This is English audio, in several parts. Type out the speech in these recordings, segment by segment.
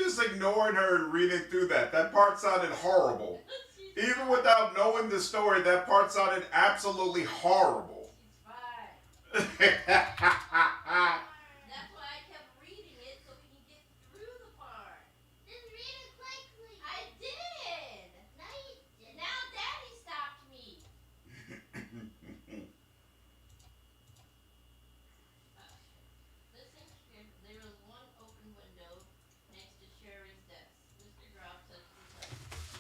just ignoring her and reading through that. That part sounded horrible. Even without knowing the story, that part sounded absolutely horrible. That's why I kept reading it so we can get through the part. Just read it quickly. I did. No, you didn't. Now Daddy stopped me. Listen here. There was one open window next to Sherry's desk. Mr. Groff touched his head.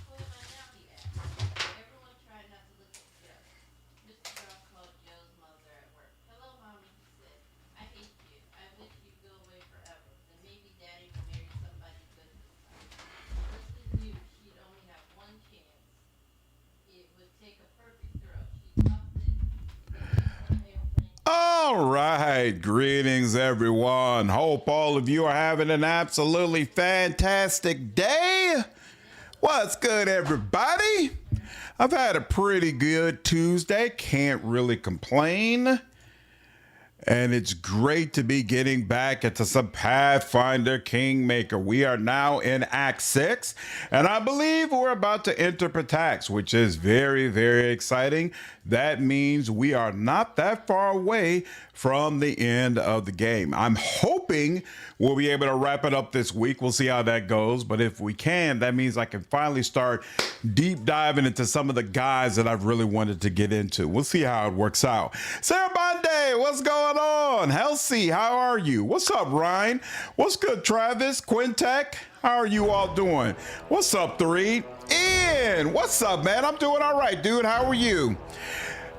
Who am I now? He asked. Everyone tried not to look at Joe. Mr. Groff called Joe's mother at work. Hello, Mommy, he said. I hate you. I wish you'd go away forever. Then maybe Daddy would marry somebody good this time. Melissa knew she'd only have one chance. It would take a perfect throw. She tossed it. All right, greetings everyone. Hope all of you are having an absolutely fantastic day. What's good, everybody? I've had a pretty good Tuesday, can't really complain. And it's great to be getting back into some Pathfinder Kingmaker. We are now in Act 6, and I believe we're about to enter Pitax, which is very, very exciting. That means we are not that far away from the end of the game. I'm hoping we'll be able to wrap it up this week. We'll see how that goes. But if we can, that means I can finally start deep diving into some of the guys that I've really wanted to get into. We'll see how it works out. Sarah Bonde, what's going on? Halsey, how are you? What's up, Ryan? What's good, Travis? Quintek, how are you all doing? What's up, Three? Ian, what's up, man? I'm doing all right, dude. How are you?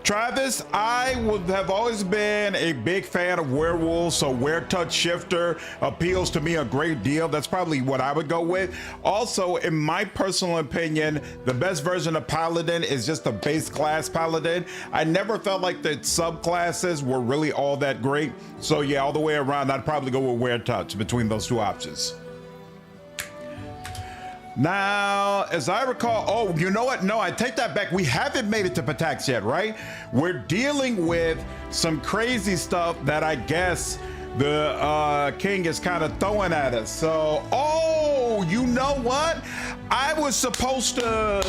Travis, I would have always been a big fan of werewolves, so Weretouch Shifter appeals to me a great deal. That's probably what I would go with. Also, in my personal opinion, the best version of Paladin is just a base class Paladin. I never felt like the subclasses were really all that great. So yeah, all the way around, I'd probably go with Weretouch between those two options. Now, as I recall, oh, you know what? No, I take that back. We haven't made it to Pitax yet, right? We're dealing with some crazy stuff that I guess the king is kind of throwing at us. So, oh, you know what? I was supposed to,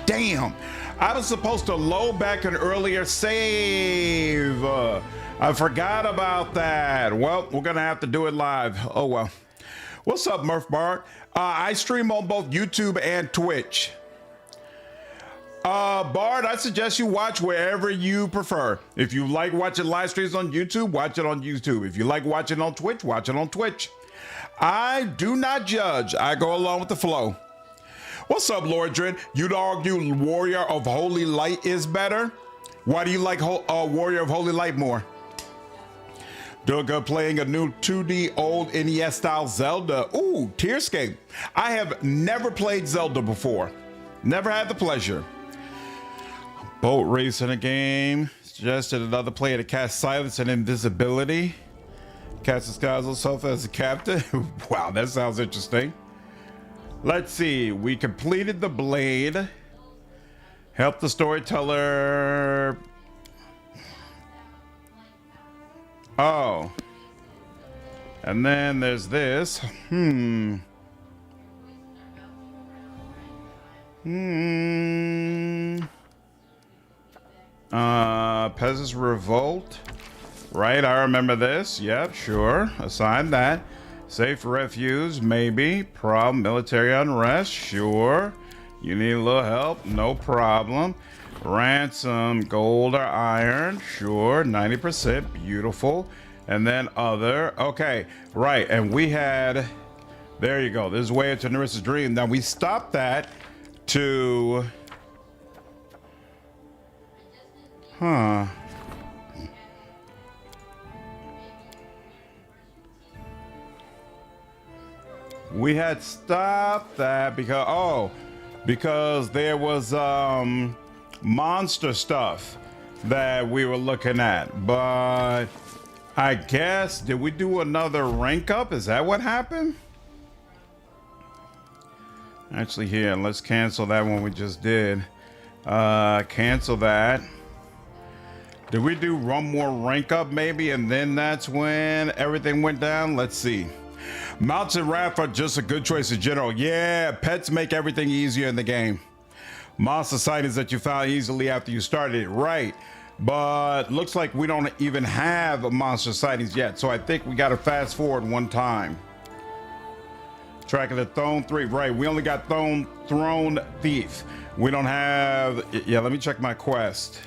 damn, I was supposed to load back an earlier save. I forgot about that. Well, we're going to have to do it live. Oh, well. What's up, Murph Bart? I stream on both YouTube and Twitch. Bard, I suggest you watch wherever you prefer. If you like watching live streams on YouTube, watch it on YouTube. If you like watching on Twitch, watch it on Twitch. I do not judge. I go along with the flow. What's up, Lordrin? You'd argue Warrior of Holy Light is better? Why do you like Warrior of Holy Light more? Doing good, playing a new 2D old NES style Zelda. Ooh, Tearscape. I have never played Zelda before. Never had the pleasure. Boat race in a game. Suggested another player to cast silence and invisibility. Cast disguise himself as a captain. Wow, that sounds interesting. Let's see. We completed the blade. Help the storyteller. Oh. And then there's this. Peasants Revolt. Right, I remember this. Yep, sure. Assign that. Safe refuge, maybe. Problem, military unrest, sure. You need a little help, no problem. Ransom, gold or iron, sure. 90%, beautiful. And then other, okay, right. And we had, there you go. This is way into Nyrissa's dream. Now we stopped that to, we had stopped that because there was monster stuff that we were looking at, but I guess, did we do another rank up? Is that what happened? Actually, here, let's cancel that one we just did. Cancel that. Did we do one more rank up maybe, and then that's when everything went down? Let's see. Mounts and Wrath are just a good choice in general. Yeah, pets make everything easier in the game. Monster sightings that you found easily after you started it, right? But looks like we don't even have monster sightings yet, so I think we gotta fast forward one time. Track of the Throne 3, right? We only got Throne Thief. We don't have, yeah, let me check my quest.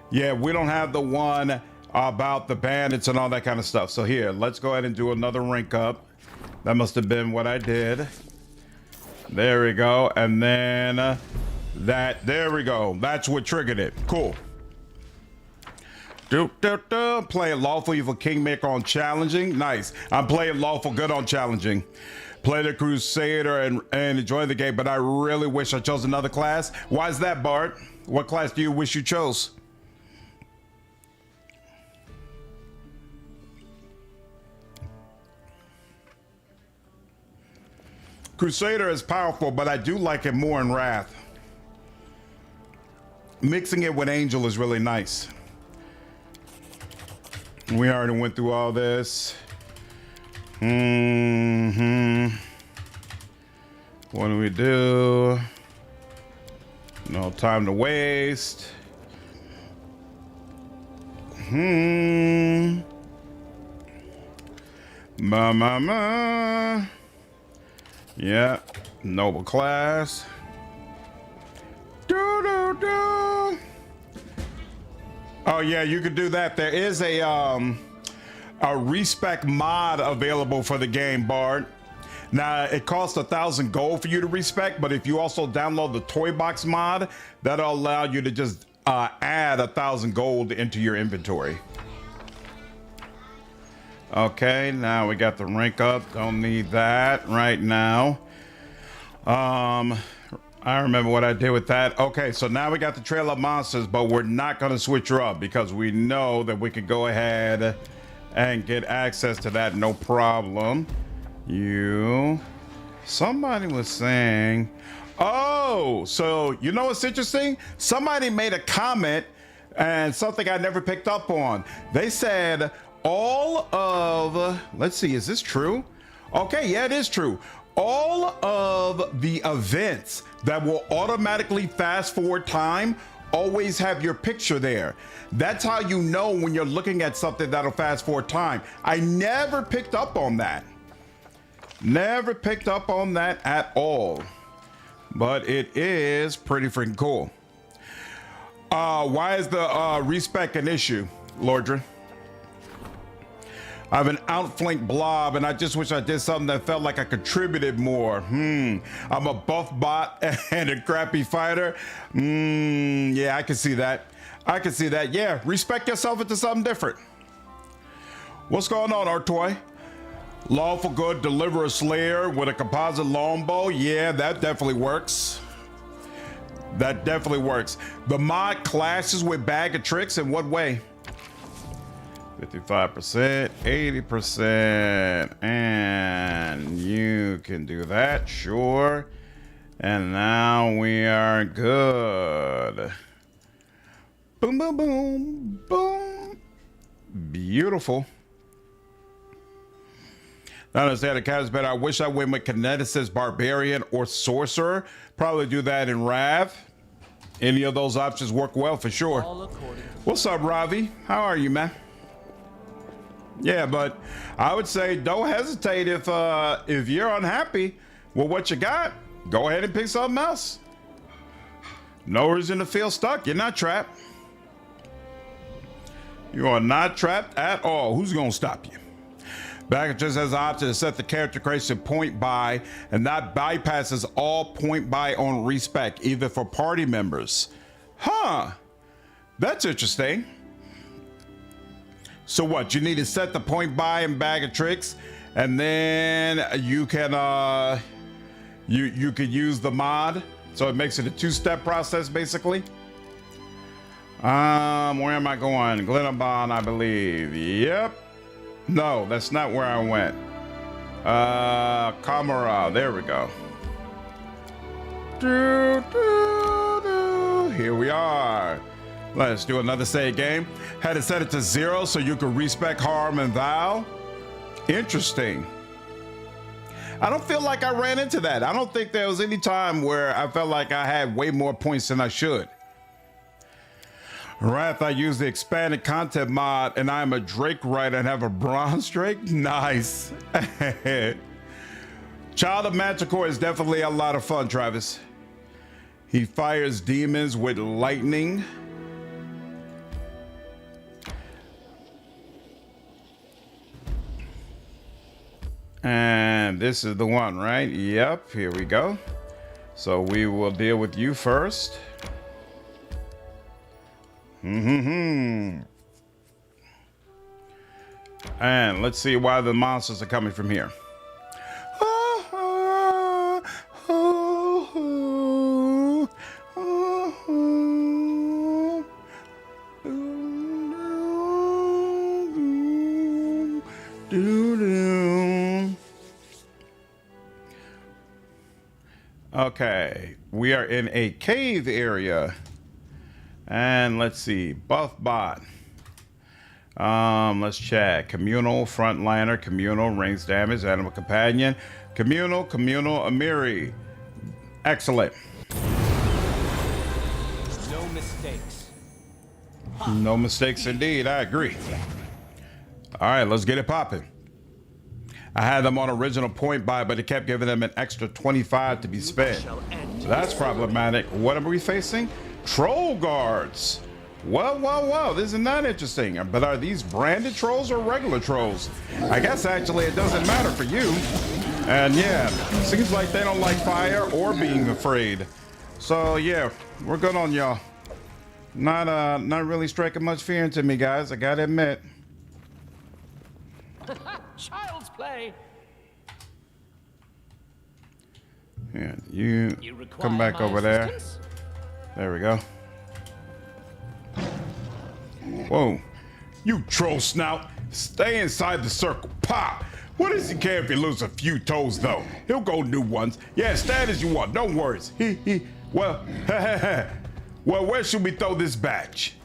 Yeah, we don't have the one about the bandits and all that kind of stuff. So here, let's go ahead and do another rank up. That must have been what I did. There we go. And then there we go. That's what triggered it. Cool. Playing Lawful Evil Kingmaker on challenging. Nice. I'm playing Lawful good on challenging. Play the Crusader and enjoy the game, but I really wish I chose another class. Why is that, Bart? What class do you wish you chose? Crusader is powerful, but I do like it more in Wrath. Mixing it with Angel is really nice. We already went through all this. What do we do? No time to waste. Yeah, noble class. Oh yeah, you could do that. There is a Respec mod available for the game, Bard. Now it costs 1,000 gold for you to Respec, but if you also download the Toybox mod, that'll allow you to just add 1,000 gold into your inventory. Okay, now we got the rank up. Don't need that right now. I remember what I did with that. Okay, so now we got the Trail of Monsters, but we're not going to switch her up because we know that we could go ahead and get access to that, no problem. Somebody was saying, oh, so you know what's interesting? Somebody made a comment and something I never picked up on. They said all of, let's see, is this true? Okay, yeah, it is true. All of the events that will automatically fast forward time always have your picture there. That's how you know when you're looking at something that'll fast forward time. I never picked up on that. Never picked up on that at all. But it is pretty freaking cool. Why is the Respec an issue, Lordra? I have an outflanked blob and I just wish I did something that felt like I contributed more. I'm a buff bot and a crappy fighter. Yeah, I can see that. I can see that. Yeah, respect yourself into something different. What's going on, Artoy? Lawful good deliverer slayer with a composite longbow. Yeah, that definitely works. That definitely works. The mod clashes with bag of tricks in what way? 55%, 80%, and you can do that, sure. And now we are good. Boom, boom, boom, boom. Beautiful. Not understand the cat is better. I wish I went with Kineticist, Barbarian, or Sorcerer. Probably do that in Rav. Any of those options work well for sure. What's up, Ravi? How are you, man? Yeah, but I would say don't hesitate if you're unhappy with what you got. Go ahead and pick something else. No reason to feel stuck. You're not trapped. You are not trapped at all. Who's gonna stop you? Back just has the option to set the character creation point by, and that bypasses all point by on Respec, either for party members. Huh? That's interesting. So what, you need to set the point by in Bag of Tricks, and then you can you could use the mod, so it makes it a two-step process basically. Where am I going? Glenabon, I believe. Yep. No, that's not where I went. Kamara, there we go. Here we are. Let's do another save game. Had to set it to 0 so you could respec harm and vow. Interesting. I don't feel like I ran into that. I don't think there was any time where I felt like I had way more points than I should. Wrath, I use the expanded content mod, and I'm a Drake Rider and have a bronze Drake. Nice. Child of Manticore is definitely a lot of fun, Travis. He fires demons with lightning. And this is the one, right? Yep, here we go. So we will deal with you first. And let's see why the monsters are coming from here. Okay, we are in a cave area. And let's see, buff bot. Let's check. Communal, frontliner, communal, range damage, animal companion, communal, Amiri. Excellent. No mistakes. No mistakes indeed, I agree. All right, let's get it popping. I had them on original point buy, but it kept giving them an extra 25 to be spent. So that's problematic. What are we facing? Troll guards. Whoa, this is not interesting. But are these branded trolls or regular trolls? I guess actually it doesn't matter for you. And yeah, seems like they don't like fire or being afraid. So yeah, we're good on y'all. Not really striking much fear into me, guys, I gotta admit. Child's play. Yeah, you come back over there. Assistance? There we go. Whoa. You troll snout. Stay inside the circle. Pop. What does he care if he loses a few toes, though? He'll go new ones. Yeah, stand as you want. No worries. Well, well, where should we throw this batch?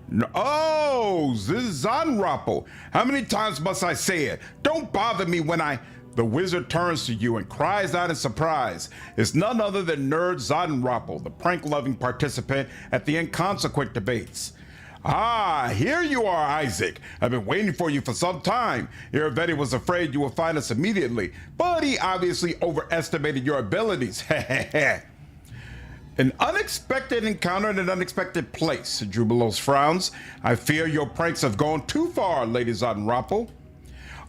No, oh, this is Zottenropple. How many times must I say it? Don't bother me when I... The wizard turns to you and cries out in surprise. It's none other than Nyrd Zottenropple, the prank-loving participant at the inconsequent debates. Ah, here you are, Isaac. I've been waiting for you for some time. Iravetti was afraid you would find us immediately, but he obviously overestimated your abilities. An unexpected encounter in an unexpected place, Jubilos frowns. I fear your pranks have gone too far, Lady Zottenropple.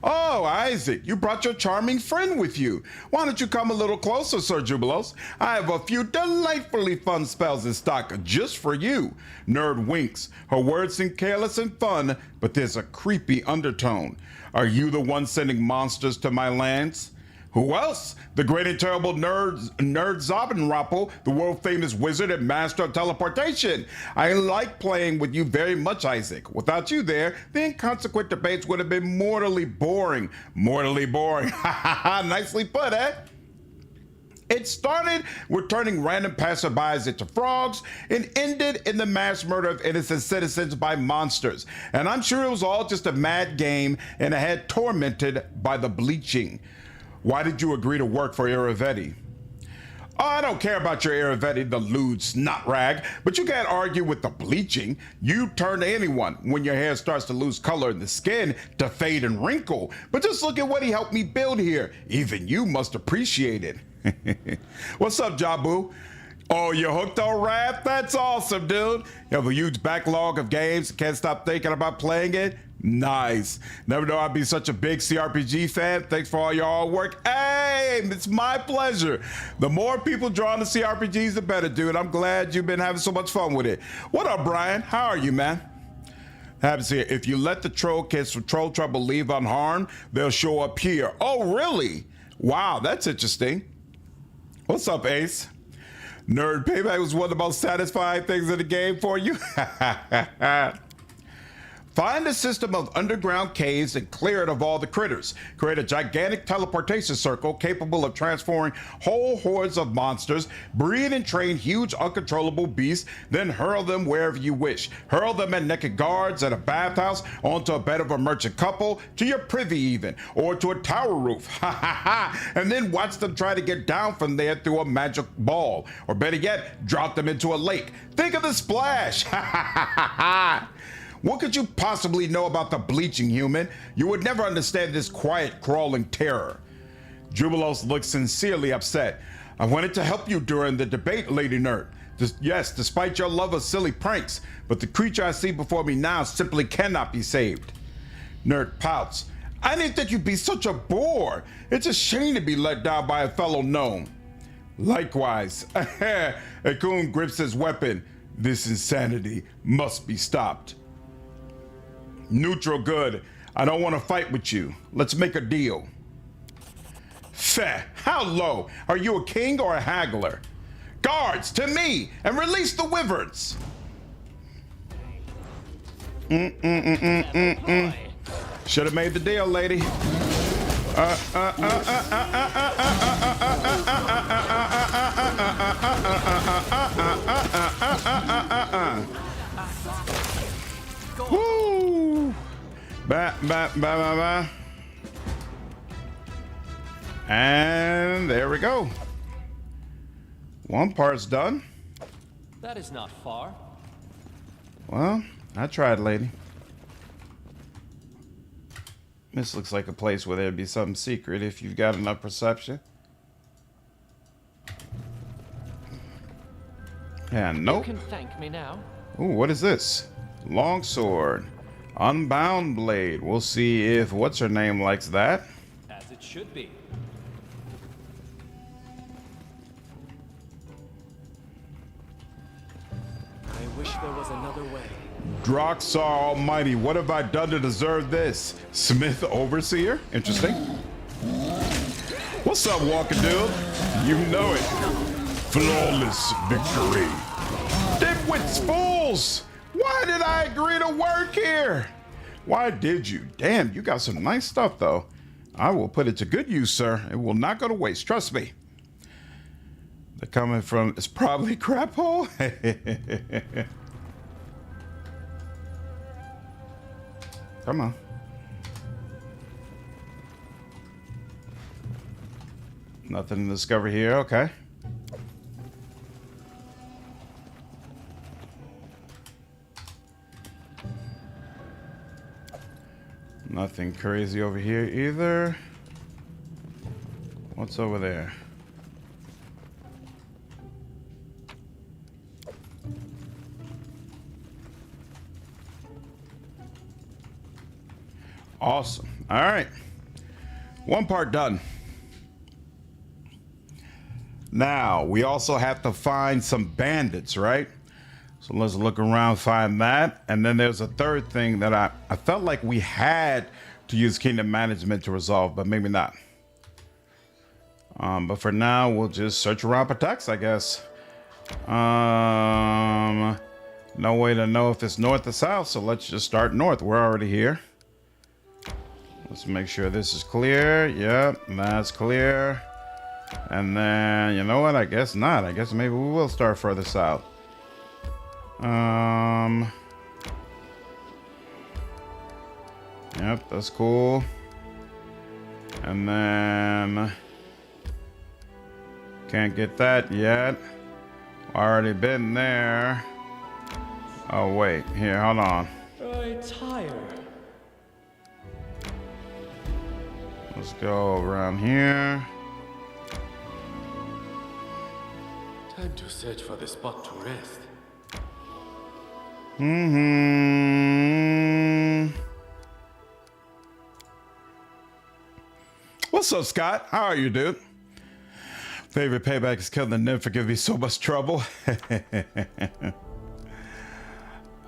Oh, Isaac, you brought your charming friend with you. Why don't you come a little closer, Sir Jubilos? I have a few delightfully fun spells in stock just for you. Nyrd winks. Her words seem careless and fun, but there's a creepy undertone. Are you the one sending monsters to my lands? Who else? The great and terrible Nyrd Zottenropple, the world-famous wizard and master of teleportation. I like playing with you very much, Isaac. Without you there, the inconsequent debates would have been mortally boring. Mortally boring. Nicely put, eh? It started with turning random passerbys into frogs and ended in the mass murder of innocent citizens by monsters. And I'm sure it was all just a mad game and I had tormented by the bleaching. Why did you agree to work for Iravetti? Oh, I don't care about your Iravetti, the lewd snot rag, but you can't argue with the bleaching. You turn to anyone when your hair starts to lose color in the skin to fade and wrinkle. But just look at what he helped me build here. Even you must appreciate it. What's up, Jabu? Oh, you're hooked on rap? That's awesome, dude. You have a huge backlog of games. Can't stop thinking about playing it? Nice. Never know I'd be such a big CRPG fan. Thanks for all your hard work. Hey, it's my pleasure. The more people drawn to CRPGs, the better, dude. I'm glad you've been having so much fun with it. What up, Brian? How are you, man? Happy to see it. If you let the troll kids from Troll Trouble leave unharmed, they'll show up here. Oh, really? Wow, that's interesting. What's up, Ace? Nyrd Payback was one of the most satisfying things in the game for you. Find a system of underground caves and clear it of all the critters. Create a gigantic teleportation circle capable of transforming whole hordes of monsters. Breed and train huge uncontrollable beasts, then hurl them wherever you wish. Hurl them at naked guards, at a bathhouse, onto a bed of a merchant couple, to your privy even, or to a tower roof. Ha ha ha! And then watch them try to get down from there through a magic ball. Or better yet, drop them into a lake. Think of the splash! Ha ha ha ha ha! What could you possibly know about the bleaching human? You would never understand this quiet, crawling terror. Jubilos looked sincerely upset. I wanted to help you during the debate, Lady Nyrd. Yes, despite your love of silly pranks, but the creature I see before me now simply cannot be saved. Nyrd pouts. I didn't think you'd be such a bore. It's a shame to be let down by a fellow gnome. Likewise. Akun grips his weapon. This insanity must be stopped. Neutral good. I don't want to fight with you. Let's make a deal. Feh, how low? Are you a king or a haggler? Guards, to me, and release the wyverns. Should have made the deal, lady. Woo! Ba ba ba ba ba. And there we go. One part's done. That is not far. Well, I tried, lady. This looks like a place where there'd be something secret if you've got enough perception. Yeah, nope. You can thank me now. Ooh, what is this? Longsword. Unbound blade. We'll see if what's-her-name likes that. As it should be. I wish there was another way. Droxar Almighty, what have I done to deserve this? Smith Overseer? Interesting. What's up, Walker Dude? You know it. Flawless victory. Dimwits, fools! Why did I agree to work here? Why did you? Damn, you got some nice stuff, though. I will put it to good use, sir. It will not go to waste. Trust me. They're coming from... It's probably crap hole. Come on. Nothing to discover here. Okay. Nothing crazy over here either. What's over there? Awesome. All right. One part done. Now, we also have to find some bandits, right? So let's look around, find that. And then there's a third thing that I felt like we had to use kingdom management to resolve, but maybe not. But for now, we'll just search around Pitax, I guess. No way to know if it's north or south, so let's just start north. We're already here. Let's make sure this is clear. Yep, that's clear. And then, you know what? I guess not. I guess maybe we will start further south. Yep, that's cool. And then can't get that yet. Already been there. Oh wait, here, hold on. It's higher. Let's go around here. Time to search for the spot to rest. What's up, Scott? How are you, dude? Favorite payback is killing the nymph for giving me so much trouble.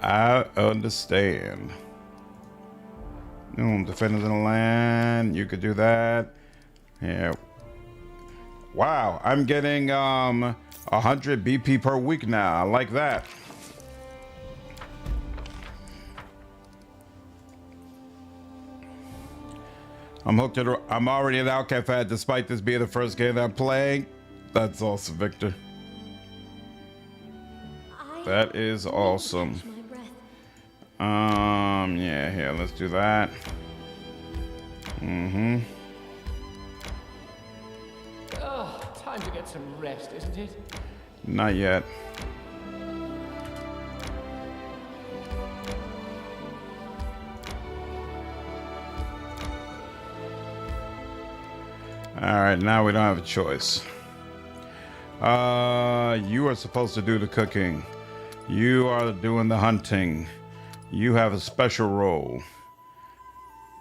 I understand. Defenders in the land. You could do that. Yeah. Wow, I'm getting 100 BP per week now. I like that. I'm hooked. I'm already an Outcast fan, despite this being the first game I'm playing. That's awesome, Victor. That is awesome. Yeah, here, let's do that. Oh, time to get some rest, isn't it? Not yet. All right, now we don't have a choice. You are supposed to do the cooking. You are doing the hunting. You have a special role.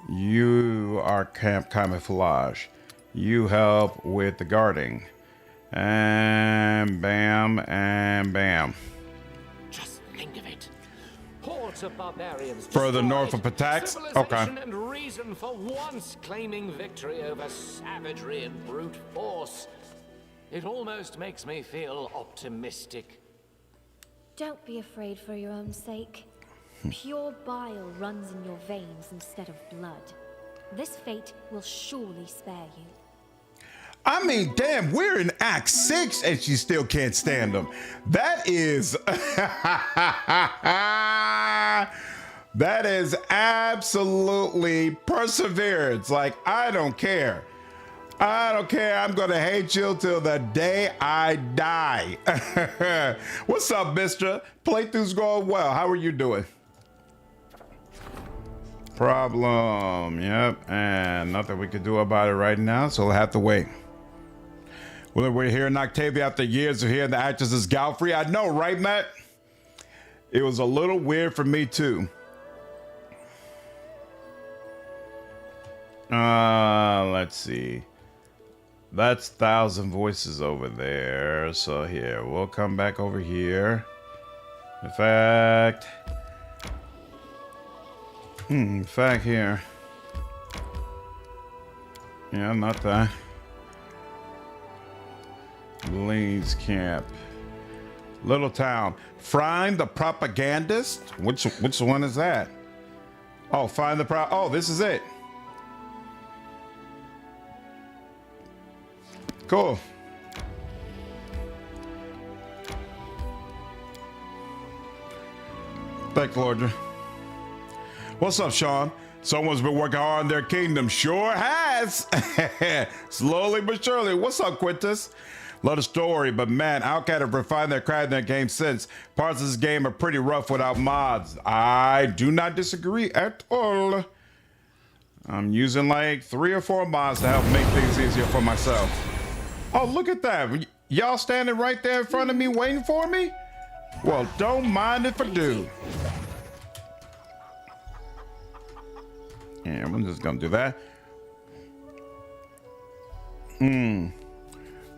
You are camp camouflage. You help with the guarding. And bam, and bam. Just think of it. Hordes of barbarians Further destroyed, north of Pitax? civilization Okay. and reason for once claiming victory over savagery and brute force. It almost makes me feel optimistic. Don't be afraid for your own sake. Pure bile runs in your veins instead of blood. This fate will surely spare you. I mean, damn, we're in Act 6 and she still can't stand them. That is... that is absolutely perseverance. Like, I don't care. I don't care. I'm going to hate you till the day I die. What's up, mister? Playthrough's going well. How are you doing? Problem. Yep. And nothing we can do about it right now, so we'll have to wait. Well, we're here in Octavia after years of hearing the actress is Galfrey. I know, right, Matt? It was a little weird for me, too. Let's see. That's 1,000 voices over there. So here, we'll come back over here. In fact, here. Yeah, not that. Lee's camp. Little town. Find the propagandist? Which one is that? Oh, find the oh, this is it. Cool. Thanks, Lordra. What's up, Sean? Someone's been working hard on their kingdom. Sure has. Slowly but surely. What's up, Quintus? Love the story, but man, Outcast have refined their craft in their game since. Parts of this game are pretty rough without mods. I do not disagree at all. I'm using like 3 or 4 mods to help make things easier for myself. Oh, look at that. Y'all standing right there in front of me waiting for me? Well, don't mind if I do. Yeah, I'm just gonna do that.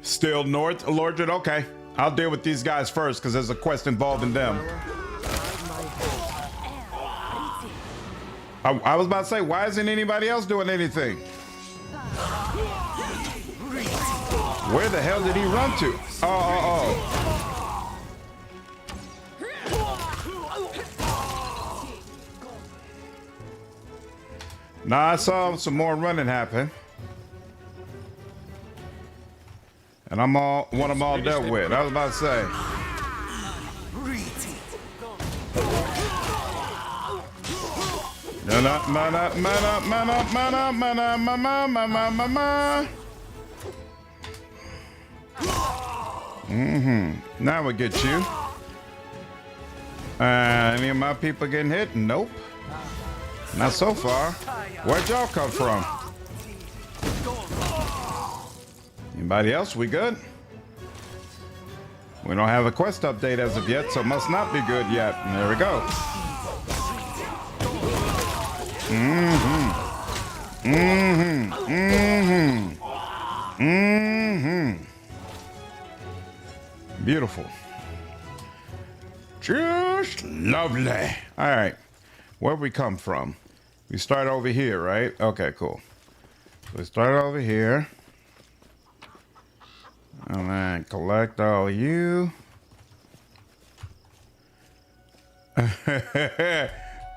Still North, Lordred? Okay. I'll deal with these guys first because there's a quest involving them. I was about to say, why isn't anybody else doing anything? Where the hell did he run to? Oh. Nah, I saw some more running happen. And want them all dealt with. I was about to say. Now we get you. Any of my people getting hit? Nope. Not so far. Where'd y'all come from? Anybody else? We good? We don't have a quest update as of yet, so must not be good yet. And there we go. Beautiful. Just lovely. All right. Where'd we come from? We start over here, right? Okay, cool. So we start over here. And then collect all you.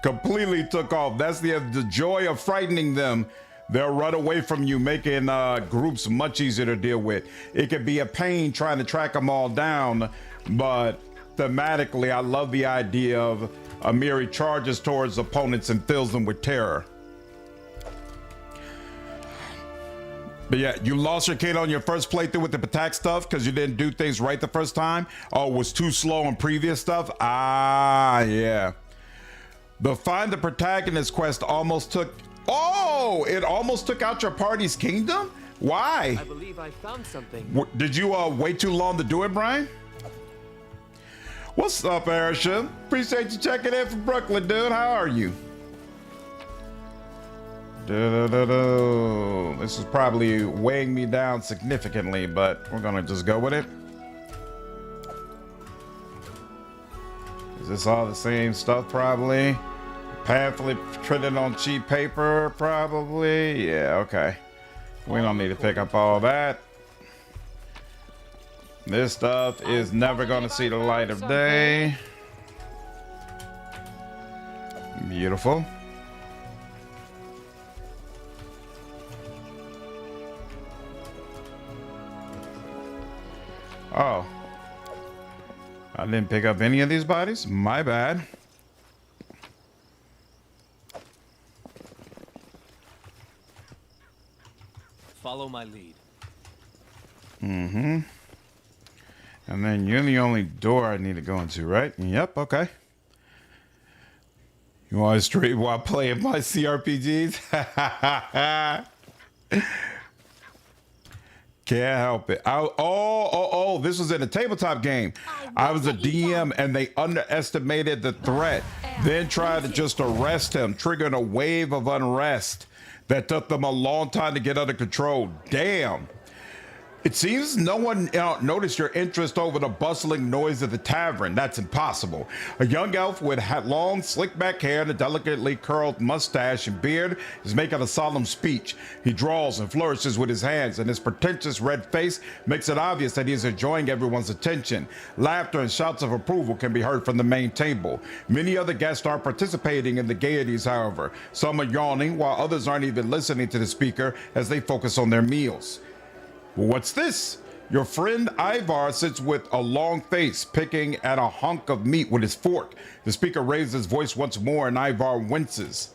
Completely took off. That's the joy of frightening them. They'll run away from you, making groups much easier to deal with. It could be a pain trying to track them all down, but thematically, I love the idea of Amiri charges towards opponents and fills them with terror. But yeah, you lost your kid on your first playthrough with the Pitax stuff because you didn't do things right the first time? Oh, it was too slow on previous stuff? Ah, yeah. The Find the Protagonist quest almost took... Oh, it almost took out your party's kingdom? Why? I believe I found something. Did you wait too long to do it, Brian? What's up, Arisha? Appreciate you checking in from Brooklyn, dude. How are you? This is probably weighing me down significantly, but we're gonna just go with it. Is this all the same stuff? Probably. Pamphlet printed on cheap paper? Probably. Yeah, okay. We don't need to pick up all that. This stuff is never gonna see the light of day. Beautiful. Oh, I didn't pick up any of these bodies. My bad. Follow my lead. Mm-hmm. And then you're the only door I need to go into, right? Yep, okay. You want to stream while playing my CRPGs? Can't help it. This was in a tabletop game. I was a DM and they underestimated the threat, then tried to just arrest him, triggering a wave of unrest that took them a long time to get under control. Damn. It seems no one noticed your interest over the bustling noise of the tavern. That's impossible. A young elf with long, slick-back hair and a delicately curled mustache and beard is making a solemn speech. He draws and flourishes with his hands, and his pretentious red face makes it obvious that he is enjoying everyone's attention. Laughter and shouts of approval can be heard from the main table. Many other guests are participating in the gaieties, however. Some are yawning, while others aren't even listening to the speaker as they focus on their meals. What's this? Your friend Ivar sits with a long face, picking at a hunk of meat with his fork. The speaker raises his voice once more and Ivar winces.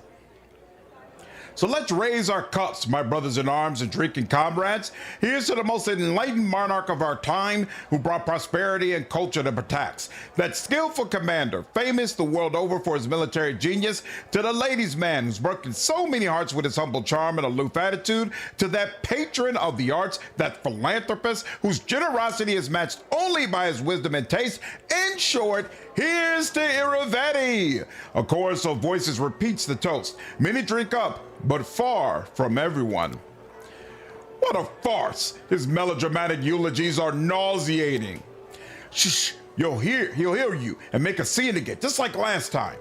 So let's raise our cups, my brothers in arms and drinking comrades. Here's to the most enlightened monarch of our time who brought prosperity and culture to Pitax. That skillful commander, famous the world over for his military genius, to the ladies' man who's broken so many hearts with his humble charm and aloof attitude, to that patron of the arts, that philanthropist whose generosity is matched only by his wisdom and taste. In short, here's to Iravetti. A chorus of voices repeats the toast. Many drink up, but far from everyone. What a farce! His melodramatic eulogies are nauseating. Shh, he'll hear you and make a scene again, just like last time.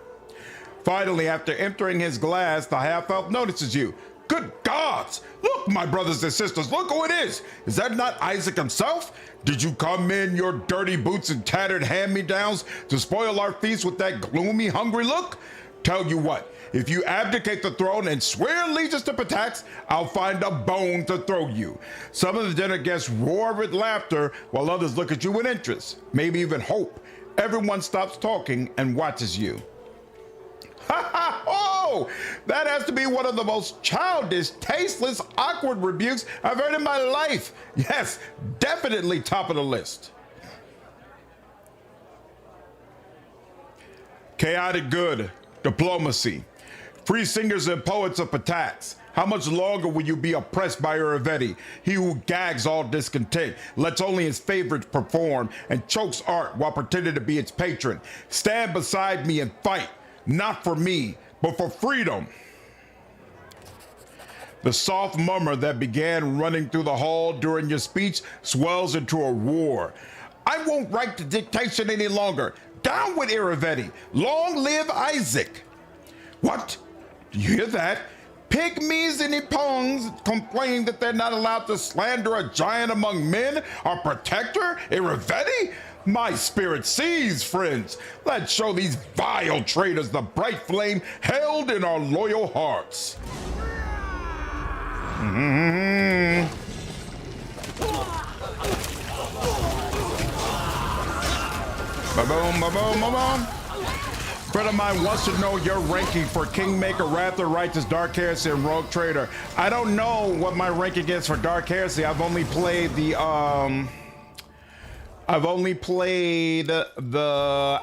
Finally, after emptying his glass, the half-elf notices you. Good gods! Look, my brothers and sisters, look who it is! Is that not Isaac himself? Did you come in your dirty boots and tattered hand-me-downs to spoil our feast with that gloomy, hungry look? Tell you what, if you abdicate the throne and swear allegiance to Pitax, I'll find a bone to throw you. Some of the dinner guests roar with laughter while others look at you with interest, maybe even hope. Everyone stops talking and watches you. Ha ha! Oh, that has to be one of the most childish, tasteless, awkward rebukes I've heard in my life. Yes, definitely top of the list. Chaotic good, diplomacy, free singers and poets of Pitax. How much longer will you be oppressed by Iravetti, he who gags all discontent, lets only his favorites perform, and chokes art while pretending to be its patron? Stand beside me and fight, not for me, but for freedom. The soft murmur that began running through the hall during your speech swells into a roar. I won't write the dictation any longer. Down with Iravetti. Long live Isaac. What? Do you hear that? Pygmies and Ipongs complain that they're not allowed to slander a giant among men, our protector, Iravetti? My spirit sees, friends. Let's show these vile traitors the bright flame held in our loyal hearts. Ba-boom, ba-boom, ba-boom. Friend of mine wants to know your ranking for Kingmaker, Wrath of Righteous, Dark Heresy, and Rogue Trader. I don't know what my ranking is for Dark Heresy. I've only played the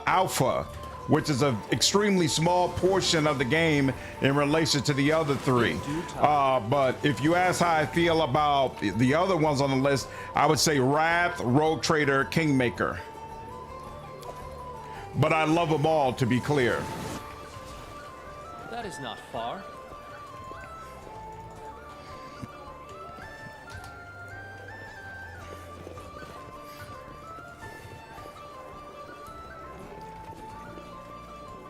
alpha, which is an extremely small portion of the game in relation to the other three. But if you ask how I feel about the other ones on the list, I would say Wrath, Rogue Trader, Kingmaker. But I love them all, to be clear. That is not far.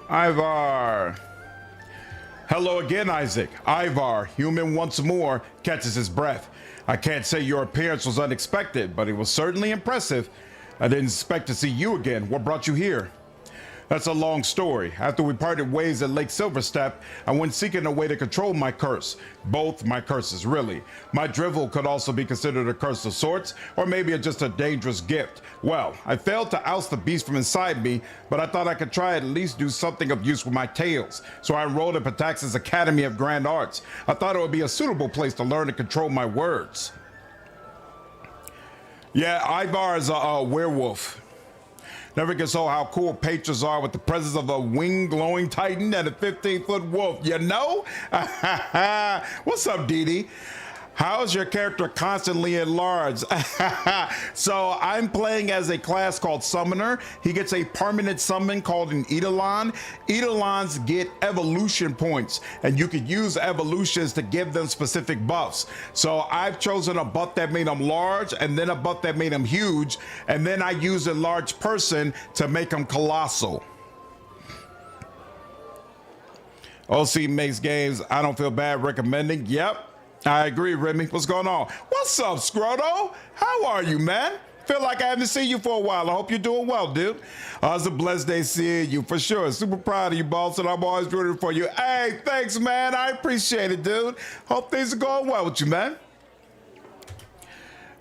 Ivar. Hello again, Isaac. Ivar, human once more, catches his breath. I can't say your appearance was unexpected, but it was certainly impressive. I didn't expect to see you again. What brought you here? That's a long story. After we parted ways at Lake Silverstep, I went seeking a way to control my curse. Both my curses, really. My drivel could also be considered a curse of sorts, or maybe just a dangerous gift. Well, I failed to oust the beast from inside me, but I thought I could try at least do something of use with my tales. So I enrolled at Pitax's Academy of Grand Arts. I thought it would be a suitable place to learn to control my words. Yeah, Ivar is a werewolf. Never gets told how cool patrons are with the presence of a winged glowing titan and a 15-foot wolf, you know? What's up, Dee Dee? How is your character constantly enlarged? So I'm playing as a class called Summoner. He gets a permanent summon called an Eidolon. Eidolons get evolution points, and you could use evolutions to give them specific buffs. So I've chosen a buff that made him large, and then a buff that made him huge, and then I use a large person to make him colossal. OC makes games I don't feel bad recommending. Yep. I agree, Remy. What's going on? What's up, Scroto? How are you, man? Feel like I haven't seen you for a while. I hope you're doing well, dude. It's a blessed day seeing you, for sure. Super proud of you, boss, and I'm always rooting for you. Hey, thanks, man. I appreciate it, dude. Hope things are going well with you, man.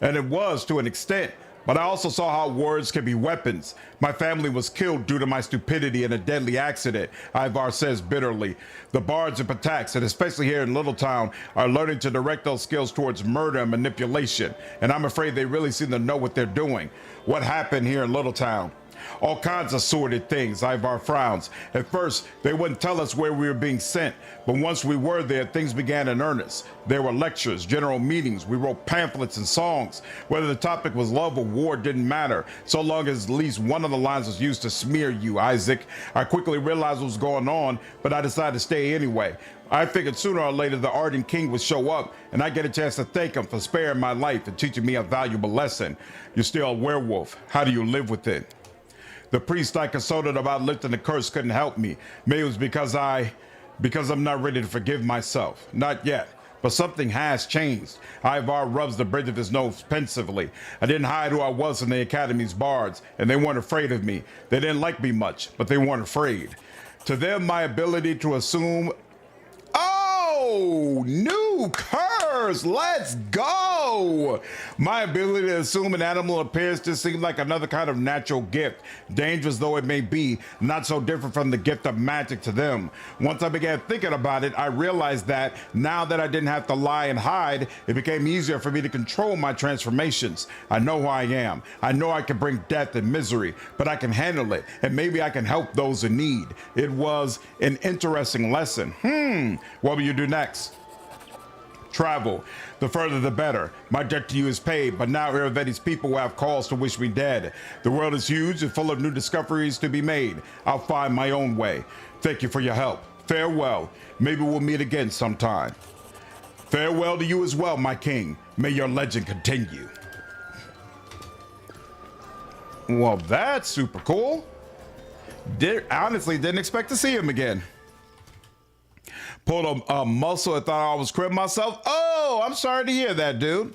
And it was, to an extent. But I also saw how words can be weapons. My family was killed due to my stupidity in a deadly accident, Ivar says bitterly. The bards in Pitax, and especially here in Littletown, are learning to direct those skills towards murder and manipulation. And I'm afraid they really seem to know what they're doing. What happened here in Littletown? All kinds of sordid things, Ivar frowns. At first, they wouldn't tell us where we were being sent, but once we were there, things began in earnest. There were lectures, general meetings, we wrote pamphlets and songs. Whether the topic was love or war didn't matter, so long as at least one of the lines was used to smear you, Isaac. I quickly realized what was going on, but I decided to stay anyway. I figured sooner or later the Ardent King would show up, and I'd get a chance to thank him for sparing my life and teaching me a valuable lesson. You're still a werewolf. How do you live with it? The priest I consulted about lifting the curse couldn't help me. Maybe it was because I'm not ready to forgive myself. Not yet. But something has changed. Ivar rubs the bridge of his nose pensively. I didn't hide who I was in the Academy's bards, and they weren't afraid of me. They didn't like me much, but they weren't afraid. To them, my ability to assume... Oh, new curse! Let's go! My ability to assume an animal appearance just seemed like another kind of natural gift. Dangerous though it may be, not so different from the gift of magic to them. Once I began thinking about it, I realized that now that I didn't have to lie and hide, it became easier for me to control my transformations. I know who I am. I know I can bring death and misery, but I can handle it, and maybe I can help those in need. It was an interesting lesson. What will you do next? Travel. The further the better. My debt to you is paid, but now Iravetti's people will have cause to wish me dead. The world is huge and full of new discoveries to be made. I'll find my own way. Thank you for your help. Farewell. Maybe we'll meet again sometime. Farewell to you as well, my king. May your legend continue. Well, that's super cool. Honestly, didn't expect to see him again. Pulled a muscle and thought I was cribbing myself. Oh, I'm sorry to hear that, dude.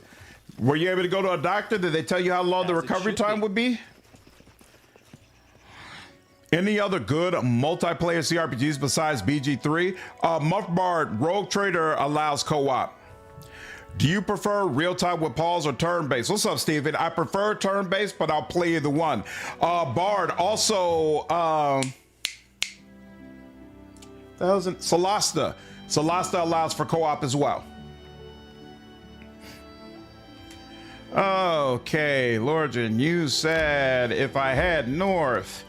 Were you able to go to a doctor? Did they tell you how long the recovery time would be? Any other good multiplayer CRPGs besides BG3? Muffbard Rogue Trader allows co-op. Do you prefer real-time with pause or turn-based? What's up, Steven? I prefer turn-based, but I'll play either one. Bard, also, Solasta. Solasta allows for co-op as well. Okay, Lorgen, you said if I head north,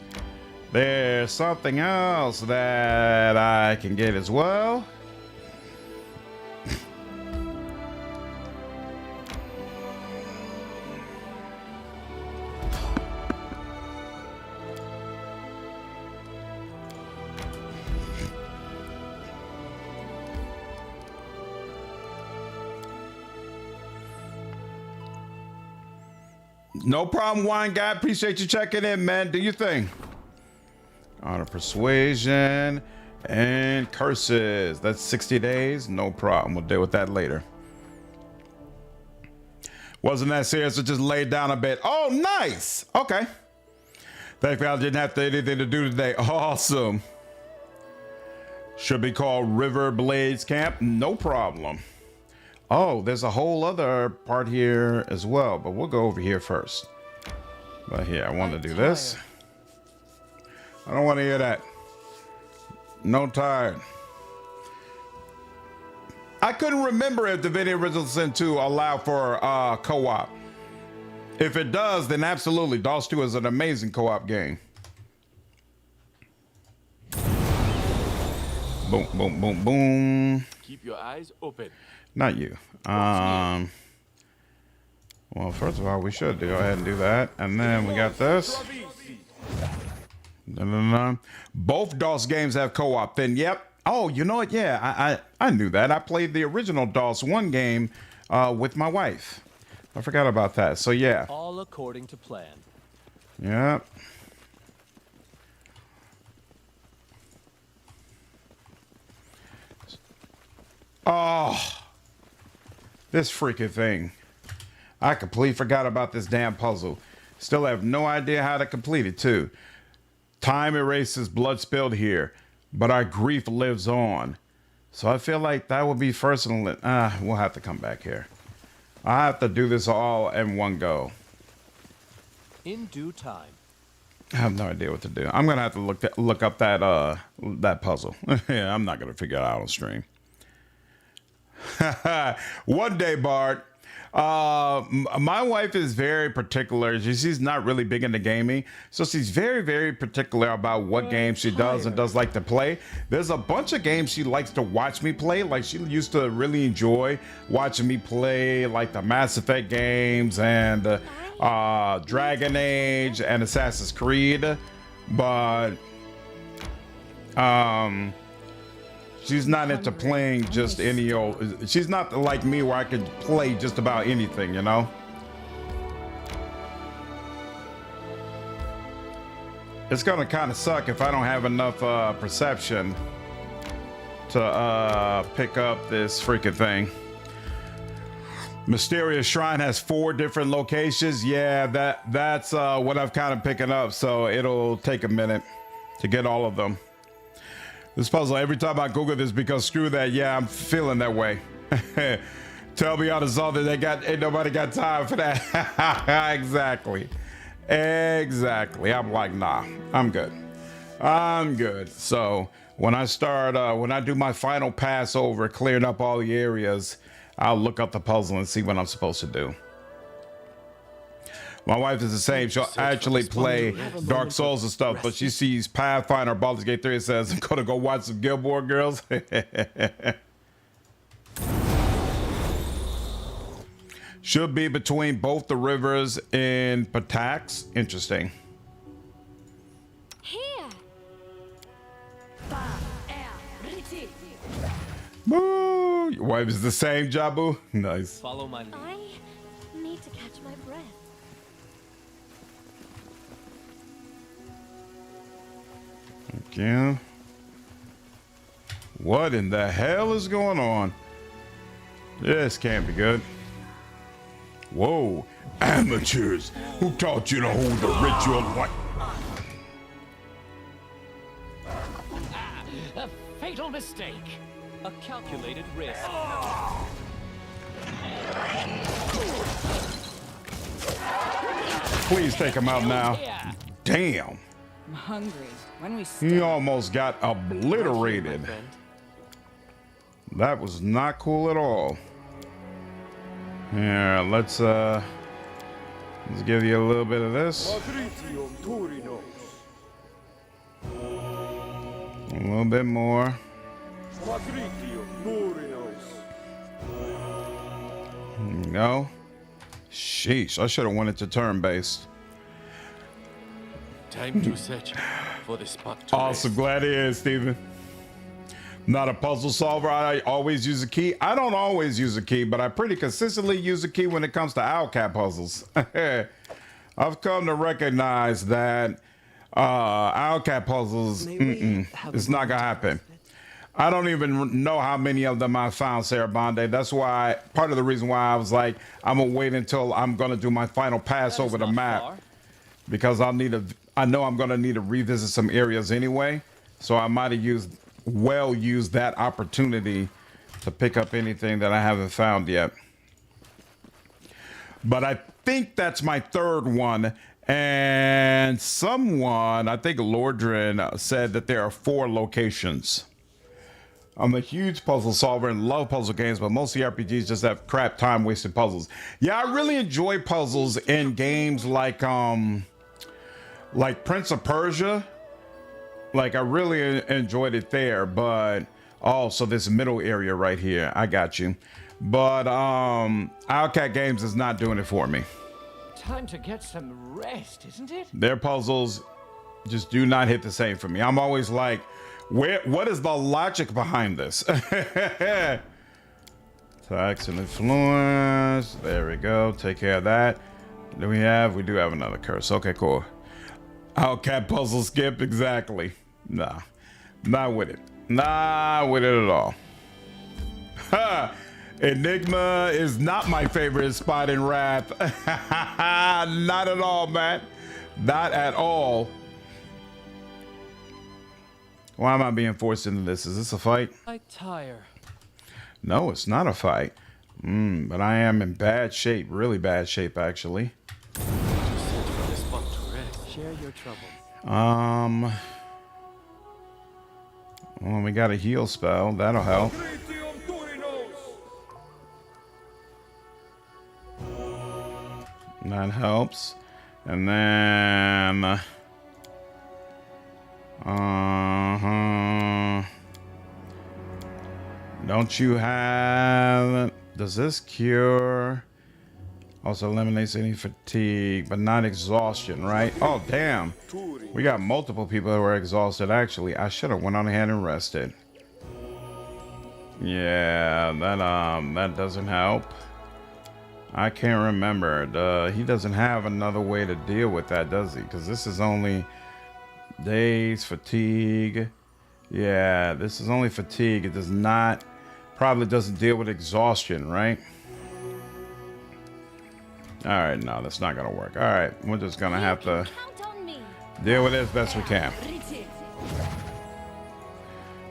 there's something else that I can get as well. No problem, Wine Guy. Appreciate you checking in, man. Do your thing. Honor persuasion and curses. That's 60 days. No problem. We'll deal with that later. Wasn't that serious? I just laid down a bit. Oh, nice. Okay. Thankfully, I didn't have anything to do today. Awesome. Should be called River Blades Camp. No problem. Oh, there's a whole other part here as well, but we'll go over here first. But here, I want to do this. I don't want to hear that. No tired. I couldn't remember if Divinity Original Sin 2 allow for co-op. If it does, then absolutely. DOS 2 is an amazing co-op game. Boom, boom, boom, boom. Keep your eyes open. Not you. Well, first of all, we should go ahead and do that. And then we got this. Both DOS games have co-op. Then, yep. Oh, you know what? Yeah, I knew that. I played the original DOS 1 game with my wife. I forgot about that. So, yeah. All according to plan. Yep. Oh. This freaking thing. I completely forgot about this damn puzzle. Still have no idea how to complete it, too. Time erases blood spilled here, but our grief lives on. So I feel like that would be first. We'll have to come back here. I have to do this all in one go. In due time. I have no idea what to do. I'm gonna have to look up that puzzle. Yeah, I'm not gonna figure it out on stream. One day, Bart. My wife is very particular. She's not really big into gaming, so she's very, very particular about what games she does and does like to play. There's a bunch of games she likes to watch me play. Like, she used to really enjoy watching me play, like the Mass Effect games and Dragon Age and Assassin's Creed, but she's not into playing just any old. She's not like me where I can play just about anything, you know? It's gonna kind of suck if I don't have enough perception to pick up this freaking thing. Mysterious Shrine has 4 different locations. Yeah, that's what I'm kind of picking up, so it'll take a minute to get all of them. This puzzle, every time I Google this, because screw that, yeah, I'm feeling that way. Tell me how to solve it. Ain't nobody got time for that. Exactly. I'm like, nah, I'm good. So when I start, when I do my final pass over, clearing up all the areas, I'll look up the puzzle and see what I'm supposed to do. My wife is the same. She'll actually play Dark Souls and stuff, but she sees Pathfinder, Baldur's Gate 3, and says, I'm gonna go watch some Gilmore Girls. Should be between both the rivers in Pitax. Interesting. Here. Boo! Your wife is the same, Jabu. Nice. Follow my lead. I need to catch my breath. Yeah. What in the hell is going on? This can't be good. Whoa, amateurs! Who taught you to hold the ritual like? A fatal mistake. A calculated risk. Please take him out now. Here. Damn. I'm hungry. When we He almost got obliterated. That was not cool at all. Here, let's give you a little bit of this. A little bit more. There you go. Sheesh, I should have went into turn-based. Time to search for the spot to Awesome, rest. glad it is, Steven. Not a puzzle solver. I always use a key. I don't always use a key, but I pretty consistently use a key when it comes to OwlCat puzzles. I've come to recognize that OwlCat puzzles, it's not gonna happen. I don't even know how many of them I found, Sarah Bonde. That's why, part of the reason why I was like, I'm gonna wait until I'm gonna do my final pass over the map. Because I know I'm gonna need to revisit some areas anyway. So I might have used that opportunity to pick up anything that I haven't found yet. But I think that's my third one. And someone, I think Lordrin, said that there are 4 locations. I'm a huge puzzle solver and love puzzle games, but most RPGs just have crap time wasted puzzles. Yeah, I really enjoy puzzles in games like Prince of Persia. Like, I really enjoyed it there, but also this middle area right here, I got you. But OwlCat Games is not doing it for me. Time to get some rest, isn't it? Their puzzles just do not hit the same for me. I'm always like, what is the logic behind this? Tax and influence. There we go. Take care of that. We do have another curse. Okay, cool. OwlCat puzzle skip, exactly. Nah, not with it. Not with it at all. Ha! Enigma is not my favorite spot in Wrath. Not at all, man. Not at all. Why am I being forced into this? Is this a fight? I tire. No, it's not a fight. But I am in bad shape. Really bad shape, actually. Search for the spot to rest. Share your troubles. Well, we got a heal spell. That'll help. That helps. And then... Don't you have... Does this cure... Also eliminates any fatigue, but not exhaustion, right? Oh, damn. We got multiple people who are exhausted, actually. I should have went on ahead and rested. Yeah, that doesn't help. I can't remember. He doesn't have another way to deal with that, does he? Because this is only days, fatigue. Yeah, this is only fatigue. It does not... Probably doesn't deal with exhaustion, right? All right, no, that's not gonna work. All right, we're just gonna have to deal with it as best we can.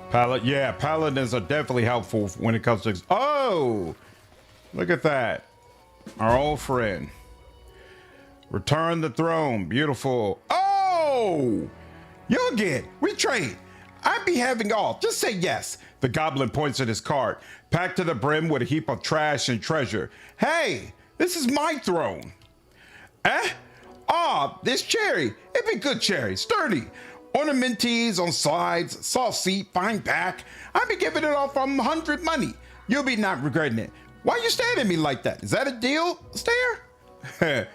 Paladins are definitely helpful when it comes to... Oh! Look at that. Our old friend. Return the throne. Beautiful. Oh! You'll get. We trade. I'd be having all. Just say yes. The goblin points at his cart, packed to the brim with a heap of trash and treasure. Hey! This is my throne. Eh? Ah, this cherry. It be good cherry, sturdy. Ornamenties on sides, soft seat, fine back. I be giving it off from 100 money. You'll be not regretting it. Why you staring at me like that? Is that a deal, stare?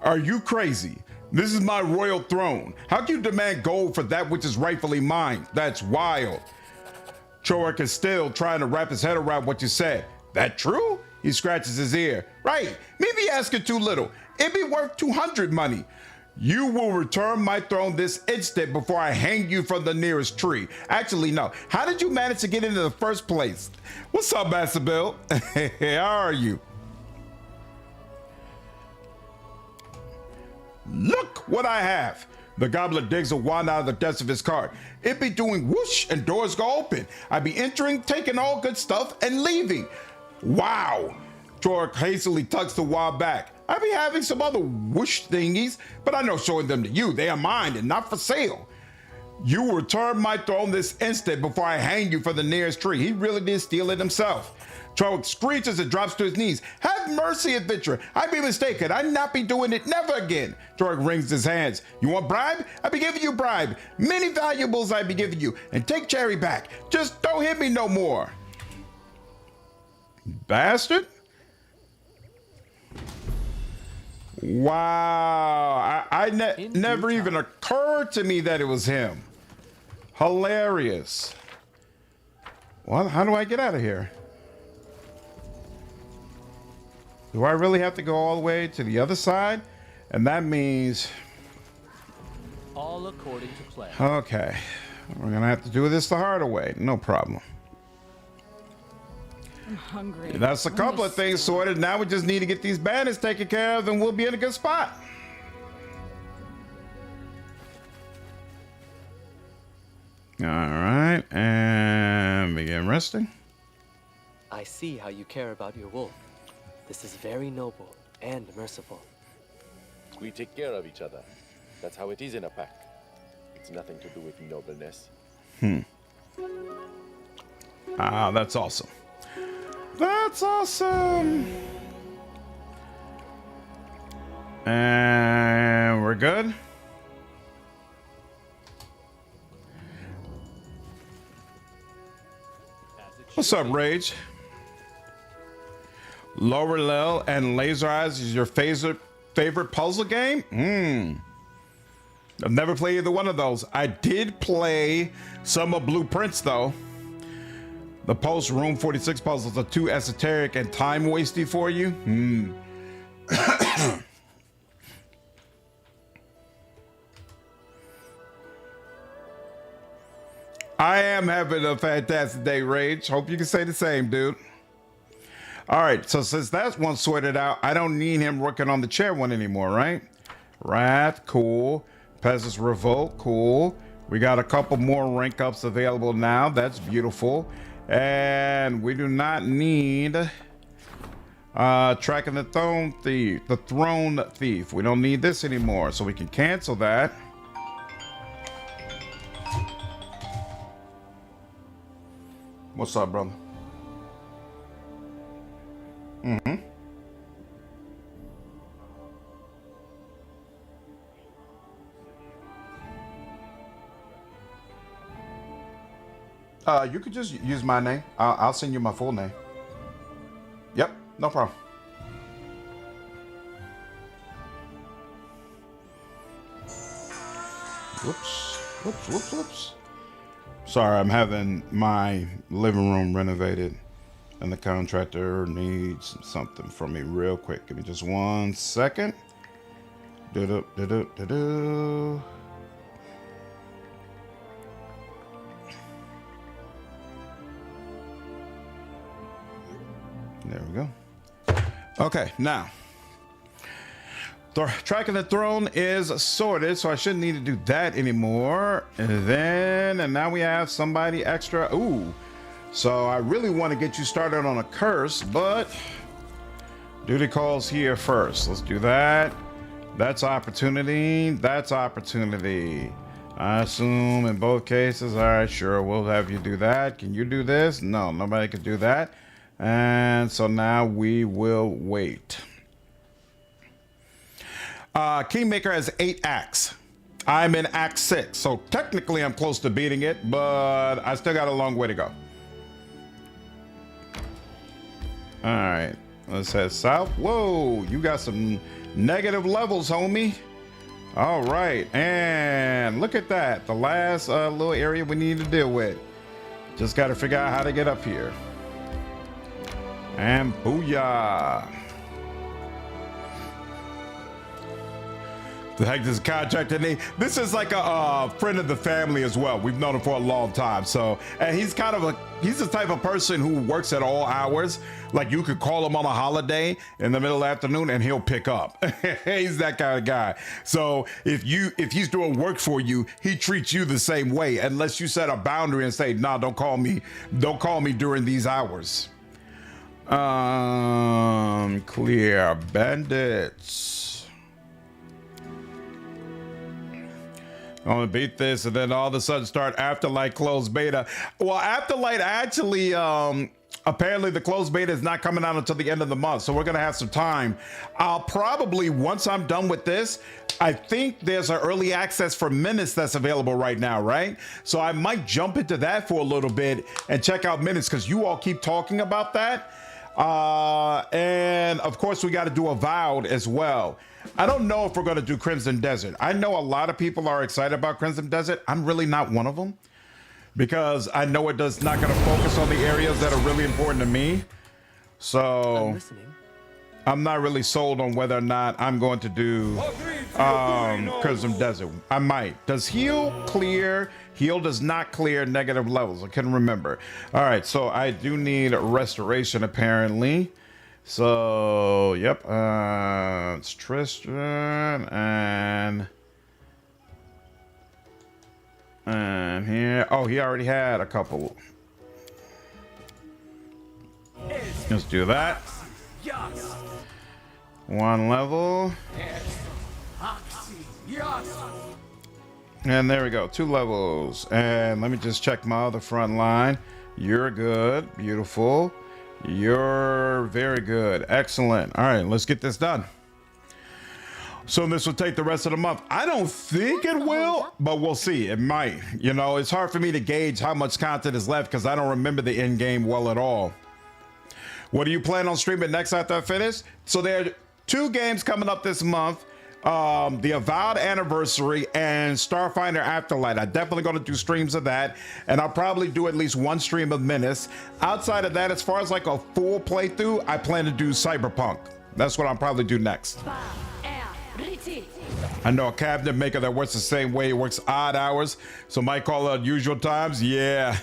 Are you crazy? This is my royal throne. How can you demand gold for that which is rightfully mine? That's wild. Chorik is still trying to wrap his head around what you said. That true? He scratches his ear. Right, maybe asking too little. It'd be worth 200 money. You will return my throne this instant before I hang you from the nearest tree. Actually, no. How did you manage to get into the first place? What's up, Master Bill? How are you? Look what I have. The goblin digs a wand out of the depths of his cart. It be doing whoosh and doors go open. I be entering, taking all good stuff and leaving. Wow. Jorg hastily tucks the wad back. I be having some other whoosh thingies, but I know showing them to you. They are mine and not for sale. You will return my throne this instant before I hang you from the nearest tree. He really did steal it himself. Jorg screeches and drops to his knees. Have mercy, adventurer. I be mistaken. I not be doing it never again. Jorg wrings his hands. You want bribe? I be giving you bribe. Many valuables I be giving you. And take Cherry back. Just don't hit me no more. Bastard. Wow. I never even occurred to me that it was him. Hilarious. Well, how do I get out of here? Do I really have to go all the way to the other side? And that means... All according to plan. Okay. We're going to have to do this the harder way. No problem. I'm hungry. That's a couple of things sorted. Now we just need to get these bandits taken care of and we'll be in a good spot. All right. And begin resting. I see how you care about your wolf. This is very noble and merciful. We take care of each other. That's how it is in a pack. It's nothing to do with nobleness. Ah, that's awesome. That's awesome. And we're good. What's up, Rage? Lower Lil and Laser Eyes is your favorite puzzle game? I've never played either one of those. I did play some of Blueprints though. The post Room 46 puzzles are too esoteric and time wasty for you. I am having a fantastic day, Rage. Hope you can say the same, dude. All right, so since that's one sorted out, I don't need him working on the chair one anymore, right? Wrath, cool. Peasants Revolt, cool. We got a couple more rank ups available now. That's beautiful. And we do not need tracking the throne thief. We don't need this anymore, so we can cancel that. What's up, brother? You could just use my name. I'll send you my full name. Yep, no problem. Whoops. Sorry, I'm having my living room renovated and the contractor needs something from me real quick. Give me just 1 second. There we go. Okay, now the tracking the throne is sorted, so I shouldn't need to do that anymore. And now we have somebody extra. Ooh, so I really want to get you started on a curse, but duty calls here first. Let's do that. That's opportunity. That's opportunity. I assume in both cases. All right, sure, we'll have you do that. Can you do this? No, nobody can do that. And so now we will wait. Kingmaker has 8 acts. I'm in act 6, so technically I'm close to beating it, but I still got a long way to go. All right, let's head south. Whoa, you got some negative levels, homie. All right, and look at that. The last little area we need to deal with. Just got to figure out how to get up here. And booyah. The heck, this contractor name. This is like a friend of the family as well. We've known him for a long time. So, and he's kind of he's the type of person who works at all hours. Like you could call him on a holiday in the middle of the afternoon and he'll pick up. He's that kind of guy. So if he's doing work for you, he treats you the same way, unless you set a boundary and say, nah, don't call me during these hours. clear bandits. I'm gonna beat this and then all of a sudden start Afterlight closed beta. Well, Afterlight actually, apparently the closed beta is not coming out until the end of the month, so we're gonna have some time. I'll probably, once I'm done with this, I think there's an early access for Menace that's available right now, right? So I might jump into that for a little bit and check out Menace because you all keep talking about that. And of course we got to do Avowed as well. I don't know if we're going to do Crimson Desert. I know a lot of people are excited about Crimson Desert. I'm really not one of them because I know it does not going to focus on the areas that are really important to me. So I'm not really sold on whether or not I'm going to do Crimson Desert. I might. Does heal clear? Heal does not clear negative levels. I couldn't remember. All right, so I do need restoration apparently. So, yep, it's Tristan and here. Oh, he already had a couple. Let's do that. One level. And there we go, 2 levels. And let me just check my other front line. You're good, beautiful. You're very good, excellent. All right, let's get this done. So this will take the rest of the month. I don't think it will, but we'll see. It might. You know, it's hard for me to gauge how much content is left because I don't remember the end game well at all. What do you plan on streaming next after I finish? So there are 2 games coming up this month. The Avowed Anniversary and Starfinder Afterlight. I'm definitely going to do streams of that, and I'll probably do at least 1 stream of Menace. Outside of that, as far as like a full playthrough, I plan to do Cyberpunk. That's what I'll probably do next. I know a cabinet maker that works the same way. He works odd hours, so might call it unusual times. Yeah.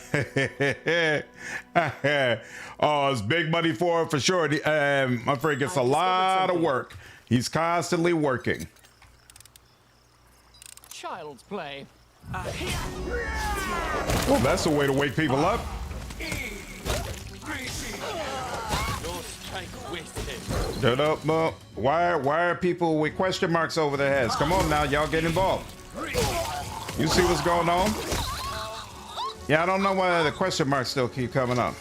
Oh, it's big money for him for sure. My friend gets a lot of work. He's constantly working. Child's play. Well, that's a way to wake people up. Why are people with question marks over their heads? Come on now, y'all get involved. You see what's going on? Yeah, I don't know why the question marks still keep coming up.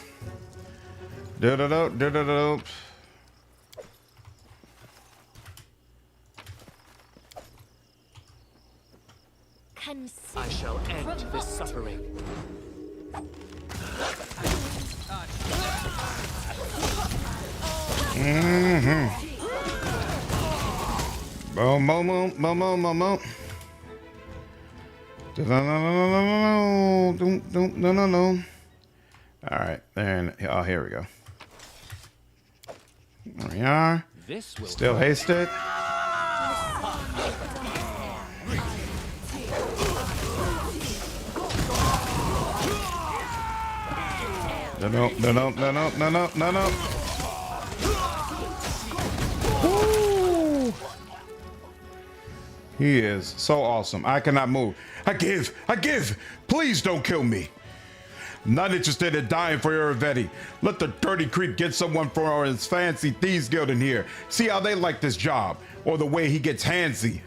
I shall end this suffering. No. All right, then. Oh, here we go. There we are. Still hasted. No. Woo! He is so awesome. I cannot move. I give. Please don't kill me. I'm not interested in dying for Iravetti. Let the dirty creep get someone from his fancy thieves guild in here. See how they like this job, or the way he gets handsy.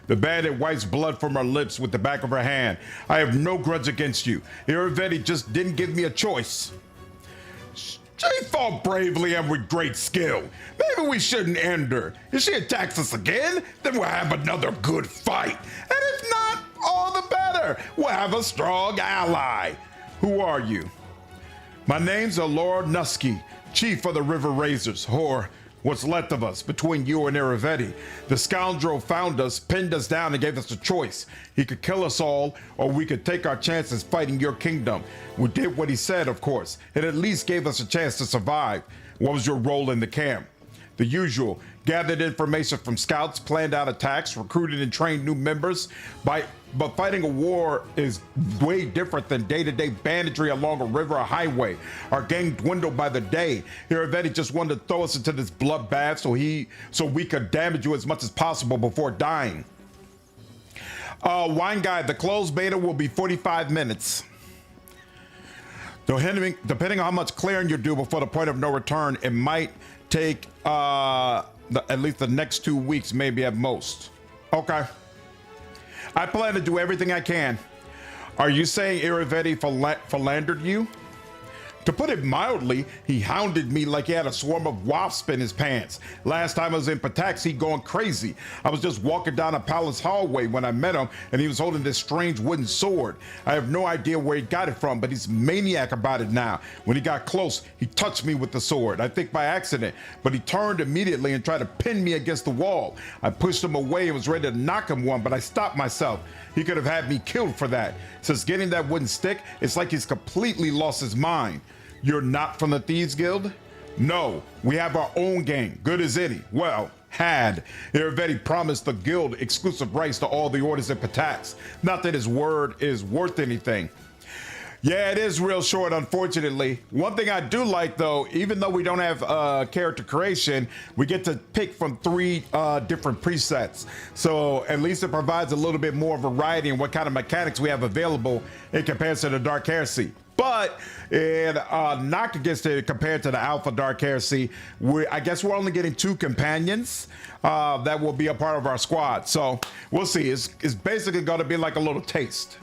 The bandit wipes blood from her lips with the back of her hand. I have no grudge against you. Iravetti just didn't give me a choice. She fought bravely and with great skill. Maybe we shouldn't end her. If she attacks us again, then we'll have another good fight. And if not, all the better. We'll have a strong ally. Who are you? My name's Lord Nusky, chief of the River Razors, or what's left of us between you and Iravetti. The scoundrel found us, pinned us down, and gave us a choice. He could kill us all, or we could take our chances fighting your kingdom. We did what he said, of course. It at least gave us a chance to survive. What was your role in the camp? The usual. Gathered information from scouts, planned out attacks, recruited and trained new members. But fighting a war is way different than day-to-day banditry along a river or highway. Our gang dwindled by the day. Iravetti just wanted to throw us into this bloodbath so we could damage you as much as possible before dying. Wine Guy, the closed beta will be 45 minutes. Depending on how much clearing you do before the point of no return, it might take at least the next 2 weeks, maybe at most. Okay. I plan to do everything I can. Are you saying Irivetti philandered you? To put it mildly, he hounded me like he had a swarm of wasps in his pants. Last time I was in Pitax, he going crazy. I was just walking down a palace hallway when I met him, and he was holding this strange wooden sword. I have no idea where he got it from, but he's maniac about it now. When he got close, he touched me with the sword, I think by accident, but he turned immediately and tried to pin me against the wall. I pushed him away and was ready to knock him one, but I stopped myself. He could have had me killed for that. Since getting that wooden stick, it's like he's completely lost his mind. You're not from the Thieves Guild? No, we have our own gang, good as any. Well, had. Irivetti promised the guild exclusive rights to all the orders in Pitax. Not that his word is worth anything. Yeah, it is real short, unfortunately. One thing I do like, though, even though we don't have character creation, we get to pick from 3 different presets. So at least it provides a little bit more variety in what kind of mechanics we have available in comparison to Dark Heresy. But in not against it compared to the Alpha Dark Heresy, I guess we're only getting 2 companions that will be a part of our squad. So we'll see. It's basically going to be like a little taste.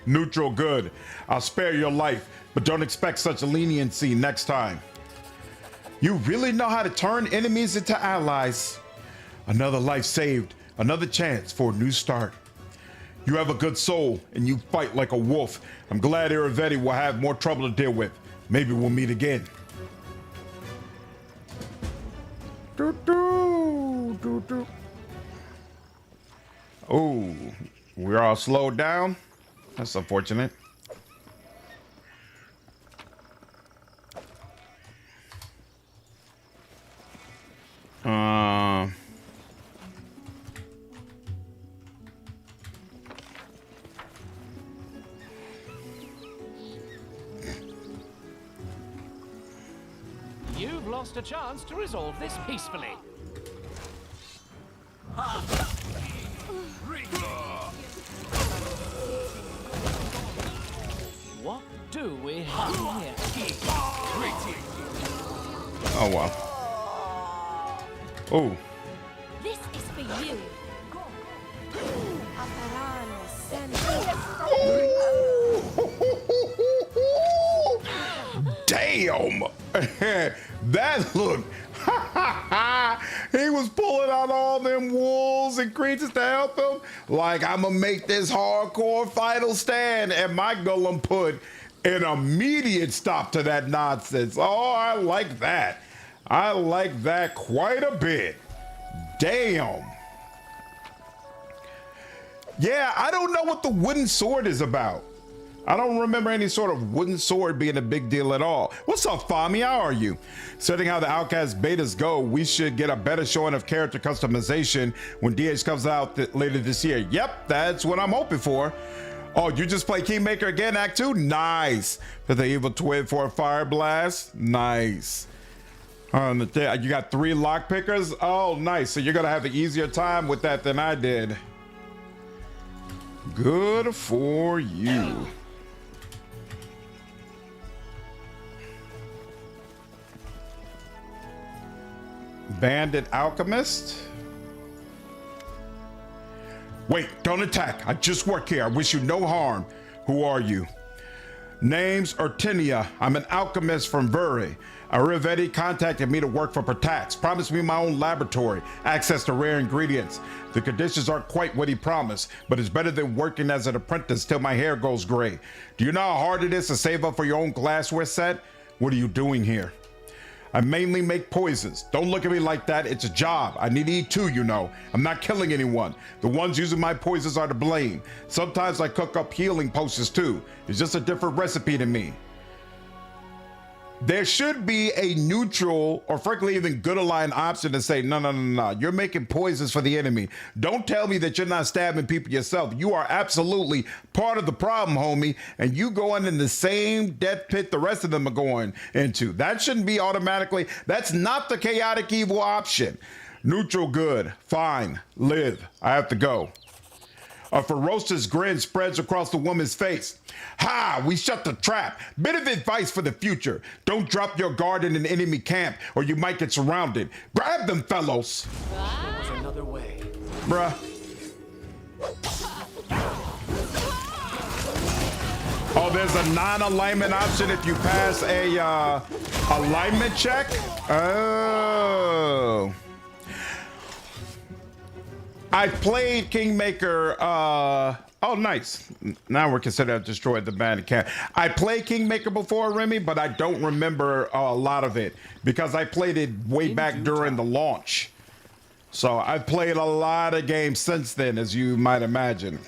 Neutral good. I'll spare your life, but don't expect such leniency next time. You really know how to turn enemies into allies. Another life saved. Another chance for a new start. You have a good soul and you fight like a wolf. I'm glad Irivetti will have more trouble to deal with. Maybe we'll meet again. Oh, we're all slowed down. That's unfortunate. You've lost a chance to resolve this peacefully. What do we have here? Oh, wow. Oh. This is for you. Damn! That looked. He was pulling out all them wolves and creatures to help him. Like, I'm gonna make this hardcore final stand, and my golem put an immediate stop to that nonsense. Oh, I like that. I like that quite a bit. Damn. Yeah, I don't know what the wooden sword is about. I don't remember any sort of wooden sword being a big deal at all. What's up, Fami? How are you? Setting how the Outcast betas go, we should get a better showing of character customization when DH comes out later this year. Yep, that's what I'm hoping for. Oh, you just play Kingmaker again, Act 2? Nice. For the evil twin for a fire blast? Nice. You got 3 lock pickers? Oh, nice. So you're going to have an easier time with that than I did. Good for you. Bandit alchemist. Wait, don't attack. I just work here. I wish you no harm. Who are you? Name's Urtinia. I'm an alchemist from Vuri. Irivetti contacted me to work for Pitax, promised me my own laboratory, access to rare ingredients. The conditions aren't quite what he promised, but it's better than working as an apprentice till my hair goes gray. Do you know how hard it is to save up for your own glassware set? What are you doing here? I mainly make poisons. Don't look at me like that. It's a job. I need to eat too, you know. I'm not killing anyone. The ones using my poisons are to blame. Sometimes I cook up healing potions too. It's just a different recipe to me. There should be a neutral or frankly even good aligned option to say, no. You're making poisons for the enemy. Don't tell me that you're not stabbing people yourself. You are absolutely part of the problem, homie. And you going in the same death pit the rest of them are going into. That shouldn't be automatically. That's not the chaotic evil option. Neutral good. Fine. Live. I have to go. A ferocious grin spreads across the woman's face. Ha! We shut the trap. Bit of advice for the future. Don't drop your guard in an enemy camp or you might get surrounded. Grab them, fellows. There's another way. Bruh. Oh, there's a non-alignment option if you pass a alignment check. Oh. I played Kingmaker. Oh, nice. Now we're considered to destroy the bandit camp. I played Kingmaker before, Remy, but I don't remember a lot of it because I played it way back during the launch. So I've played a lot of games since then, as you might imagine.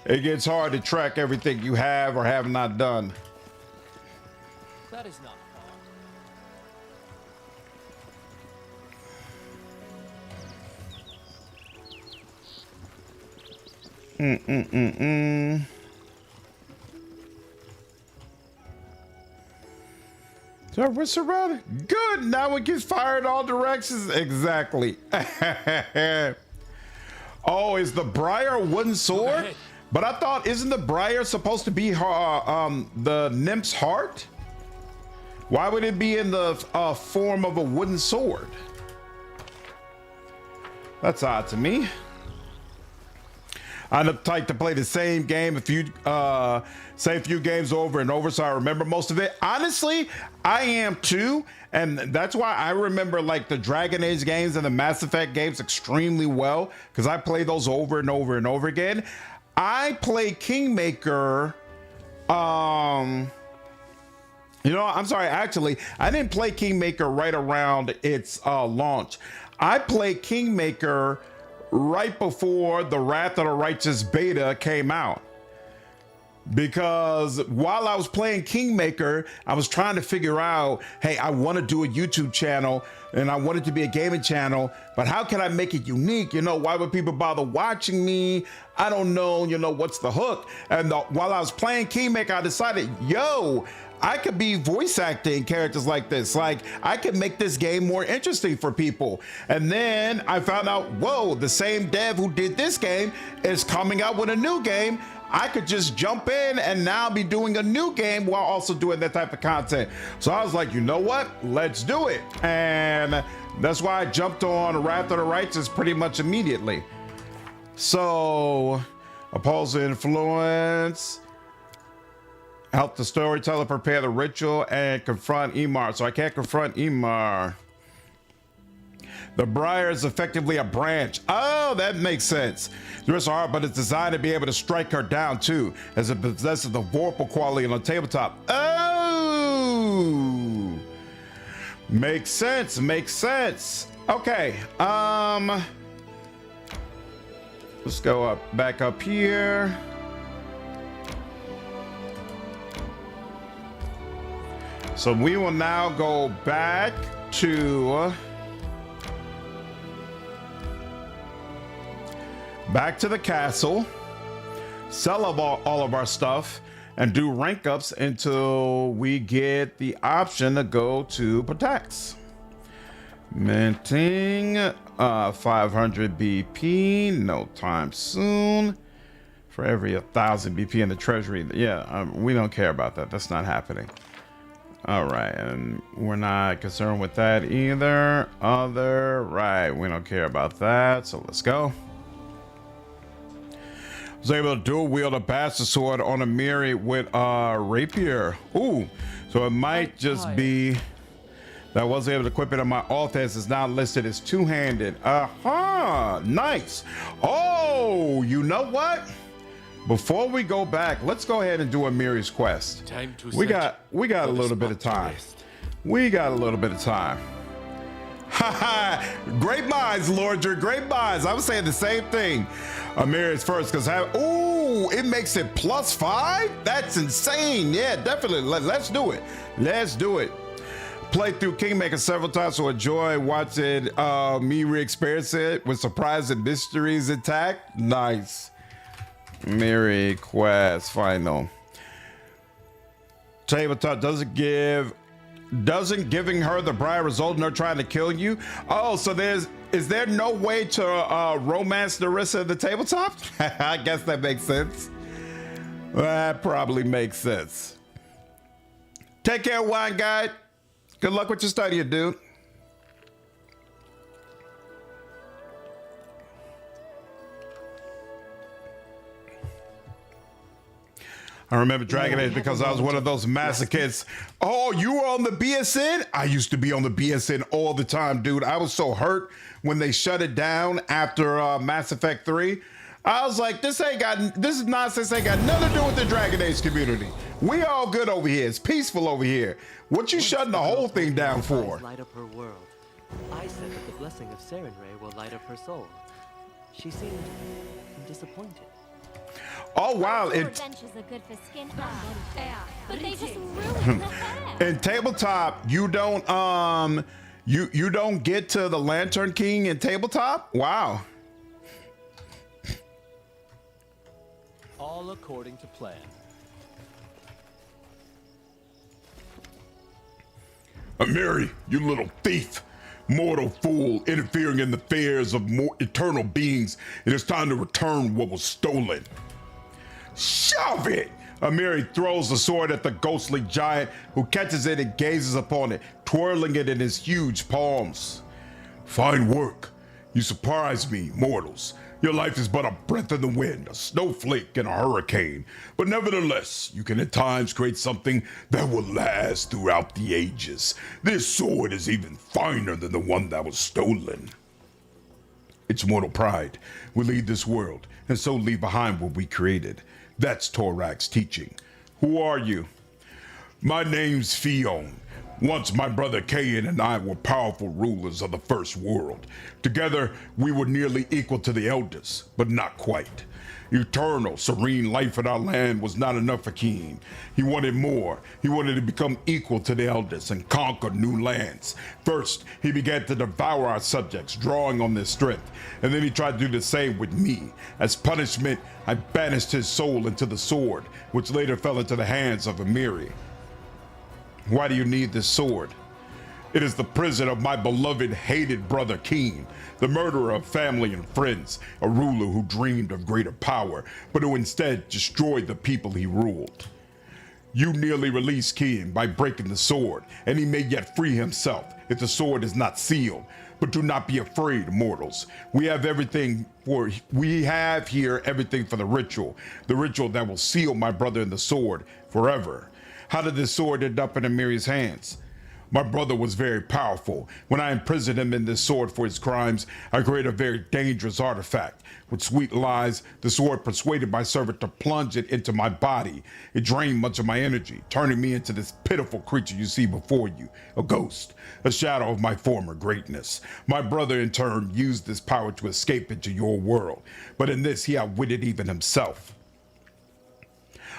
It gets hard to track everything you have or have not done. That is not far. So we're surrounded. Good. Now we can fire in all directions. Exactly. Oh, is the briar a wooden sword? But I thought, isn't the briar supposed to be the nymph's heart? Why would it be in the form of a wooden sword? That's odd to me. I'm the type to play the same game same few games over and over, so I remember most of it. Honestly, I am too, and that's why I remember like the Dragon Age games and the Mass Effect games extremely well, because I play those over and over and over again. I play Kingmaker. I'm sorry, actually, I didn't play Kingmaker right around its launch. I played Kingmaker right before the Wrath of the Righteous beta came out. Because while I was playing Kingmaker, I was trying to figure out, hey, I want to do a YouTube channel and I want it to be a gaming channel, but how can I make it unique? You know, why would people bother watching me? I don't know, what's the hook? And while I was playing Kingmaker, I decided, I could be voice acting characters like this. Like, I could make this game more interesting for people. And then I found out, whoa, the same dev who did this game is coming out with a new game. I could just jump in and now be doing a new game while also doing that type of content. So I was like, you know what? Let's do it. And that's why I jumped on Wrath of the Righteous pretty much immediately. So, oppose the influence. Help the storyteller prepare the ritual and confront Ivar. So I can't confront Ivar. The briar is effectively a branch. Oh, that makes sense. Nyrissa art, but it's designed to be able to strike her down too, as it possesses the vorpal quality on the tabletop. Oh, makes sense. Makes sense. Okay. Let's go back up here. So we will now go back to the castle, sell all of our stuff, and do rank ups until we get the option to go to Pitax. Minting 500 BP, no time soon. For every 1,000 BP in the treasury. Yeah, we don't care about that. That's not happening. All right, and we're not concerned with that either. Right, we don't care about that. So let's go. Was able to dual wield a bastard sword on Amiri with a rapier. Ooh, so it might just be that I was able to equip it on my offense. Is now listed as two-handed. Nice. Oh, you know what? Before we go back, let's go ahead and do Amiri's quest. We got a little bit of time. We got a little bit of time. Haha, great minds, Lordra, great minds. I was saying the same thing. Amiri's first, because it makes it +5? That's insane. Yeah, definitely. Let's do it. Let's do it. Played through Kingmaker several times, so enjoy watching me re-experience it with surprise and mysteries intact. Nice. Amiri quest final. Tabletop doesn't give doesn't giving her the bribe result in her trying to kill you? Oh, so is there no way to romance Nyrissa at the tabletop? I guess that makes sense. That probably makes sense. Take care, wine guy. Good luck with your studying, dude. I remember Dragon Age because I was one of those masochists. Oh, you were on the BSN? I used to be on the BSN all the time, dude. I was so hurt when they shut it down after Mass Effect 3. I was like, this is nonsense. Ain't got nothing to do with the Dragon Age community. We all good over here. It's peaceful over here. What you shutting the whole thing down for? Light up her world. I said that the blessing of Sarenrae will light up her soul. She seemed disappointed. Oh wow! Adventures are good for skin but they just ruin the hair. In tabletop, you don't you don't get to the Lantern King in tabletop. Wow. All according to plan. Amiri, you little thief. Mortal fool, interfering in the affairs of more eternal beings. It is time to return what was stolen. Shove it! Amiri throws the sword at the ghostly giant, who catches it and gazes upon it, twirling it in his huge palms. Fine work. You surprise me, mortals. Your life is but a breath in the wind, a snowflake in a hurricane. But nevertheless, you can at times create something that will last throughout the ages. This sword is even finer than the one that was stolen. Its mortal pride will leave this world, and so leave behind what we created. That's Torak's teaching. Who are you? My name's Fion. Once my brother Kayan and I were powerful rulers of the first world. Together, we were nearly equal to the elders, but not quite. Eternal, serene life in our land was not enough for King. He wanted more. He wanted to become equal to the elders and conquer new lands. First, he began to devour our subjects, drawing on their strength. And then he tried to do the same with me. As punishment, I banished his soul into the sword, which later fell into the hands of Amiri. Why do you need this sword? It is the prison of my beloved, hated brother King, the murderer of family and friends, a ruler who dreamed of greater power, but who instead destroyed the people he ruled. You nearly released King by breaking the sword, and he may yet free himself if the sword is not sealed. But do not be afraid, mortals. We have here everything for the ritual that will seal my brother in the sword forever. How did this sword end up in Amiri's hands? My brother was very powerful. When I imprisoned him in this sword for his crimes, I created a very dangerous artifact. With sweet lies, the sword persuaded my servant to plunge it into my body. It drained much of my energy, turning me into this pitiful creature you see before you, a ghost, a shadow of my former greatness. My brother, in turn, used this power to escape into your world, but in this he outwitted even himself.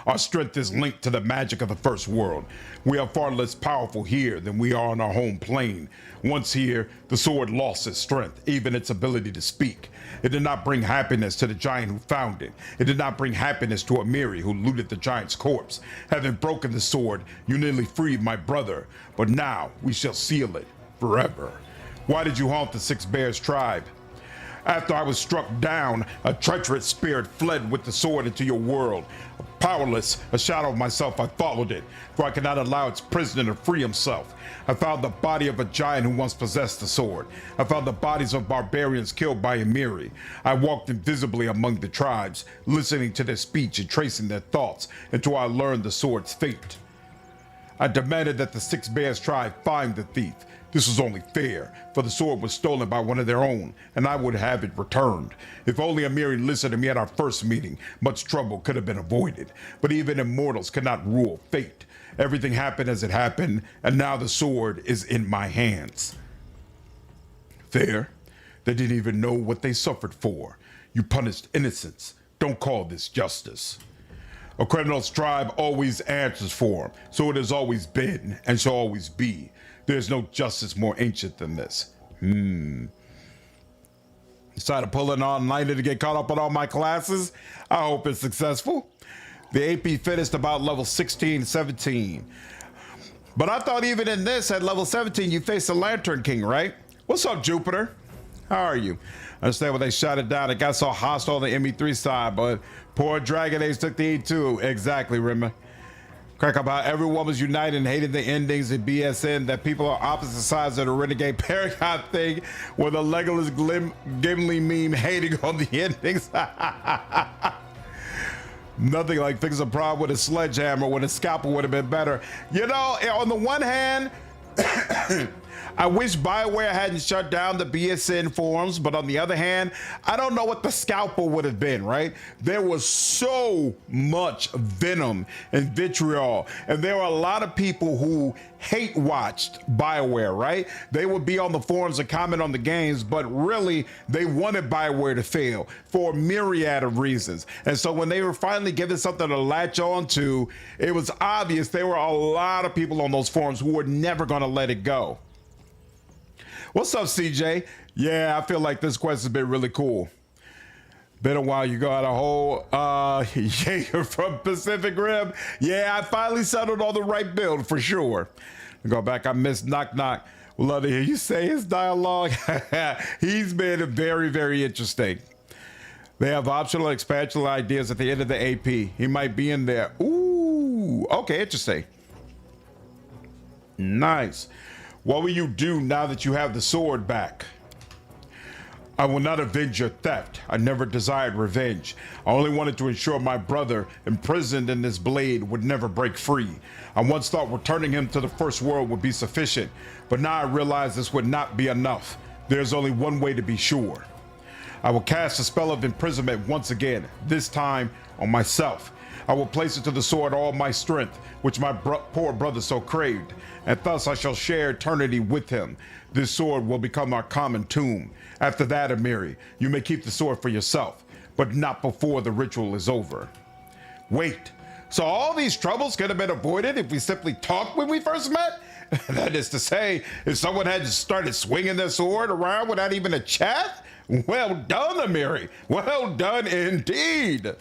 Our strength is linked to the magic of the first world. We are far less powerful here than we are on our home plane. Once here, the sword lost its strength, even its ability to speak. It did not bring happiness to the giant who found it. It did not bring happiness to Amiri, who looted the giant's corpse. Having broken the sword, you nearly freed my brother, but now we shall seal it forever. Why did you haunt the Six Bears tribe? After I was struck down, a treacherous spirit fled with the sword into your world. Powerless, a shadow of myself, I followed it, for I could not allow its prisoner to free himself. I found the body of a giant who once possessed the sword. I found the bodies of barbarians killed by Amiri. I walked invisibly among the tribes, listening to their speech and tracing their thoughts until I learned the sword's fate. I demanded that the Six Bears tribe find the thief. This was only fair, for the sword was stolen by one of their own, and I would have it returned. If only Amiri listened to me at our first meeting, much trouble could have been avoided. But even immortals cannot rule fate. Everything happened as it happened, and now the sword is in my hands. Fair? They didn't even know what they suffered for. You punished innocents. Don't call this justice. A criminal's tribe always answers for him, so it has always been and shall always be. There's no justice more ancient than this. Decided to pull an all-nighter to get caught up on all my classes. I hope it's successful. The AP finished about level 16, 17. But I thought even in this, at level 17, you face the Lantern King, right? What's up, Jupiter? How are you? I understand when they shot it down, it got so hostile on the ME3 side, but poor Dragon Age took the E2. Exactly, Rimmer. Crack about everyone was united and hated the endings in BSN, that people are opposite sides of the Renegade Paragon thing, with a Legolas Gimli meme hating on the endings. Nothing like fixing a problem with a sledgehammer when a scalpel would have been better. You know, on the one hand, I wish BioWare hadn't shut down the BSN forums, but on the other hand, I don't know what the scalpel would have been, right? There was so much venom and vitriol, and there were a lot of people who hate watched BioWare, right? They would be on the forums and comment on the games, but really they wanted BioWare to fail for a myriad of reasons. And so when they were finally given something to latch on to, it was obvious there were a lot of people on those forums who were never going to let it go. What's up, CJ? Yeah, I feel like this quest has been really cool. Been a while. You got a whole Jaeger from Pacific Rim. Yeah, I finally settled on the right build for sure. Go back. I missed Knock Knock. Would love to hear you say his dialogue. He's been very, very interesting. They have optional expansion ideas at the end of the AP. He might be in there. Ooh, okay, interesting. Nice. What will you do now that you have the sword back? I will not avenge your theft. I never desired revenge. I only wanted to ensure my brother, imprisoned in this blade, would never break free. I once thought returning him to the first world would be sufficient, but now I realize this would not be enough. There's only one way to be sure. I will cast a spell of imprisonment once again, this time on myself. I will place into the sword all my strength, which my poor brother so craved, and thus I shall share eternity with him. This sword will become our common tomb. After that, Amiri, you may keep the sword for yourself, but not before the ritual is over. Wait, so all these troubles could have been avoided if we simply talked when we first met? That is to say, if someone had just started swinging their sword around without even a chat? Well done, Amiri. Well done indeed.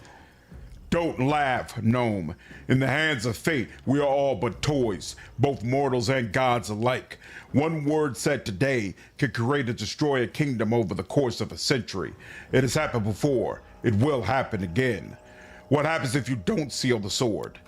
Don't laugh, gnome. In the hands of fate, we are all but toys, both mortals and gods alike. One word said today can create and destroy a kingdom over the course of a century. It has happened before. It will happen again. What happens if you don't seal the sword?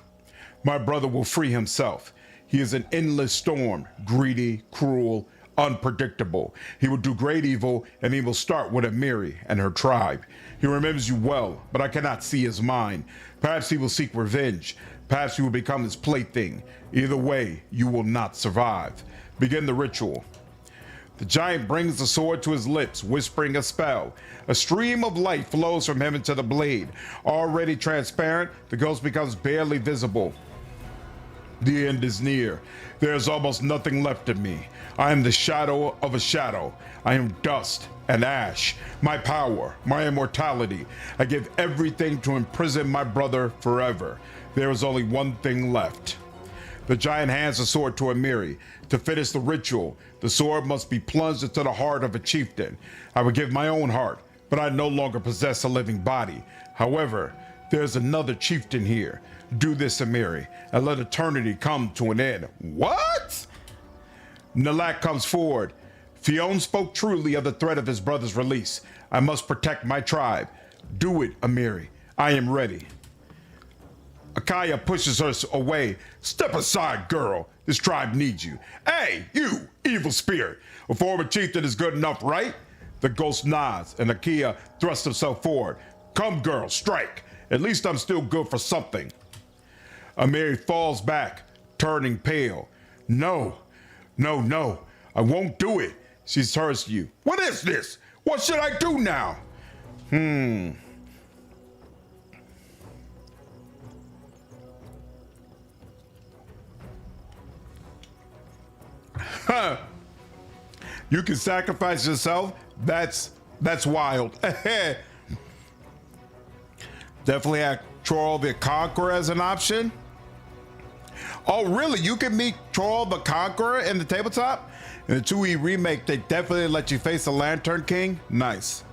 My brother will free himself. He is an endless storm, greedy, cruel, unpredictable. He will do great evil, and he will start with Amiri and her tribe. He remembers you well, but I cannot see his mind. Perhaps he will seek revenge. Perhaps you will become his plaything. Either way, you will not survive. Begin the ritual. The giant brings the sword to his lips, whispering a spell. A stream of light flows from him into the blade. Already transparent, the ghost becomes barely visible. The end is near. There is almost nothing left of me. I am the shadow of a shadow. I am dust and ash. My power, my immortality. I give everything to imprison my brother forever. There is only one thing left. The giant hands the sword to Amiri. To finish the ritual, the sword must be plunged into the heart of a chieftain. I would give my own heart, but I no longer possess a living body. However, there's another chieftain here. Do this, Amiri, and let eternity come to an end. What? Nalak comes forward. Fionn spoke truly of the threat of his brother's release. I must protect my tribe. Do it, Amiri. I am ready. Akaya pushes her away. Step aside, girl. This tribe needs you. Hey, you, evil spirit. A former chieftain is good enough, right? The ghost nods, and Akaya thrusts himself forward. Come, girl, strike. At least I'm still good for something. Amiri falls back, turning pale. No, I won't do it. She turns to you. What is this? What should I do now? You can sacrifice yourself? That's wild. Definitely have Troll the Conqueror as an option. Oh, really? You can meet Troll the Conqueror in the tabletop? In the 2E remake, they definitely let you face the Lantern King. Nice.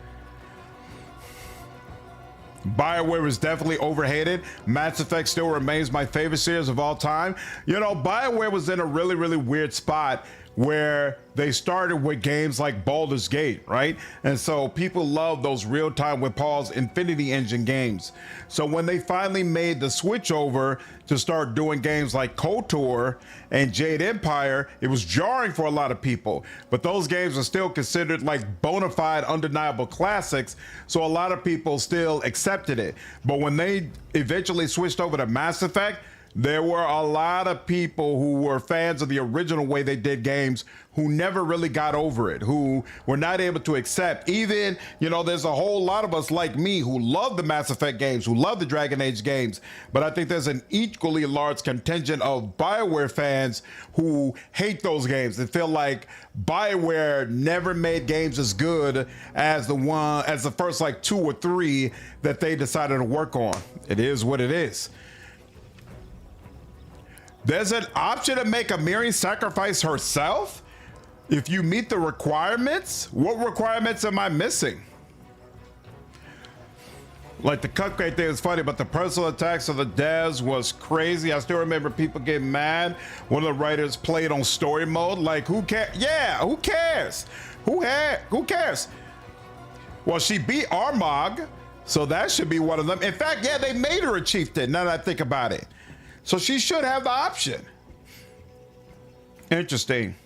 BioWare was definitely overhated. Mass Effect still remains my favorite series of all time. You know, BioWare was in a really, really weird spot where they started with games like Baldur's Gate, right? And so people love those real-time with Paul's Infinity Engine games. So when they finally made the switch over to start doing games like KOTOR and Jade Empire, it was jarring for a lot of people. But those games are still considered like bona fide, undeniable classics, so a lot of people still accepted it. But when they eventually switched over to Mass Effect, there were a lot of people who were fans of the original way they did games who never really got over it, who were not able to accept. Even, you know, there's a whole lot of us like me who love the Mass Effect games, who love the Dragon Age games, but I think there's an equally large contingent of BioWare fans who hate those games and feel like BioWare never made games as good as the first like 2 or 3 that they decided to work on. It is what it is. There's an option to make Amiri sacrifice herself if you meet the requirements. What requirements am I missing? Like the cupcake thing is funny, but the personal attacks of the devs was crazy. I still remember people getting mad when the writers played on story mode. Like, who cares? Yeah, who cares? Who cares? Well, she beat Armagh, so that should be one of them. In fact, yeah, they made her a chieftain, now that I think about it. So she should have the option. Interesting.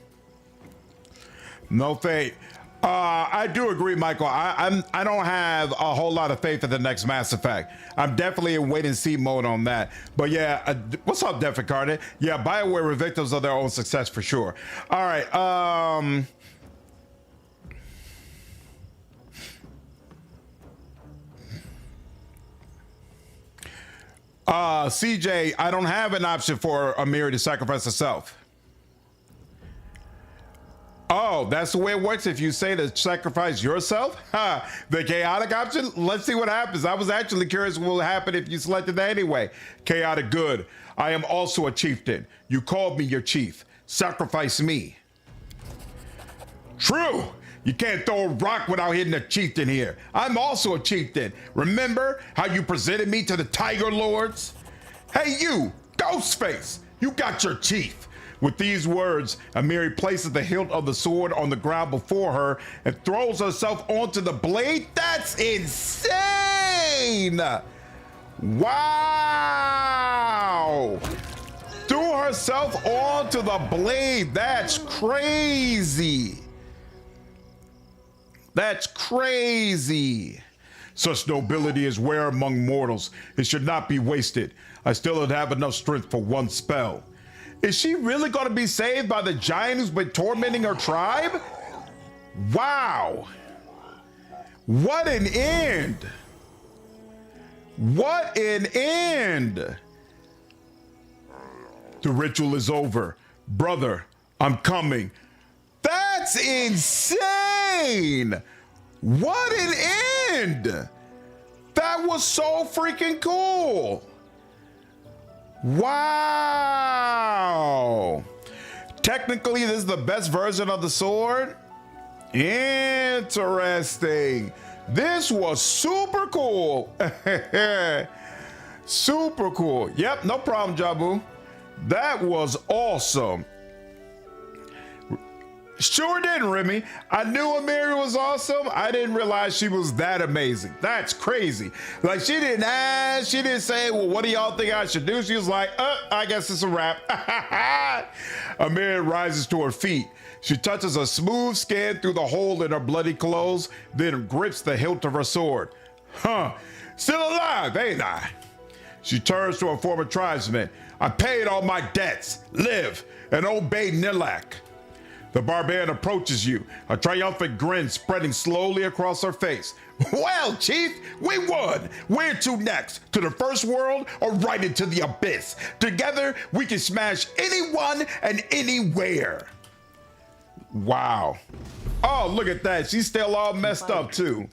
No fate. I do agree, Michael. I don't have a whole lot of faith in the next Mass Effect. I'm definitely in wait and see mode on that. But yeah, what's up, Death Incarnate? Yeah, BioWare were victims of their own success for sure. All right. CJ, I don't have an option for Amiri to sacrifice herself. Oh, that's the way it works. If you say to sacrifice yourself, the chaotic option. Let's see what happens. I was actually curious what will happen if you selected that anyway. Chaotic good. I am also a chieftain. You called me your chief. Sacrifice me. True. You can't throw a rock without hitting a chieftain here. I'm also a chieftain. Remember how you presented me to the Tiger Lords? Hey you, Ghostface, you got your chief. With these words, Amiri places the hilt of the sword on the ground before her and throws herself onto the blade. That's insane! Wow! Threw herself onto the blade. That's crazy. That's crazy. Such nobility is rare among mortals. It should not be wasted. I still don't have enough strength for one spell. Is she really going to be saved by the giant who's been tormenting her tribe? Wow. What an end. What an end. The ritual is over. Brother, I'm coming. That's insane! What an end! That was so freaking cool! Wow! Technically, this is the best version of the sword? Interesting. This was super cool. Super cool. Yep, no problem, Jabu. That was awesome. Sure didn't, Remy. I knew Amiri was awesome. I didn't realize she was that amazing. That's crazy. Like, she didn't ask, she didn't say, well, what do y'all think I should do? She was like, I guess it's a wrap. Amiri rises to her feet. She touches a smooth skin through the hole in her bloody clothes, then grips the hilt of her sword. Huh, still alive, ain't I? She turns to her former tribesmen. I paid all my debts, live, and obey Nilak. The barbarian approaches you, a triumphant grin spreading slowly across her face. Well, Chief, we won. Where to next? To the first world or right into the abyss? Together, we can smash anyone and anywhere. Wow. Oh, look at that. She's still all messed up, too.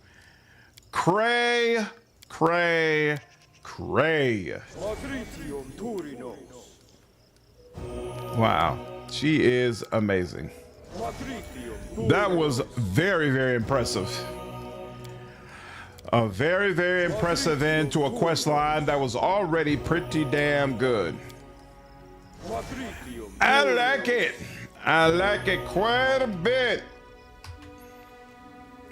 Cray. Wow. She is amazing. That was very, very impressive. A very, very impressive end to a quest line that was already pretty damn good. I like it. I like it quite a bit.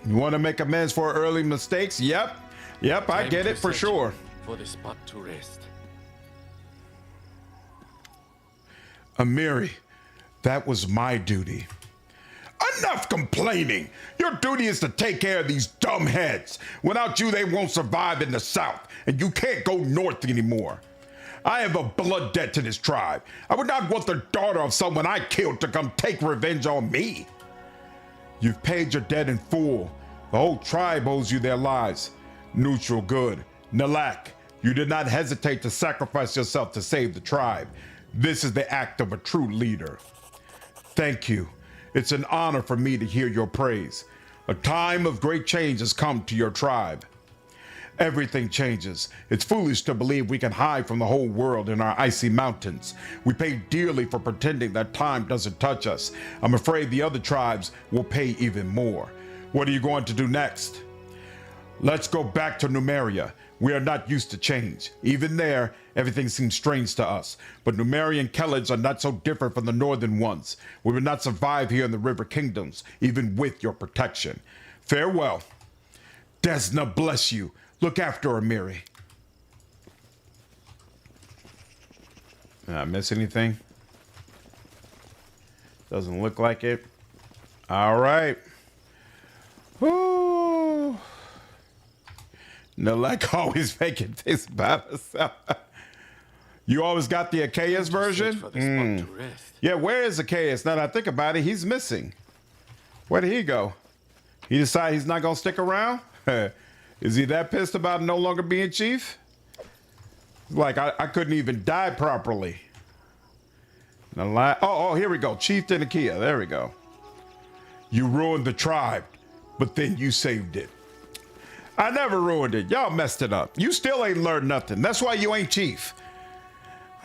You want to make amends for early mistakes? Yep. Yep, I get it for sure. For the spot to rest. Amiri, that was my duty. Enough complaining! Your duty is to take care of these dumb heads. Without you, they won't survive in the south, and you can't go north anymore. I have a blood debt to this tribe. I would not want the daughter of someone I killed to come take revenge on me. You've paid your debt in full. The whole tribe owes you their lives. Neutral good. Nalak, you did not hesitate to sacrifice yourself to save the tribe. This is the act of a true leader. Thank you. It's an honor for me to hear your praise. A time of great change has come to your tribe. Everything changes. It's foolish to believe we can hide from the whole world in our icy mountains. We pay dearly for pretending that time doesn't touch us. I'm afraid the other tribes will pay even more. What are you going to do next? Let's go back to Numeria. We are not used to change. Even there, everything seems strange to us. But Numerian Kellids are not so different from the northern ones. We will not survive here in the River Kingdoms, even with your protection. Farewell. Desna bless you. Look after Amiri. Did I miss anything? Doesn't look like it. All right. Woo. No, like always making things by herself. You always got the Achaeus version? Yeah, where is Achaeus? Now that I think about it, he's missing. Where did he go? He decided he's not going to stick around? Is he that pissed about no longer being chief? Like, I couldn't even die properly. Oh, here we go. Chieftain Achaea. There we go. You ruined the tribe, but then you saved it. I never ruined it. Y'all messed it up. You still ain't learned nothing. That's why you ain't chief.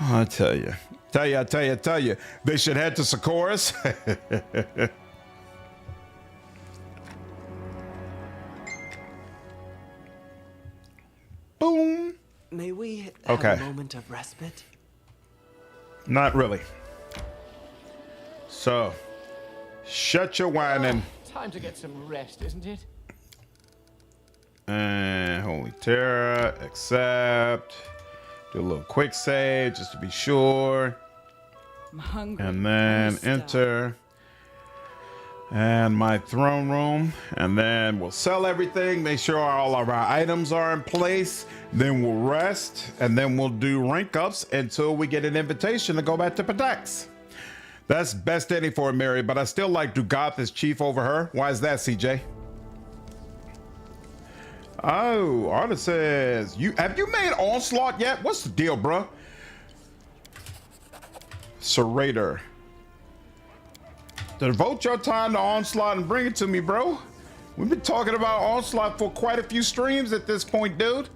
Oh, I tell you. Tell you. They should head to Socorus. Boom. May we have a moment of respite? Not really. So, shut your whining. Time to get some rest, isn't it? And Holy Terror, accept. Do a little quick save just to be sure. I'm hungry. And then enter. And my throne room. And then we'll sell everything. Make sure all of our items are in place. Then we'll rest. And then we'll do rank ups until we get an invitation to go back to Pitax. That's best ending for Amiri, but I still like Dugath as chief over her. Why is that, CJ? Oh, Artist says, have you made Onslaught yet? What's the deal, bro? Serrator. Devote your time to Onslaught and bring it to me, bro. We've been talking about Onslaught for quite a few streams at this point, dude.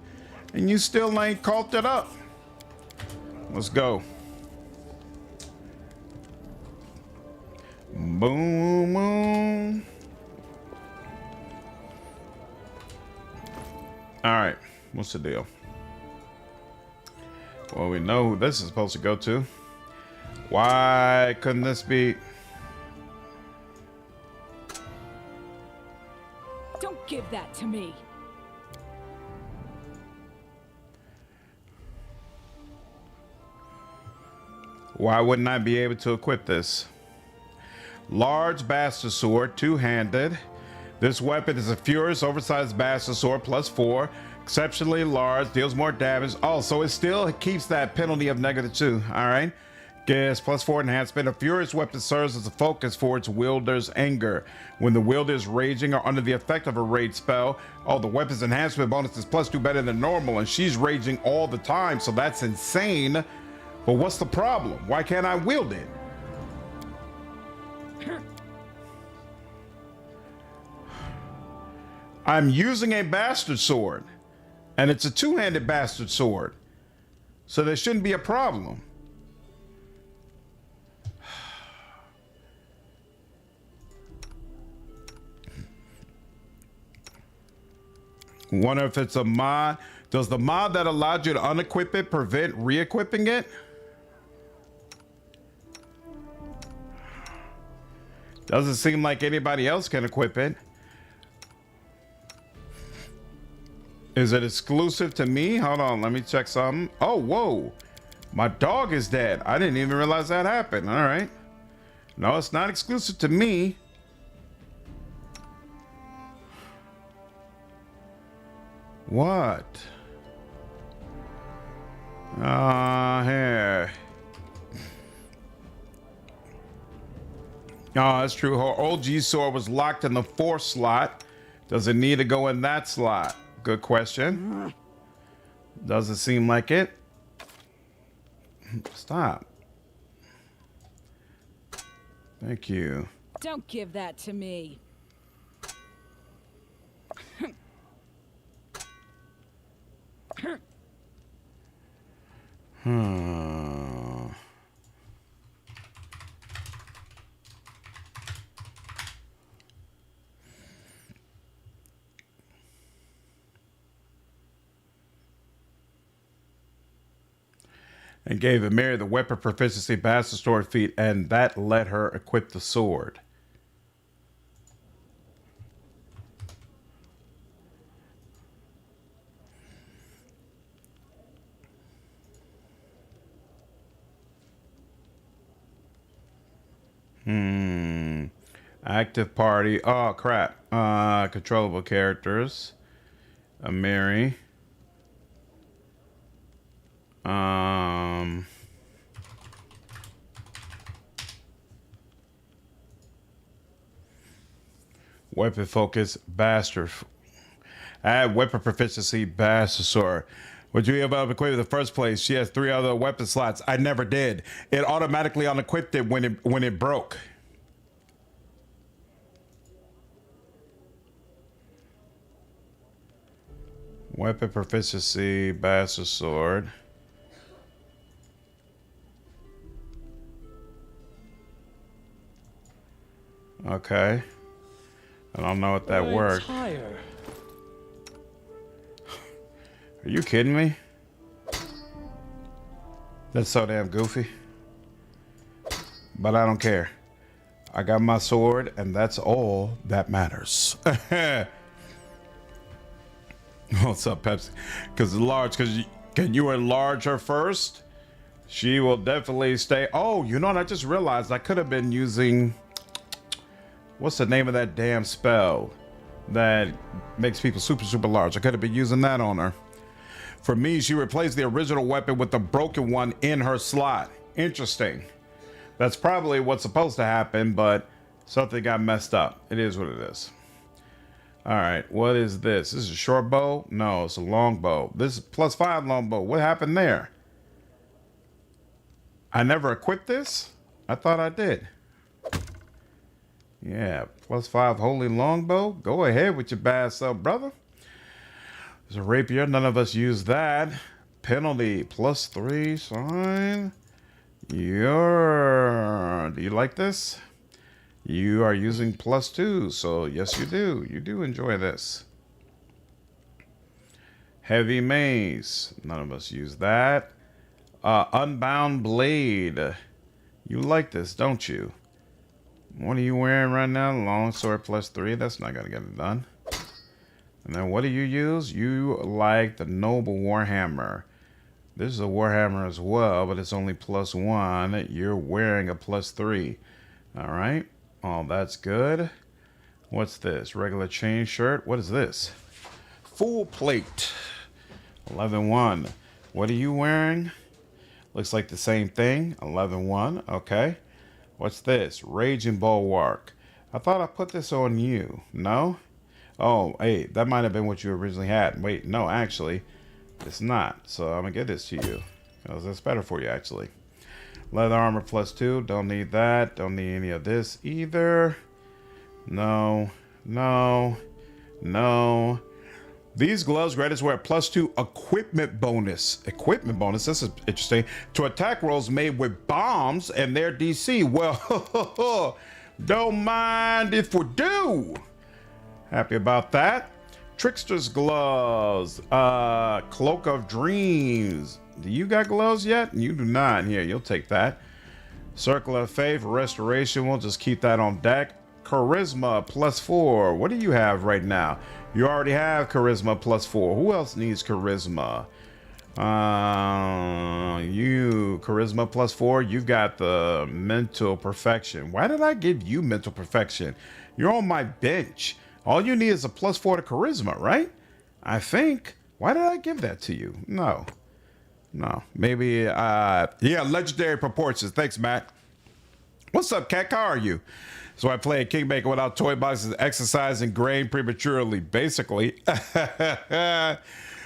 And you still ain't caught it up. Let's go. Boom, boom. All right, what's the deal? Well, we know who this is supposed to go to. Why couldn't this be? Don't give that to me. Why wouldn't I be able to equip this? Large bastard sword, two-handed. This weapon is a furious, oversized bastard sword, +4. Exceptionally large, deals more damage. Oh, so it still keeps that penalty of -2. All right. Gets +4 enhancement. A furious weapon serves as a focus for its wielder's anger. When the wielder is raging or under the effect of a rage spell, the weapon's enhancement bonus is +2 better than normal, and she's raging all the time, so that's insane. But what's the problem? Why can't I wield it? I'm using a bastard sword, and it's a two-handed bastard sword, so there shouldn't be a problem. Wonder if it's a mod. Does the mod that allowed you to unequip it prevent re-equipping it? Doesn't seem like anybody else can equip it. Is it exclusive to me? Hold on, let me check something. Oh, whoa. My dog is dead. I didn't even realize that happened. All right. No, it's not exclusive to me. What? Here. Oh, that's true. Her OG sword was locked in the 4th slot. Does it need to go in that slot? Good question. Doesn't seem like it. Stop. Thank you. Don't give that to me. And gave Amiri the weapon proficiency bastard sword feat, and that let her equip the sword. Active party. Oh crap. Controllable characters. Amiri. Weapon focus, bastard. Add weapon proficiency, bastard sword. Would you have equipped in the first place? She has 3 other weapon slots. I never did. It automatically unequipped it when it broke. Weapon proficiency, bastard sword. Okay. I don't know what that worked. Are you kidding me? That's so damn goofy. But I don't care. I got my sword, and that's all that matters. What's up, Pepsi? Because large, can you enlarge her first? She will definitely stay. Oh, you know what? I just realized I could have been using. What's the name of that damn spell that makes people super, super large? I could have been using that on her. For me, she replaced the original weapon with the broken one in her slot. Interesting. That's probably what's supposed to happen, but something got messed up. It is what it is. All right, what is this? This is a short bow? No, it's a long bow. This is +5 long bow. What happened there? I never equipped this? I thought I did. Yeah, +5 holy longbow. Go ahead with your bad self, brother. There's a rapier. None of us use that. Penalty +3 sign. Do you like this? You are using +2, so yes, you do. You do enjoy this. Heavy mace. None of us use that. Unbound blade. You like this, don't you? What are you wearing right now? Long sword +3. That's not gonna get it done. And then what do you use? You like the noble warhammer. This is a warhammer as well, but it's only +1. You're wearing a +3. All right. Oh, that's good. What's this? Regular chain shirt. What is this? Full plate. 11-1. What are you wearing? Looks like the same thing. 11-1. Okay. What's this? Raging Bulwark. I thought I put this on you. No? Oh, hey, that might have been what you originally had. Wait, no, actually, it's not. So I'm going to give this to you. Because that's better for you, actually. Leather armor +2. Don't need that. Don't need any of this either. No. No. No. These gloves grant us wear +2 equipment bonus. Equipment bonus. This is interesting. To attack rolls made with bombs and their DC. Well, don't mind if we do. Happy about that. Trickster's gloves. Cloak of dreams. Do you got gloves yet? You do not. Here, you'll take that. Circle of faith, restoration. We'll just keep that on deck. Charisma +4. What do you have right now? You already have charisma +4. Who else needs charisma? You charisma +4. You've got the mental perfection. Why did I give you mental perfection? You're on my bench. All you need is a +4 to charisma, right? I think. Why did I give that to you? No. Maybe, yeah, legendary proportions. Thanks, Matt. What's up, Cat? How are you? So I play a Kingmaker without toy boxes, exercise and grain prematurely, basically.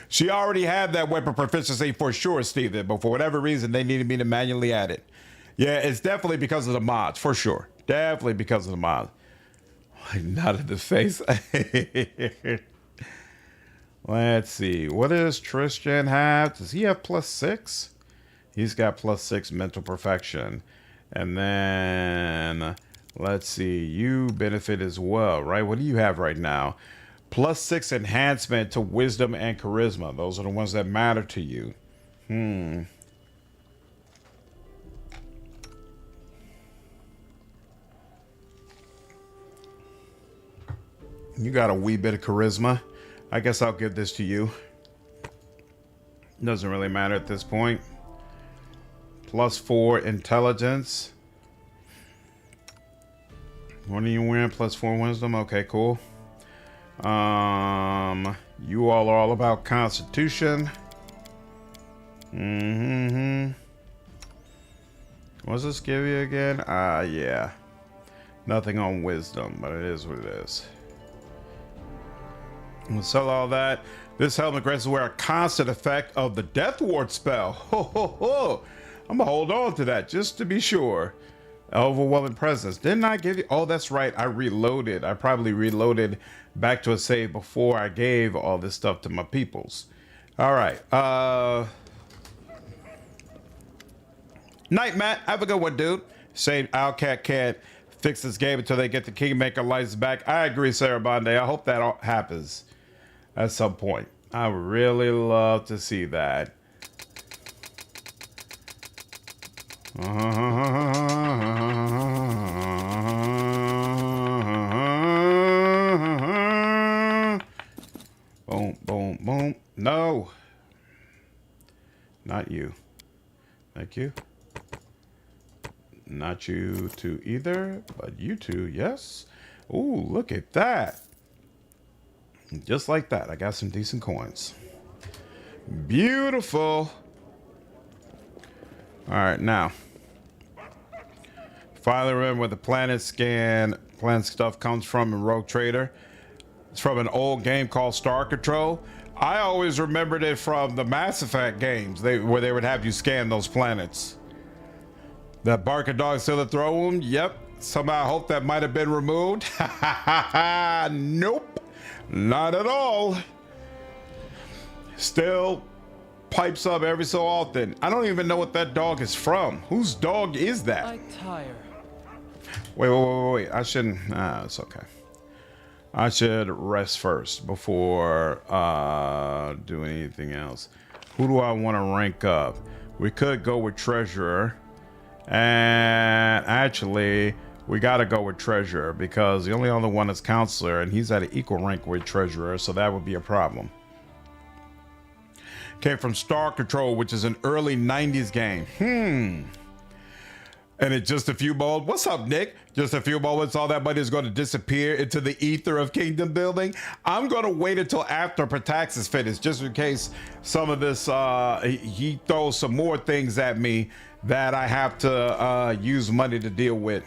She already had that weapon proficiency for sure, Steven, but for whatever reason, they needed me to manually add it. Yeah, it's definitely because of the mods, for sure. Definitely because of the mods. Not in the face. Let's see. What does Tristan have? Does he have +6? He's got +6 mental perfection. And then, let's see. You benefit as well, right? What do you have right now? +6 enhancement to wisdom and charisma. Those are the ones that matter to you. You got a wee bit of charisma. I guess I'll give this to you. Doesn't really matter at this point. +4 intelligence. What are you wearing? +4 wisdom. Okay, cool. You all are all about constitution. What's this give you again? Yeah. Nothing on wisdom, but it is what it is. We'll sell all that. This helmet grants aware a constant effect of the Death Ward spell. Ho, ho, ho. I'm gonna hold on to that just to be sure. Overwhelming presence. Didn't I give you? Oh, that's right. I reloaded. I probably reloaded back to a save before I gave all this stuff to my peoples. All right. Night, Matt. Have a good one, dude. Say Owlcat can't fix this game until they get the Kingmaker license back. I agree, Sarah Bonde. I hope that happens at some point. I would really love to see that. Boom, boom, boom. No. Not you. Thank you. Not you two either, but you two, yes. Ooh, look at that. Just like that, I got some decent coins. Beautiful. All right, now. Finally remember where the planet stuff comes from in Rogue Trader. It's from an old game called Star Control. I always remembered it from the Mass Effect games, where they would have you scan those planets. That bark a dog still a throw wound? Yep. Somehow I hope that might have been removed. Nope. Not at all. Still pipes up every so often. I don't even know what that dog is from. Whose dog is that? I tire. Wait. I shouldn't. It's okay. I should rest first before doing anything else. Who do I want to rank up? We could go with Treasurer. And actually, we got to go with Treasurer because the only other one is Counselor, and he's at an equal rank with Treasurer, so that would be a problem. Came from Star Control, which is an early 90s game. And in just a few moments, what's up, Nick? Just a few moments, all that money is going to disappear into the ether of kingdom building. I'm going to wait until after Pitax is finished, just in case some of this, he throws some more things at me that I have to use money to deal with.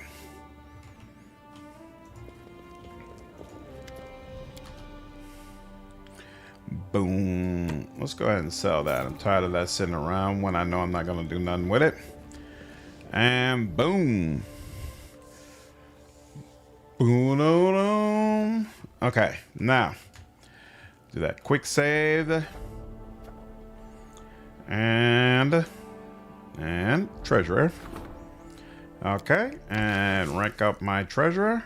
Boom. Let's go ahead and sell that. I'm tired of that sitting around when I know I'm not going to do nothing with it. And boom. Boom. Okay, now do that quick save. And treasurer. Okay, and rank up my treasurer.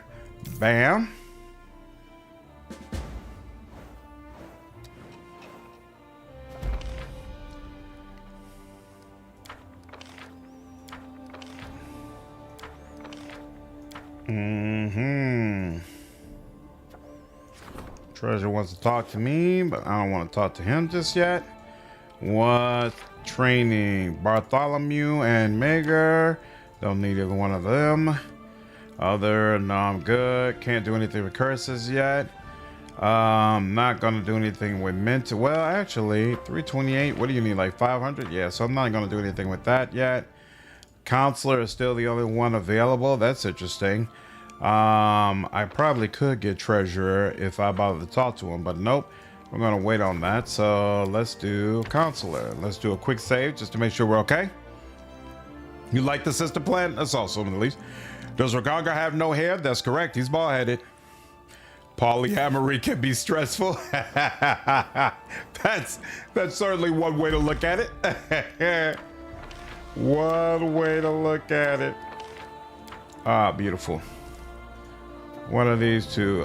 Bam. Treasure wants to talk to me, but I don't want to talk to him just yet. What training? Bartholomew and Mager. Don't need either one of them. Other, no, I'm good. Can't do anything with curses yet. Not gonna do anything with mental. Well, actually, 328. What do you need? Like 500? Yeah, so I'm not gonna do anything with that yet. Counselor is still the only one available. That's interesting. I probably could get treasurer if I bother to talk to him, but nope. We're gonna wait on that. So let's do counselor. Let's do a quick save just to make sure we're okay. You like the system plan? That's awesome, at least. Does Raganga have no hair? That's correct. He's bald-headed. Polyamory can be stressful. That's certainly one way to look at it. One way to look at it. Ah, beautiful. One of these two.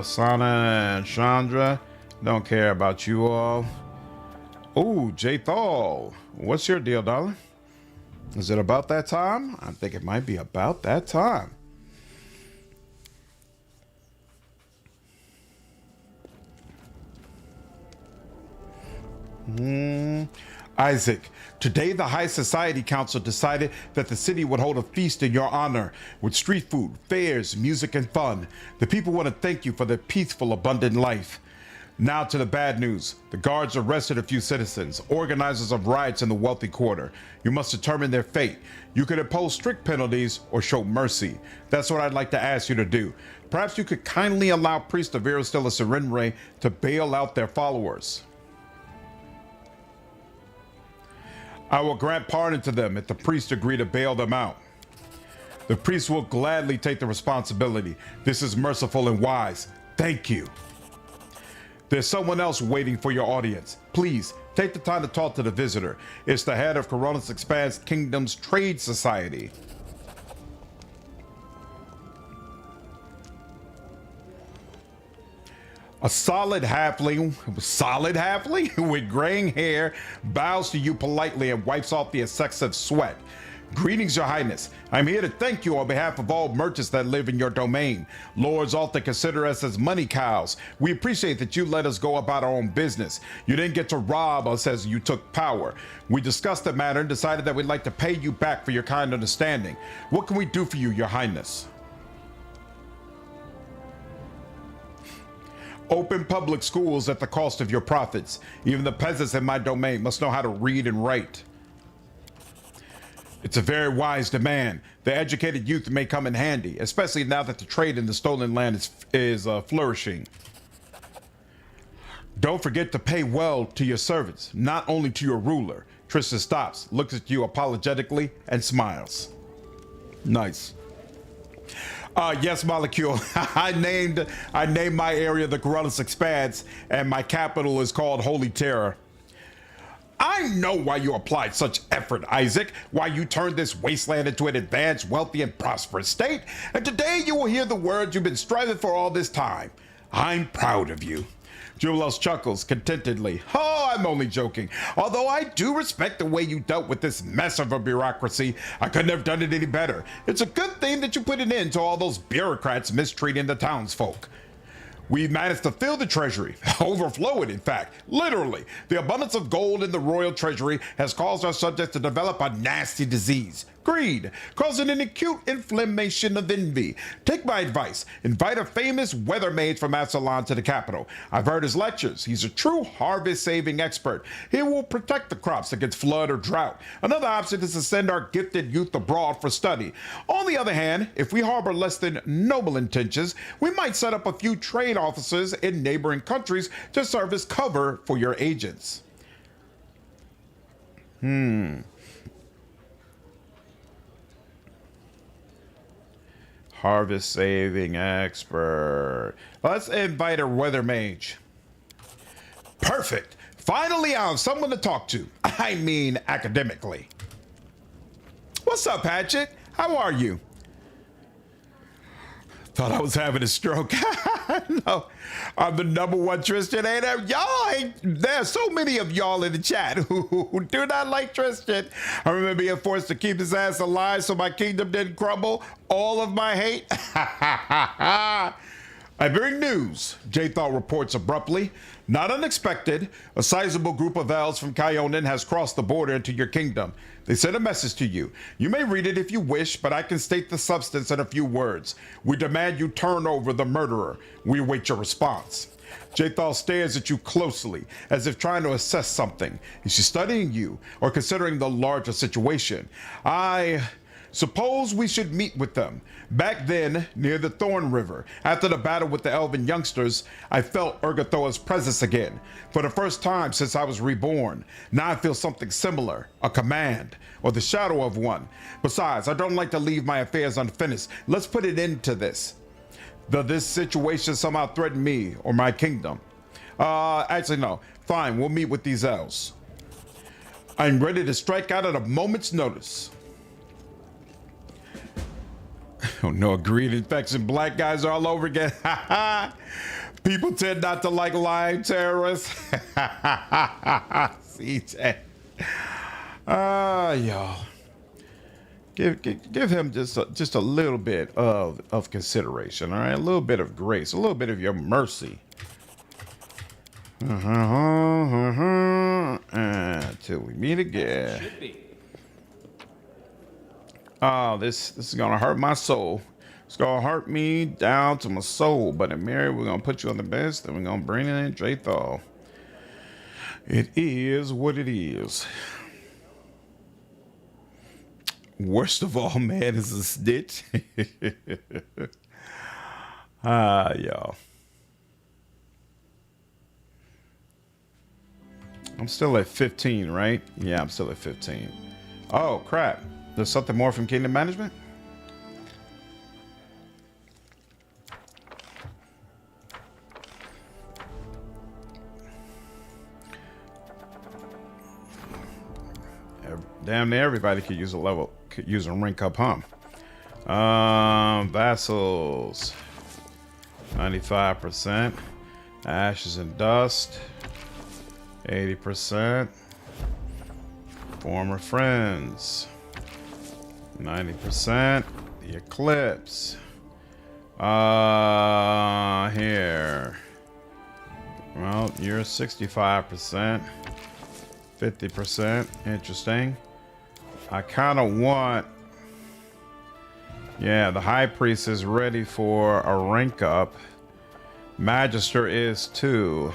Sana and Chandra. Don't care about you all. Oh, Jaethal. What's your deal, darling? Is it about that time? I think it might be about that time. Isaac, today the High Society Council decided that the city would hold a feast in your honor with street food, fairs, music, and fun. The people want to thank you for their peaceful, abundant life. Now to the bad news. The guards arrested a few citizens, organizers of riots in the wealthy quarter. You must determine their fate. You could impose strict penalties or show mercy. That's what I'd like to ask you to do. Perhaps you could kindly allow Priest of Iristilla Serenre to bail out their followers. I will grant pardon to them if the priest agree to bail them out. The priest will gladly take the responsibility. This is merciful and wise. Thank you. There's someone else waiting for your audience. Please, take the time to talk to the visitor. It's the head of Coronis Expanse Kingdom's Trade Society. A solid halfling with graying hair bows to you politely and wipes off the excessive sweat. Greetings, Your Highness. I'm here to thank you on behalf of all merchants that live in your domain. Lords often consider us as money cows. We appreciate that you let us go about our own business. You didn't get to rob us as you took power. We discussed the matter and decided that we'd like to pay you back for your kind understanding. What can we do for you, Your Highness? Open public schools at the cost of your profits. Even the peasants in my domain must know how to read and write. It's a very wise demand. The educated youth may come in handy, especially now that the trade in the stolen land is flourishing. Don't forget to pay well to your servants, not only to your ruler. Tristan stops, looks at you apologetically, and smiles. Nice. Yes, Molecule. I named my area the Coronis Expanse, and my capital is called Holy Terror. I know why you applied such effort, Isaac, why you turned this wasteland into an advanced, wealthy, and prosperous state, and today you will hear the words you've been striving for all this time. I'm proud of you. Jubilos chuckles contentedly. Oh, I'm only joking. Although I do respect the way you dealt with this mess of a bureaucracy, I couldn't have done it any better. It's a good thing that you put an end to all those bureaucrats mistreating the townsfolk. We managed to fill the treasury, overflowing in fact, literally. The abundance of gold in the royal treasury has caused our subjects to develop a nasty disease, greed, causing an acute inflammation of envy. Take my advice, invite a famous weather mage from Absalon to the capital. I've heard his lectures. He's a true harvest-saving expert. He will protect the crops against flood or drought. Another option is to send our gifted youth abroad for study. On the other hand, if we harbor less than noble intentions, we might set up a few trade officers in neighboring countries to serve as cover for your agents. Harvest saving expert. Let's invite a weather mage. Perfect. Finally, I have someone to talk to. I mean, academically. What's up, Hatchet? How are you? Thought I was having a stroke. No, I'm the #1 Tristan. Ain't there? Y'all ain't, there's so many of y'all in the chat who do not like Tristan. I remember being forced to keep his ass alive so my kingdom didn't crumble. All of my hate. I bring news, Jaethal reports abruptly. Not unexpected, a sizable group of elves from Kyonin has crossed the border into your kingdom. They sent a message to you. You may read it if you wish, but I can state the substance in a few words. We demand you turn over the murderer. We await your response. Jaethal stares at you closely, as if trying to assess something. Is she studying you, or considering the larger situation? I suppose we should meet with them. Back then, near the Thorn River, after the battle with the elven youngsters, I felt Urgathoa's presence again. For the first time since I was reborn. Now I feel something similar, a command, or the shadow of one. Besides, I don't like to leave my affairs unfinished. Let's put an end to this. Does this situation somehow threaten me or my kingdom? Actually, no. Fine, we'll meet with these elves. I'm ready to strike out at a moment's notice. Oh no, greed infection, black guys all over again. People tend not to like lying terrorists. CJ. Y'all. Give him just a little bit of consideration, all right? A little bit of grace, a little bit of your mercy. Until we meet again. Should be. Oh, this is gonna hurt my soul. It's gonna hurt me down to my soul. But Amiri, we're gonna put you on the best, and we're gonna bring in Jaethal. It is what it is. Worst of all, man, is a snitch. Y'all. I'm still at 15, right? Yeah, I'm still at 15. Oh, crap. There's something more from Kingdom Management? Damn near everybody could use a level, could use a rank up, huh? Vassals. 95%. Ashes and dust. 80%. Former friends. 90%. The eclipse. Here. Well, you're 65%. 50%. Interesting. I kind of want... Yeah, the high priest is ready for a rank up. Magister is too.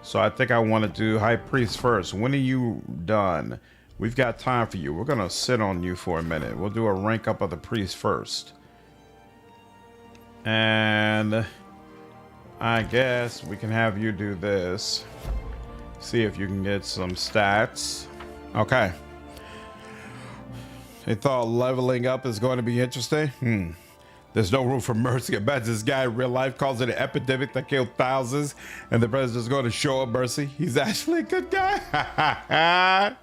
So I think I want to do high priest first. When are you done? We've got time for you. We're going to sit on you for a minute. We'll do a rank up of the priest first. And I guess we can have you do this. See if you can get some stats. Okay. They thought leveling up is going to be interesting. There's no room for mercy. I bet this guy in real life calls it an epidemic that killed thousands, and the president's going to show up mercy. He's actually a good guy.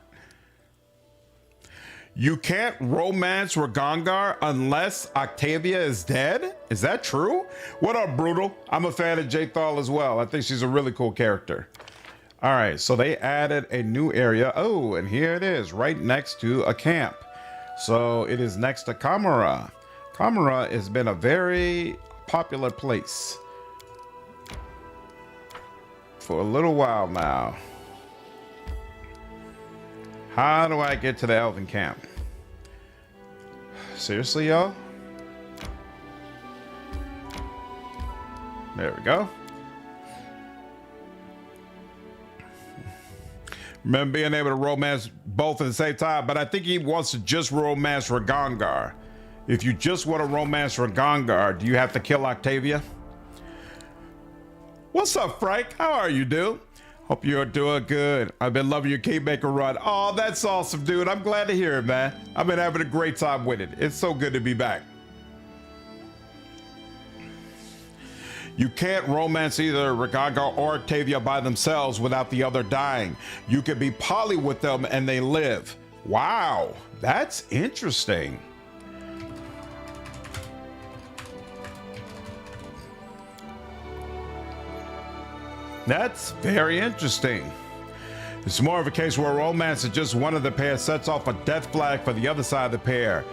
You can't romance Ragongar unless Octavia is dead? Is that true? What up, Brutal? I'm a fan of Jaethal as well. I think she's a really cool character. All right, so they added a new area. Oh, and here it is, right next to a camp. So it is next to Kamara. Kamara has been a very popular place for a little while now. How do I get to the Elven camp? Seriously, y'all? There we go. Remember being able to romance both at the same time, but I think he wants to just romance Ragongar. If you just want to romance Ragongar, do you have to kill Octavia? What's up, Frank? How are you, dude? Hope you're doing good. I've been loving your Kingmaker run. Oh, that's awesome, dude. I'm glad to hear it, man. I've been having a great time with it. It's so good to be back. You can't romance either Ragongar or Octavia by themselves without the other dying. You can be poly with them and they live. Wow, that's interesting. That's very interesting. It's more of a case where romance is just one of the pair sets off a death flag for the other side of the pair.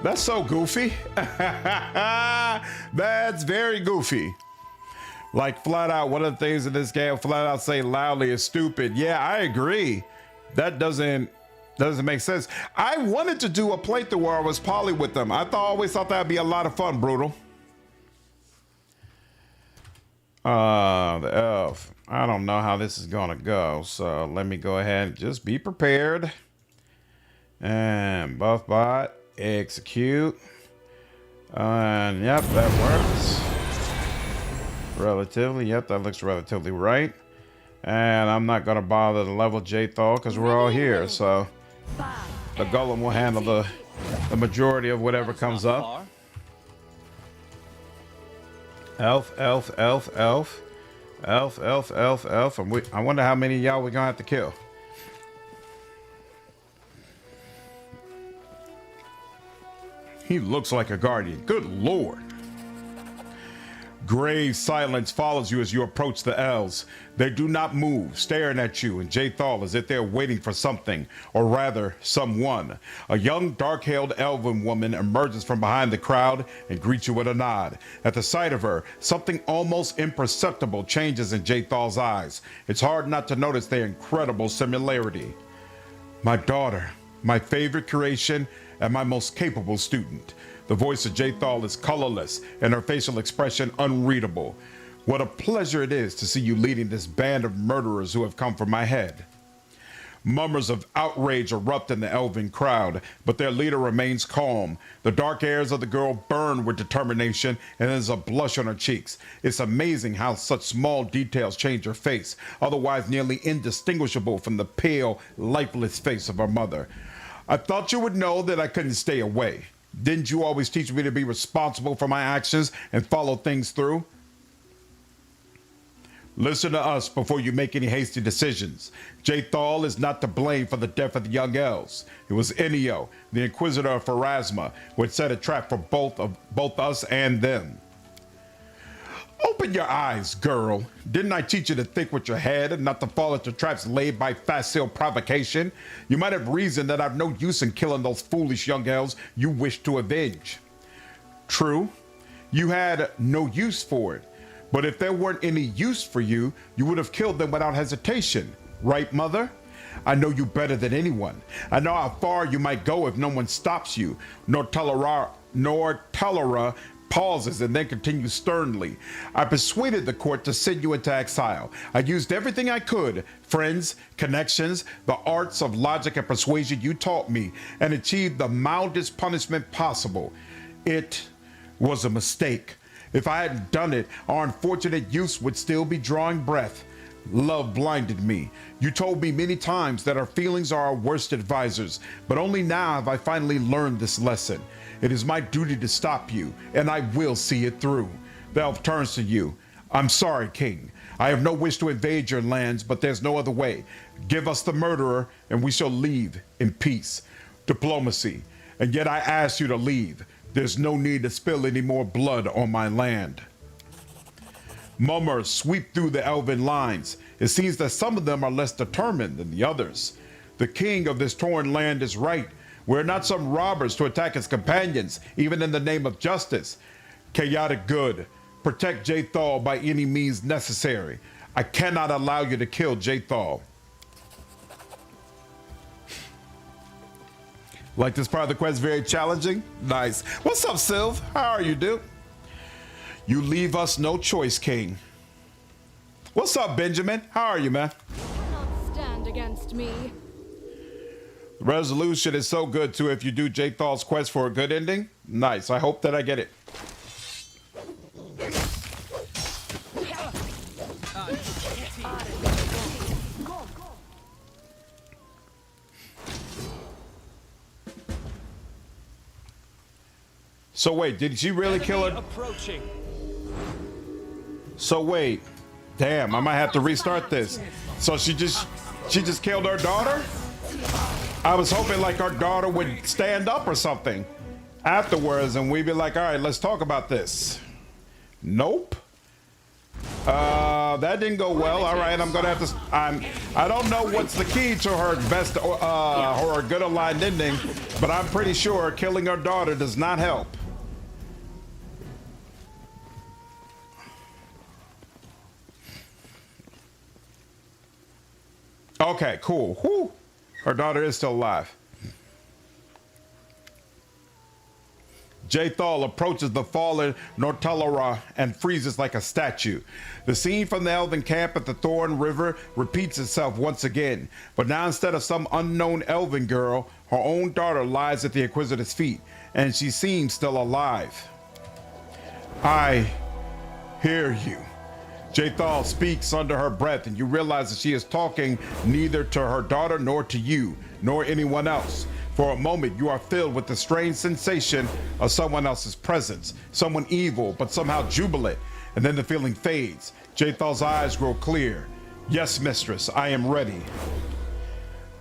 That's so goofy. That's very goofy. Like flat out, one of the things in this game, flat out say loudly is stupid. Yeah, I agree. That doesn't make sense. I wanted to do a playthrough where I was poly with them. Always thought that'd be a lot of fun, Brutal. The elf. I don't know how this is gonna go, so let me go ahead and just be prepared. And buff bot, execute. And yep, that works. Relatively, yep, that looks relatively right. And I'm not gonna bother to level Jaethal because we're all here, so the golem will handle the majority of whatever comes up. Elf. And I wonder how many of y'all we're gonna have to kill. He looks like a guardian. Good lord. Grave silence follows you as you approach the elves. They do not move, staring at you and Jaethal as if they're waiting for something, or rather, someone. A young, dark-haired elven woman emerges from behind the crowd and greets you with a nod. At the sight of her, something almost imperceptible changes in Jaethal's eyes. It's hard not to notice their incredible similarity. My daughter, my favorite creation, and my most capable student. The voice of Jaethal is colorless and her facial expression unreadable. What a pleasure it is to see you leading this band of murderers who have come for my head. Murmurs of outrage erupt in the elven crowd, but their leader remains calm. The dark hairs of the girl burn with determination, and there's a blush on her cheeks. It's amazing how such small details change her face, otherwise nearly indistinguishable from the pale, lifeless face of her mother. I thought you would know that I couldn't stay away. Didn't you always teach me to be responsible for my actions and follow things through? Listen to us before you make any hasty decisions. Jaethal is not to blame for the death of the young elves. It was Enio, the Inquisitor of Pharasma, who had set a trap for both us and them. Open your eyes, girl. Didn't I teach you to think with your head and not to fall into traps laid by facile provocation? You might have reasoned that I've no use in killing those foolish young elves you wish to avenge. True, you had no use for it. But if there weren't any use for you, you would have killed them without hesitation. Right, Mother? I know you better than anyone. I know how far you might go if no one stops you. Nor Talera pauses and then continues sternly. I persuaded the court to send you into exile. I used everything I could, friends, connections, the arts of logic and persuasion you taught me, and achieved the mildest punishment possible. It was a mistake. If I hadn't done it, our unfortunate youths would still be drawing breath. Love blinded me. You told me many times that our feelings are our worst advisors, but only now have I finally learned this lesson. It is my duty to stop you, and I will see it through. The elf turns to you. I'm sorry, King. I have no wish to invade your lands, but there's no other way. Give us the murderer, and we shall leave in peace. Diplomacy. And yet I ask you to leave. There's no need to spill any more blood on my land. Mummers sweep through the elven lines. It seems that some of them are less determined than the others. The king of this torn land is right. We're not some robbers to attack his companions, even in the name of justice. Chaotic good. Protect Jaethal by any means necessary. I cannot allow you to kill Jaethal. Like this part of the quest very challenging? Nice. What's up, Sylv? How are you, dude? You leave us no choice, King. What's up, Benjamin? How are you, man? Cannot stand against me. The resolution is so good, too, if you do Jaethal's quest for a good ending. Nice. I hope that I get it. So wait, did she really kill her? So wait, damn, I might have to restart this. So she just killed her daughter? I was hoping like her daughter would stand up or something afterwards and we'd be like, all right, let's talk about this. Nope. That didn't go well. All right, I'm gonna have to. I don't know what's the key to her best or a good aligned ending, but I'm pretty sure killing her daughter does not help. Okay, cool. Whew. Her daughter is still alive. Jaethal approaches the fallen Nortalara and freezes like a statue. The scene from the elven camp at the Thorn River repeats itself once again, but now instead of some unknown elven girl, her own daughter lies at the Inquisitor's feet, and she seems still alive. I hear you. Jaethal speaks under her breath, and you realize that she is talking neither to her daughter nor to you, nor anyone else. For a moment, you are filled with the strange sensation of someone else's presence, someone evil, but somehow jubilant, and then the feeling fades. Jaethal's eyes grow clear. Yes, mistress, I am ready.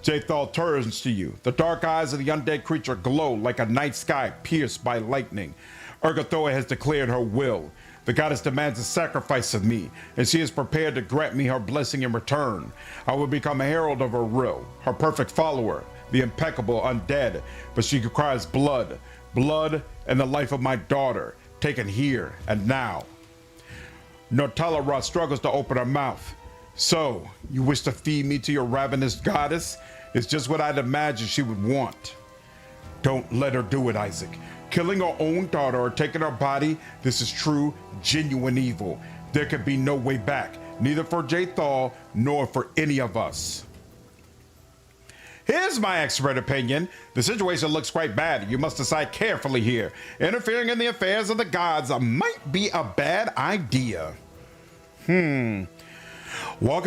Jaethal turns to you. The dark eyes of the undead creature glow like a night sky pierced by lightning. Urgathoa has declared her will. The goddess demands a sacrifice of me, and she is prepared to grant me her blessing in return. I will become a herald of her will, her perfect follower, the impeccable undead, but she requires blood, blood and the life of my daughter, taken here and now. Nortalara struggles to open her mouth. So, you wish to feed me to your ravenous goddess? It's just what I'd imagine she would want. Don't let her do it, Isaac. Killing her own daughter or taking her body, this is true, genuine evil. There could be no way back, neither for Jaethal nor for any of us. Here's my expert opinion. The situation looks quite bad. You must decide carefully here. Interfering in the affairs of the gods might be a bad idea. Walking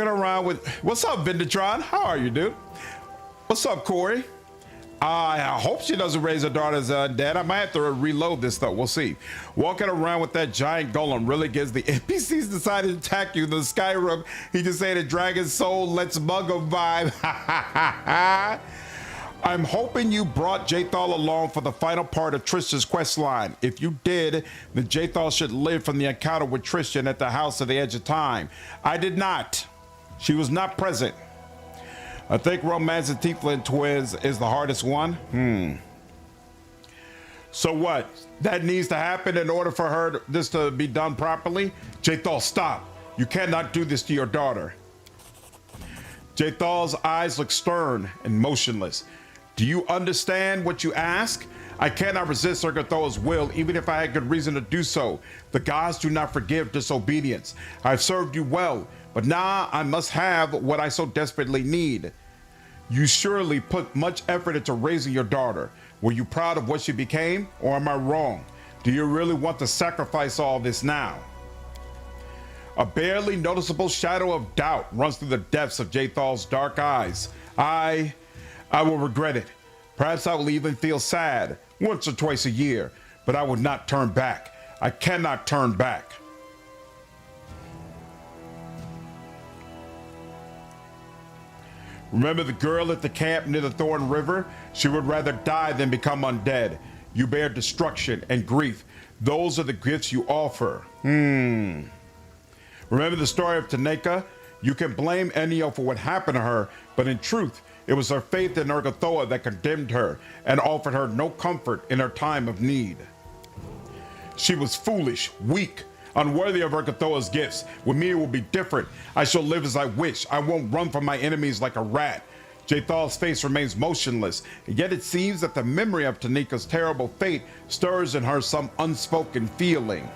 around with... What's up, Vinditron? How are you, dude? What's up, Corey? I hope she doesn't raise her daughter as undead. I might have to reload this, though. We'll see. Walking around with that giant golem really gives the NPCs decided to attack you in the Skyrim. He just said a dragon's soul, let's mug him vibe. I'm hoping you brought Jaethal along for the final part of Tristan's quest line. If you did, then Jaethal should live from the encounter with Tristan at the House of the Edge of Time. I did not. She was not present. I think romancing Tiefling twins is the hardest one. So what? That needs to happen in order for this to be done properly? Jaethal, stop. You cannot do this to your daughter. Jaethal's eyes look stern and motionless. Do you understand what you ask? I cannot resist Urgathoa's will, even if I had good reason to do so. The gods do not forgive disobedience. I've served you well, but now I must have what I so desperately need. You surely put much effort into raising your daughter. Were you proud of what she became, or am I wrong? Do you really want to sacrifice all this now? A barely noticeable shadow of doubt runs through the depths of Jaethal's dark eyes. I will regret it. Perhaps I will even feel sad once or twice a year, but I will not turn back. I cannot turn back. Remember the girl at the camp near the Thorn River? She would rather die than become undead. You bear destruction and grief. Those are the gifts you offer. Remember the story of Taneka? You can blame Enio for what happened to her, but in truth, it was her faith in Urgathoa that condemned her and offered her no comfort in her time of need. She was foolish, weak, unworthy of Urgathoa's gifts. With me, it will be different. I shall live as I wish. I won't run from my enemies like a rat. Jaethal's face remains motionless, yet it seems that the memory of Taneka's terrible fate stirs in her some unspoken feeling.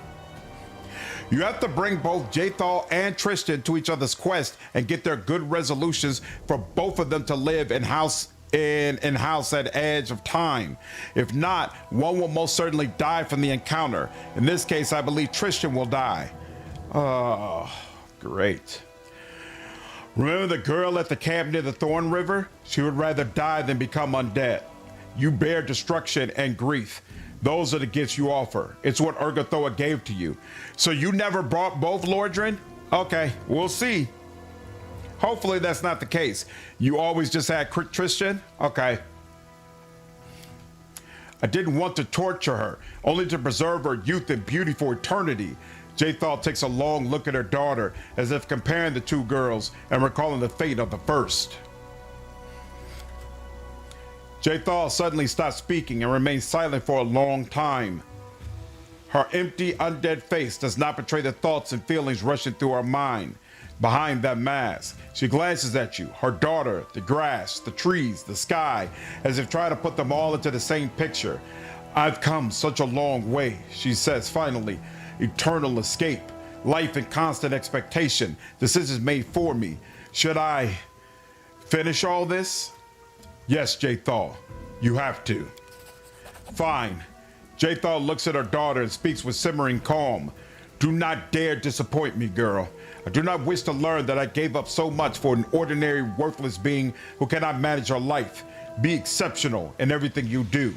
You have to bring both Jaethal and Tristan to each other's quest and get their good resolutions for both of them to live in-house at Edge of Time. If not, one will most certainly die from the encounter. In this case, I believe Tristan will die. Oh, great. Remember the girl at the camp near the Thorn River? She would rather die than become undead. You bear destruction and grief. Those are the gifts you offer. It's what Urgathoa gave to you. So you never brought both, Lordrin? Okay, we'll see. Hopefully that's not the case. You always just had Tristan? Okay. I didn't want to torture her, only to preserve her youth and beauty for eternity. Jaethal takes a long look at her daughter, as if comparing the two girls and recalling the fate of the first. Jaethal suddenly stops speaking and remains silent for a long time. Her empty, undead face does not betray the thoughts and feelings rushing through her mind. Behind that mask, she glances at you, her daughter, the grass, the trees, the sky, as if trying to put them all into the same picture. I've come such a long way, she says finally. Eternal escape, life in constant expectation, decisions made for me. Should I finish all this? Yes, Jaethal, you have to. Fine. Jaethal looks at her daughter and speaks with simmering calm. Do not dare disappoint me, girl. I do not wish to learn that I gave up so much for an ordinary, worthless being who cannot manage her life. Be exceptional in everything you do.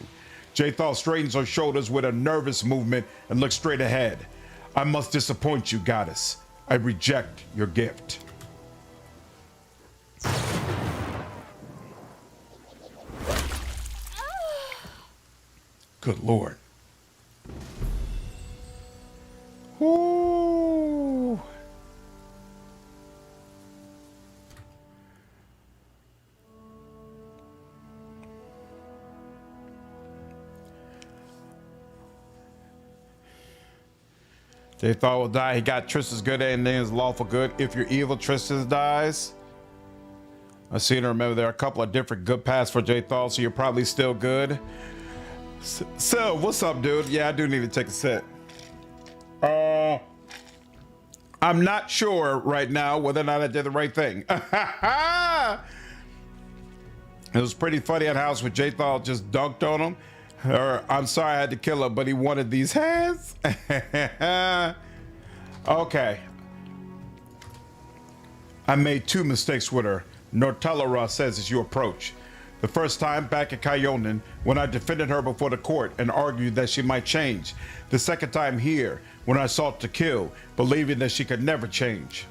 Jaethal straightens her shoulders with a nervous movement and looks straight ahead. I must disappoint you, goddess. I reject your gift. Good Lord. Ooh. Jaethal will die. He got Tristan's good endings, lawful good. If you're evil, Tristan dies. I seem to remember there are a couple of different good paths for Jaethal, so you're probably still good. So, what's up, dude? Yeah, I do need to take a set. I'm not sure right now whether or not I did the right thing. It was pretty funny at house when Jaethal just dunked on him. Or, I'm sorry I had to kill him, but he wanted these hands. Okay. I made 2 mistakes with her, Nortellera says as you approach. The first time back at Kyonin, when I defended her before the court and argued that she might change. The second time here, when I sought to kill, believing that she could never change.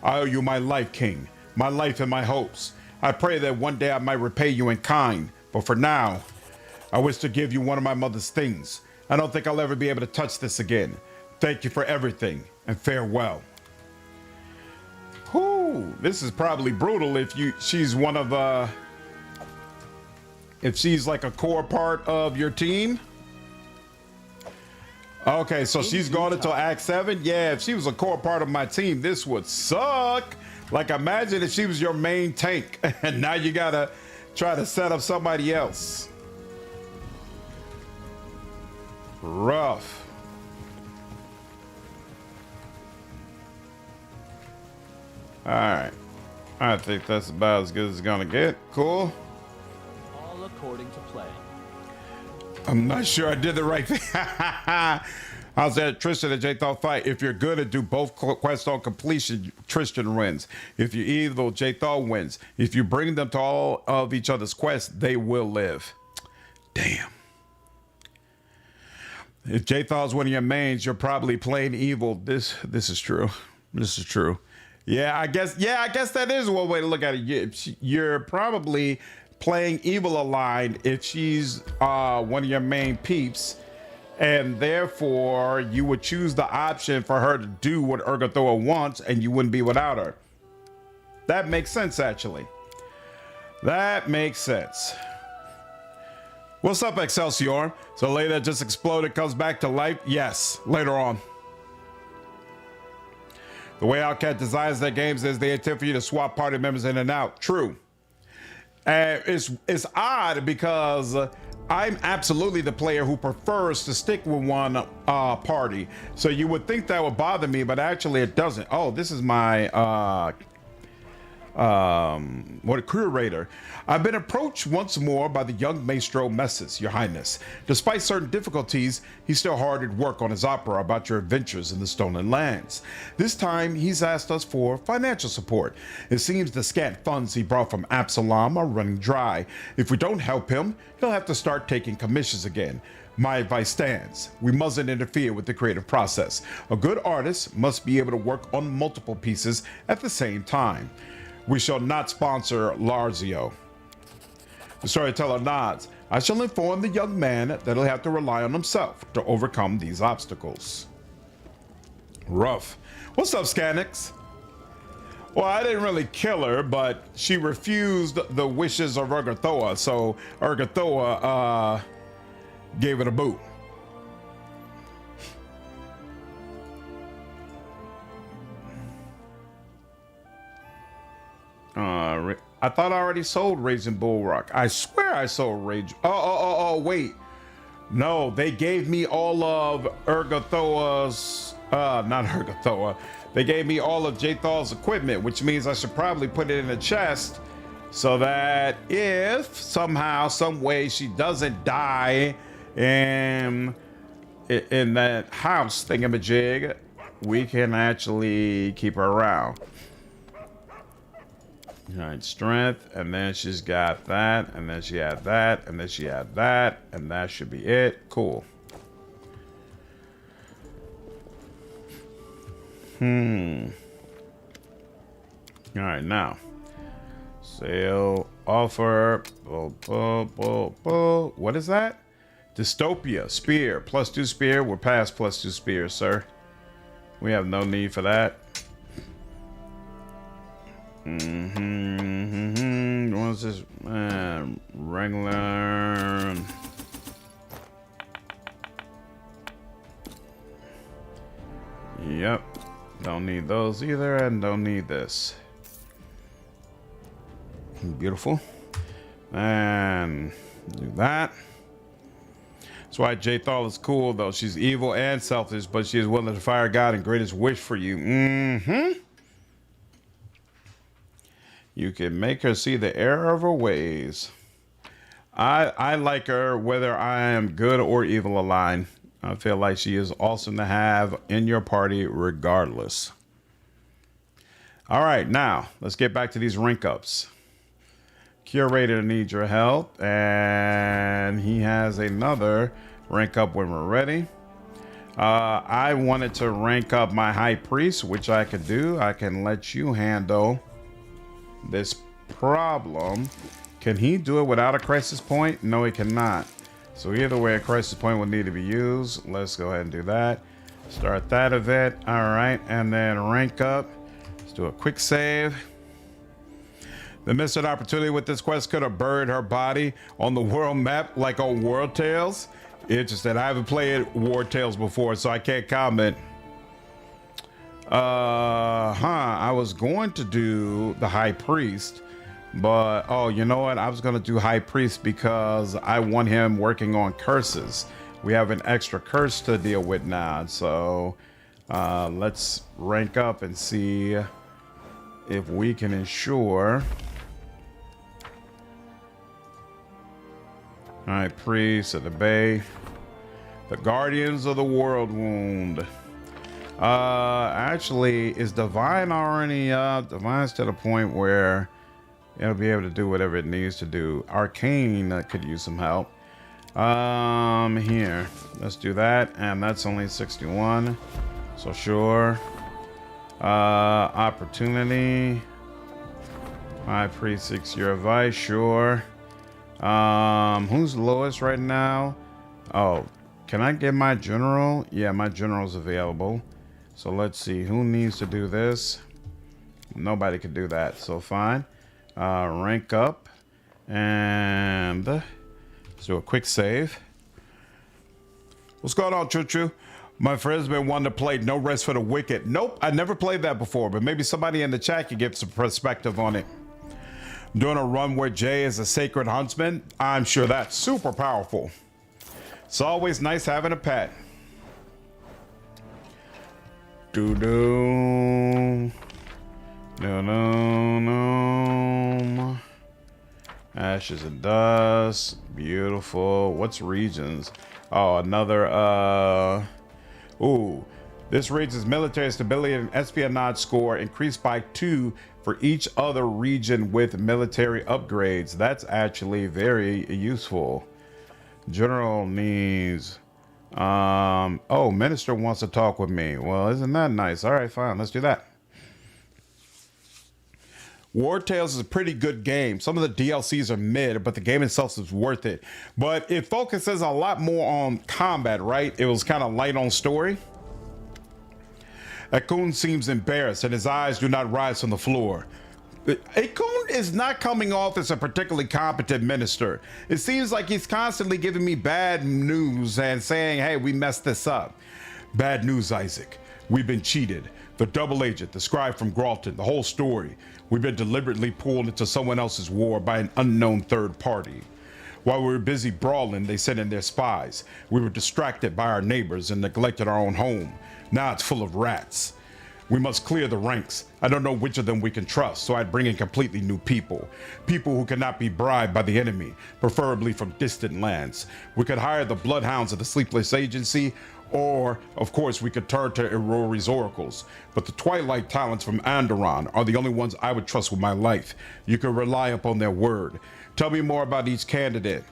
I owe you my life, King, my life and my hopes. I pray that one day I might repay you in kind, but for now, I wish to give you one of my mother's things. I don't think I'll ever be able to touch this again. Thank you for everything, and farewell. Whew, this is probably brutal if she's one of if she's like a core part of your team. Okay, so she's gone until Act 7. Yeah, if she was a core part of my team, this would suck. Like, imagine if she was your main tank, and now you gotta try to set up somebody else. Rough. All right, I think that's about as good as it's gonna get. Cool. All according to plan. I'm not sure I did the right thing. How's that Tristan and Jaethal fight? If you're good and do both quests on completion, Tristan wins. If you're evil, Jaethal wins. If you bring them to all of each other's quests, they will live. Damn. If Jaethal's one of your mains, you're probably playing evil. This is true. This is true. Yeah, I guess that is one way to look at it. You're probably playing evil aligned if she's one of your main peeps, and therefore you would choose the option for her to do what Urgathoa wants, and you wouldn't be without her. That makes sense, actually. That makes sense. What's up, Excelsior? So lady that just exploded comes back to life? Yes, later on. The way Outcat designs their games is they intend for you to swap party members in and out. True. And it's odd because I'm absolutely the player who prefers to stick with one party. So you would think that would bother me, but actually it doesn't. Oh, this is my curator. I've been approached once more by the young Maestro Messes, Your Highness. Despite certain difficulties, he's still hard at work on his opera about your adventures in the Stolen Lands. This time, he's asked us for financial support. It seems the scant funds he brought from Absalom are running dry. If we don't help him, he'll have to start taking commissions again. My advice stands. We mustn't interfere with the creative process. A good artist must be able to work on multiple pieces at the same time. We shall not sponsor Larzio. The storyteller nods. I shall inform the young man that he'll have to rely on himself to overcome these obstacles. Rough. What's up, Scanix? Well, I didn't really kill her, but she refused the wishes of Urgathoa, so Urgathoa gave it a boot. I thought I already sold Raging Bull Rock. I swear I sold Rage. Oh, wait. No, they gave me all of Urgathoa's, not Urgathoa. They gave me all of Jaethal's equipment, which means I should probably put it in a chest so that if somehow, some way she doesn't die in that house thingamajig, we can actually keep her around. All right, strength, and then she's got that, and then she had that, and then she had that, and that should be it. Cool. All right, now. Sale, offer, what is that? Dystopia, spear, +2 spear. We're past +2 spear, sir. We have no need for that. What's this? Regular. Yep. Don't need those either, and don't need this. Beautiful. And do that. That's why Jaethal is cool, though. She's evil and selfish, but she is willing to fire God and greatest wish for you. You can make her see the error of her ways. I like her whether I am good or evil aligned. I feel like she is awesome to have in your party regardless. All right, now let's get back to these rank ups. Curator needs your help, and he has another rank up when we're ready. I wanted to rank up my high priest, which I could do. I can let you handle this problem. Can he do it without a crisis point? No, he cannot. So either way, a crisis point would need to be used. Let's go ahead and do that. Start that event. All right, and then rank up. Let's do a quick save. The missed an opportunity with this quest could have buried her body on the world map like on World Tales. Interesting. I haven't played War Tales before, so I can't comment. I was going to do the high priest, but oh, you know what? I was going to do high priest because I want him working on curses. We have an extra curse to deal with now, so let's rank up and see if we can ensure. All right, priest of the bay, the guardians of the world wound. Actually, is divine already up? Divine's to the point where it'll be able to do whatever it needs to do. Arcane could use some help. Here, let's do that, and that's only 61, so sure. Opportunity, high priest, 6-year advice, sure. Who's lowest right now? Oh, can I get my general? Yeah, my general's available. So let's see who needs to do this. Nobody could do that, so fine. Rank up, and let's do a quick save. What's going on, Choo Choo? My friend's been wanting to play No Rest for the Wicked. Nope, I never played that before, but maybe somebody in the chat could give some perspective on it. Doing a run where Jay is a sacred huntsman, I'm sure that's super powerful. It's always nice having a pet. No. Ashes and dust. Beautiful. What's regions? Oh, another ooh. This region's military stability and espionage score increased by 2 for each other region with military upgrades. That's actually very useful. General needs oh, minister wants to talk with me. Well, isn't that nice? All right, fine, let's do that. War Tales is a pretty good game. Some of the DLCs are mid, but the game itself is worth it. But it focuses a lot more on combat, right? It was kind of light on story. Akun seems embarrassed and his eyes do not rise from the floor. Akun is not coming off as a particularly competent minister. It seems like he's constantly giving me bad news and saying, hey, we messed this up. Bad news, Isaac. We've been cheated. The double agent, the scribe from Gralton, the whole story. We've been deliberately pulled into someone else's war by an unknown third party. While we were busy brawling, they sent in their spies. We were distracted by our neighbors and neglected our own home. Now it's full of rats. We must clear the ranks. I don't know which of them we can trust, so I'd bring in completely new people. People who cannot be bribed by the enemy, preferably from distant lands. We could hire the bloodhounds of the Sleepless Agency, or, of course, we could turn to Irori's oracles. But the Twilight talents from Onderon are the only ones I would trust with my life. You can rely upon their word. Tell me more about each candidate.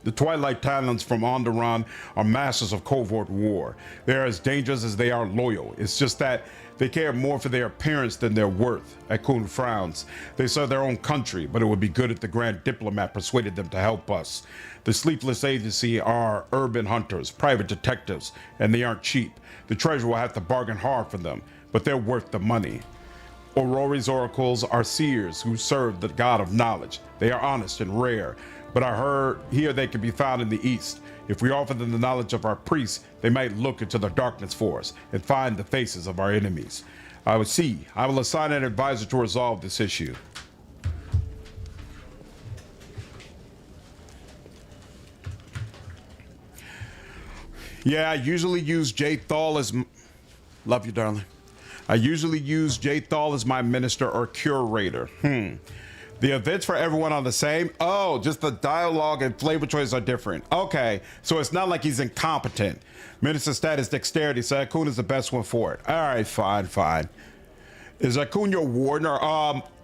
The Twilight talents from Onderon are masters of covert war. They are as dangerous as they are loyal. It's just that they care more for their appearance than their worth. Akun frowns. They serve their own country, but it would be good if the Grand Diplomat persuaded them to help us. The Sleepless Agency are urban hunters, private detectives, and they aren't cheap. The treasurer will have to bargain hard for them, but they're worth the money. Aurori's oracles are seers who serve the god of knowledge. They are honest and rare, but I heard here they can be found in the east. If we offer them the knowledge of our priests, they might look into the darkness for us and find the faces of our enemies. I will see. I will assign an advisor to resolve this issue. Yeah, I usually use Jaethal as... Love you, darling. I usually use Jaethal as my minister or curator. The events for everyone are the same? Oh, just the dialogue and flavor choices are different. Okay, so it's not like he's incompetent. Minister status dexterity, so Akun is the best one for it. All right, fine. Is Akun your warden or...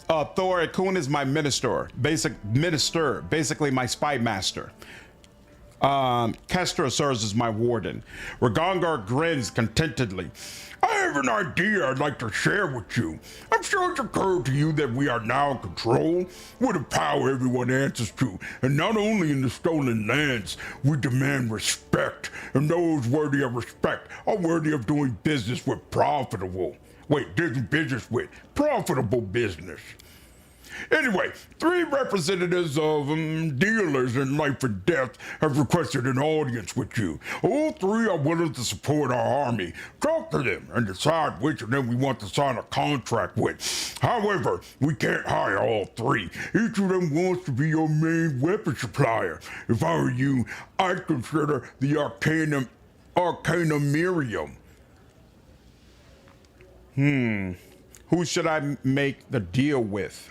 Thor, Akun is my minister, basically my spy master. Kestra serves as my warden. Ragongar grins contentedly. I have an idea I'd like to share with you. I'm sure it's occurred to you that we are now in control. We're the power everyone answers to, and not only in the stolen lands, we demand respect, and those worthy of respect are worthy of doing business with profitable business. Anyway, 3 representatives of dealers in life and death have requested an audience with you. All 3 are willing to support our army. Talk to them and decide which of them we want to sign a contract with. However, we can't hire all 3. Each of them wants to be your main weapon supplier. If I were you, I'd consider the Arcanumirium. Who should I make the deal with?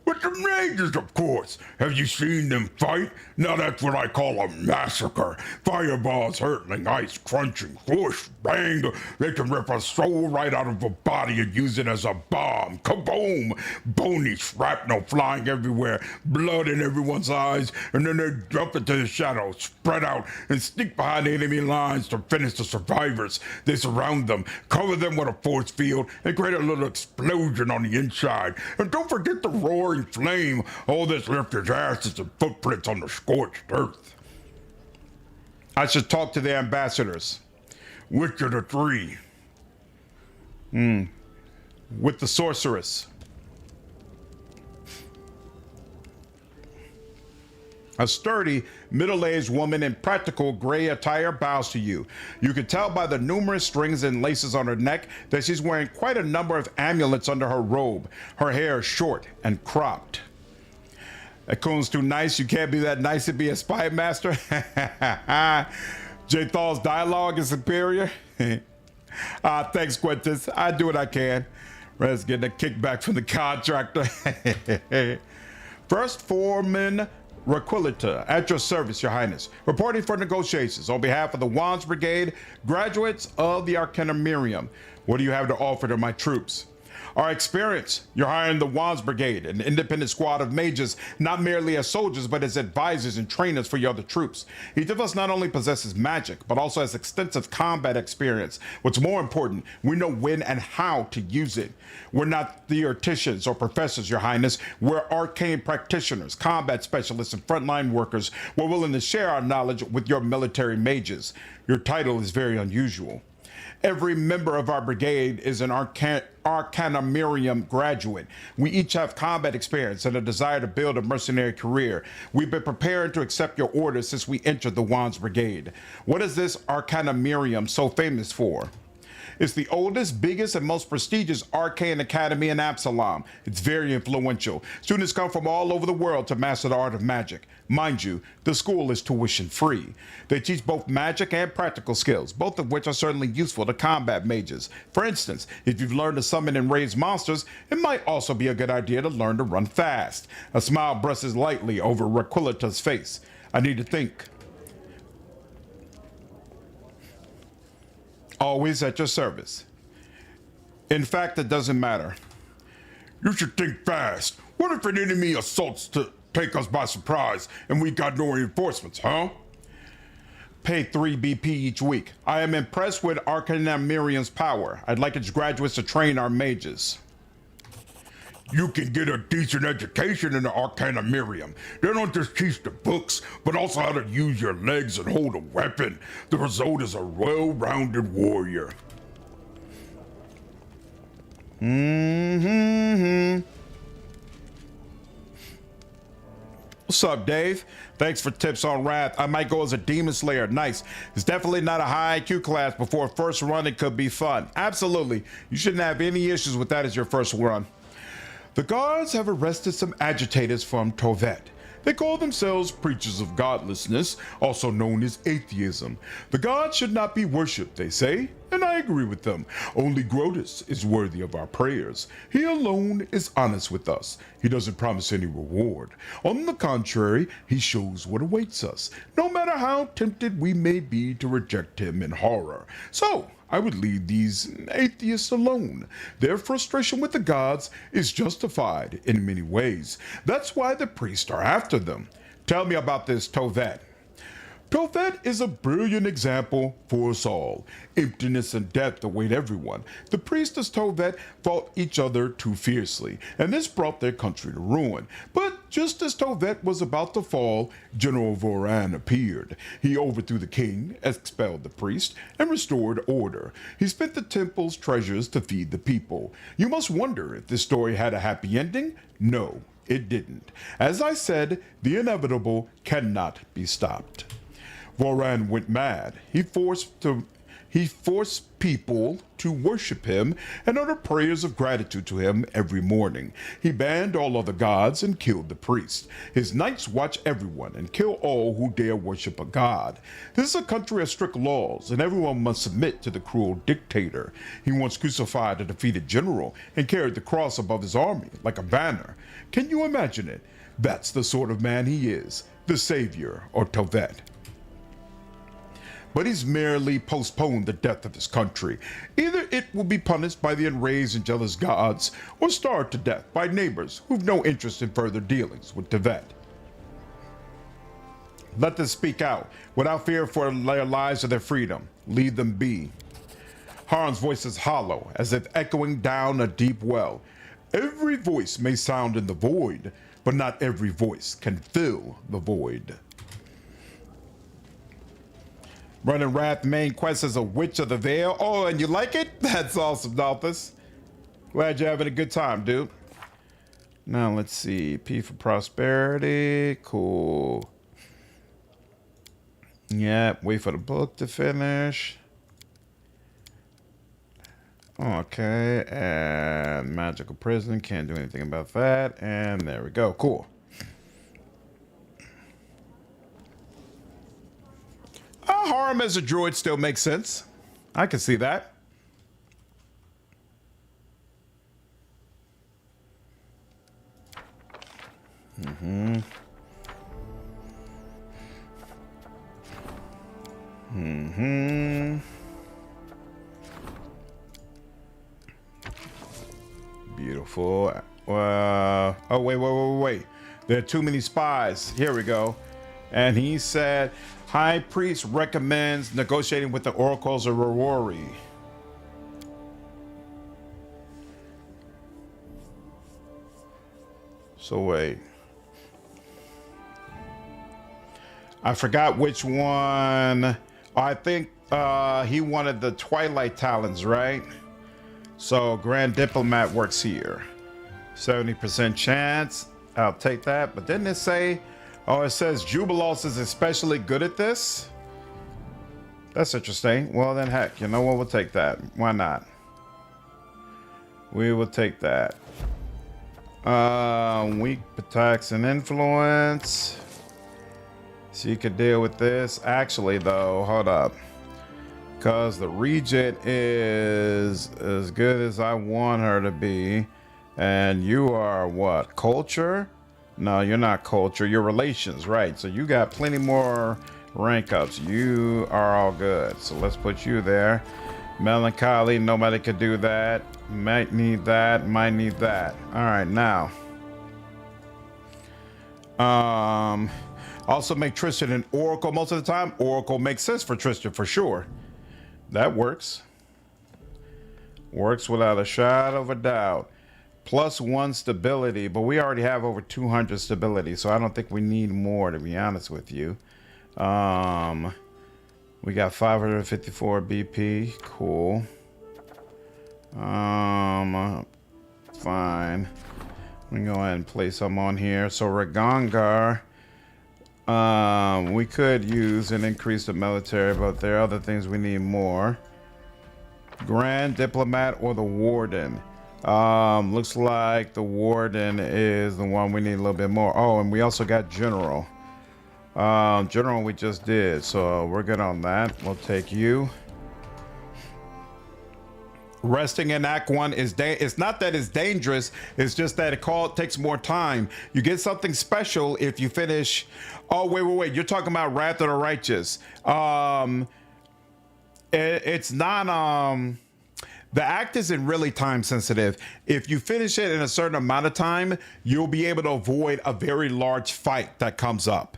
With the mages, of course. Have you seen them fight? Now that's what I call a massacre. Fireballs hurtling, ice crunching, whoosh, bang. They can rip a soul right out of a body and use it as a bomb. Kaboom! Bony shrapnel flying everywhere, blood in everyone's eyes, and then they jump into the shadows, spread out, and sneak behind enemy lines to finish the survivors. They surround them, cover them with a force field, and create a little explosion on the inside. And don't forget the roaring flame. All this left is ashes and footprints on the scorched earth. I should talk to the ambassadors. Which of the 3? With the sorceress. A sturdy, middle-aged woman in practical gray attire bows to you. You can tell by the numerous strings and laces on her neck that she's wearing quite a number of amulets under her robe. Her hair is short and cropped. Akun's too nice. You can't be that nice to be a spy master. Jaethal's dialogue is superior. Thanks, Quintus. I do what I can. Let's get a kickback from the contractor. First Foreman Requilita, at your service, Your Highness. Reporting for negotiations on behalf of the Wands Brigade, graduates of the Arcanumirium. What do you have to offer to my troops? Our experience. You're hiring the Wands Brigade, an independent squad of mages, not merely as soldiers, but as advisors and trainers for your other troops. Each of us not only possesses magic, but also has extensive combat experience. What's more important, we know when and how to use it. We're not theoreticians or professors, Your Highness. We're arcane practitioners, combat specialists, and frontline workers. We're willing to share our knowledge with your military mages. Your title is very unusual. Every member of our brigade is an Arcanamirium graduate. We each have combat experience and a desire to build a mercenary career. We've been preparing to accept your orders since we entered the Wands Brigade. What is this Arcanamirium so famous for? It's the oldest, biggest, and most prestigious arcane academy in Absalom. It's very influential. Students come from all over the world to master the art of magic. Mind you, the school is tuition free. They teach both magic and practical skills, both of which are certainly useful to combat mages. For instance, if you've learned to summon and raise monsters, it might also be a good idea to learn to run fast. A smile brushes lightly over Raquilita's face. I need to think. Always at your service. In fact, it doesn't matter. You should think fast. What if an enemy assaults to take us by surprise and we got no reinforcements, huh? Pay 3 BP each week. I am impressed with Arcanamirium's power. I'd like its graduates to train our mages. You can get a decent education in the Arcanamirium. They don't just teach the books, but also how to use your legs and hold a weapon. The result is a well-rounded warrior. What's up, Dave? Thanks for tips on Wrath. I might go as a Demon Slayer. Nice. It's definitely not a high IQ class. Before first run, it could be fun. Absolutely. You shouldn't have any issues with that as your first run. The guards have arrested some agitators from Tovet. They call themselves preachers of godlessness, also known as atheism. The gods should not be worshipped, they say, and I agree with them. Only Grotus is worthy of our prayers. He alone is honest with us. He doesn't promise any reward. On the contrary, he shows what awaits us, no matter how tempted we may be to reject him in horror. So, I would leave these atheists alone. Their frustration with the gods is justified in many ways. That's why the priests are after them. Tell me about this Tovet. Tovet is a brilliant example for us all. Emptiness and death await everyone. The priests of Tovet fought each other too fiercely, and this brought their country to ruin. But just as Tovet was about to fall, General Voran appeared. He overthrew the king, expelled the priest, and restored order. He spent the temple's treasures to feed the people. You must wonder if this story had a happy ending? No, it didn't. As I said, the inevitable cannot be stopped. Voran went mad. He forced people to worship him and utter prayers of gratitude to him every morning. He banned all other gods and killed the priests. His knights watch everyone and kill all who dare worship a god. This is a country of strict laws, and everyone must submit to the cruel dictator. He once crucified a defeated general and carried the cross above his army like a banner. Can you imagine it? That's the sort of man he is, the savior of Tovet. But he's merely postponed the death of his country. Either it will be punished by the enraged and jealous gods, or starved to death by neighbors who've no interest in further dealings with Tovet. Let them speak out, without fear for their lives or their freedom. Leave them be. Harn's voice is hollow, as if echoing down a deep well. Every voice may sound in the void, but not every voice can fill the void. Running Wrath main quest as a Witch of the Veil. Oh, and you like it? That's awesome, Dolphus. Glad you're having a good time, dude. Now, let's see. P for prosperity. Cool. Yep, wait for the book to finish. Okay, and magical prison. Can't do anything about that. And there we go. Cool. Harm as a druid still makes sense. I can see that. Beautiful. Oh, wait. There are too many spies. Here we go. And he said, High Priest recommends negotiating with the oracles of Rorori. So wait. I forgot which one. I think he wanted the Twilight Talons, right? So Grand Diplomat works here. 70% chance. I'll take that. But didn't it say, oh, it says Jubilos is especially good at this? That's interesting. Well, then, heck, you know what? We'll take that. Why not? We will take that. Weak attacks and influence. So you could deal with this. Actually, though, hold up. Because the Regent is as good as I want her to be. And you are what? Culture? No, you're not culture. You're relations, right? So you got plenty more rank ups. You are all good. So let's put you there. Melancholy, nobody could do that. Might need that, might need that. All right, now. Also make Tristan an Oracle most of the time. Oracle makes sense for Tristan for sure. That works. Works without a shadow of a doubt. +1 stability, but we already have over 200 stability, so I don't think we need more, to be honest with you. We got 554 BP. Cool. Fine. Let me go ahead and place some on here. So Ragangar, we could use and increase the military, but there are other things we need more. Grand Diplomat or the Warden. Looks like the Warden is the one we need a little bit more. Oh, and we also got General. General we just did, so we're good on that. We'll take you. Resting in Act 1 is it's not that it's dangerous, it's just that it takes more time. You get something special if you finish. Oh, wait. You're talking about Wrath of the Righteous. It's not the act isn't really time sensitive. If you finish it in a certain amount of time, you'll be able to avoid a very large fight that comes up.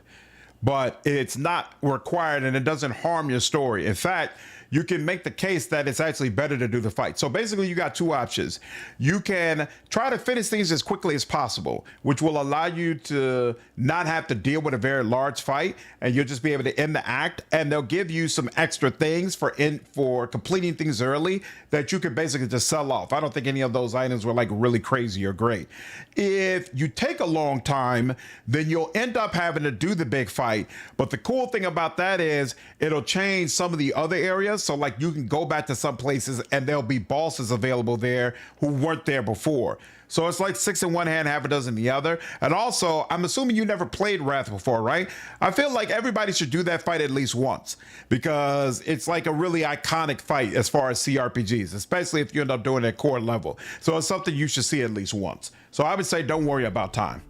But it's not required and it doesn't harm your story. In fact, you can make the case that it's actually better to do the fight. So basically you got two options. You can try to finish things as quickly as possible, which will allow you to not have to deal with a very large fight, and you'll just be able to end the act, and they'll give you some extra things for completing things early that you could basically just sell off. I don't think any of those items were like really crazy or great. If you take a long time, then you'll end up having to do the big fight. But the cool thing about that is it'll change some of the other areas. So like you can go back to some places and there'll be bosses available there who weren't there before. So it's like 6 in one hand, half a dozen in the other. And also, I'm assuming you never played Wrath before, right? I feel like everybody should do that fight at least once because it's like a really iconic fight as far as CRPGs, especially if you end up doing it at core level. So it's something you should see at least once. So I would say don't worry about time.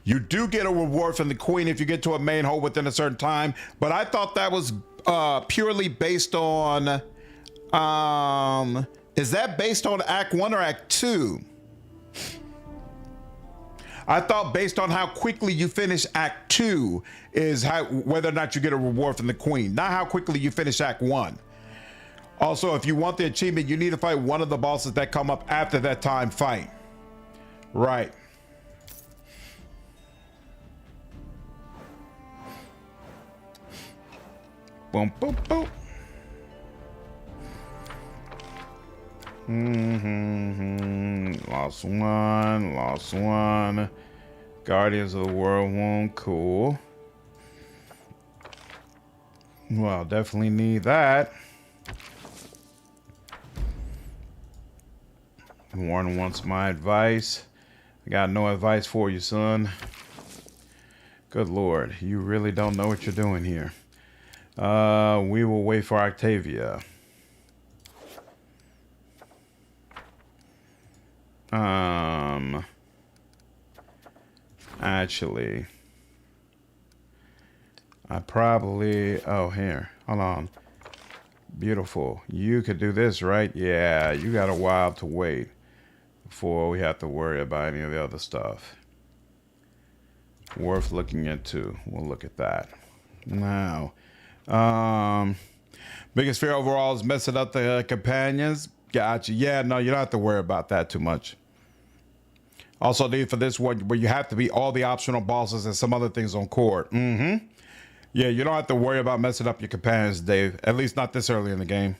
You do get a reward from the queen if you get to a main hole within a certain time, but I thought that was purely based on, is that based on Act 1 or Act 2? I thought based on how quickly you finish Act 2 is whether or not you get a reward from the queen, not how quickly you finish Act 1. Also, if you want the achievement, you need to fight one of the bosses that come up after that time fight. Right. Boom, boom, boom. Lost one. Guardians of the World wound, cool. Well, definitely need that. Warren wants my advice. I got no advice for you, son. Good Lord, you really don't know what you're doing here. We will wait for Octavia. Actually, I probably, oh, here, hold on. Beautiful. You could do this, right? Yeah, you got a while to wait before we have to worry about any of the other stuff. Worth looking into. We'll look at that. Now, biggest fear overall is messing up the companions. Gotcha. Yeah, no, you don't have to worry about that too much. Also need for this one where you have to beat all the optional bosses and some other things on court. Yeah, you don't have to worry about messing up your companions, Dave. At least not this early in the game.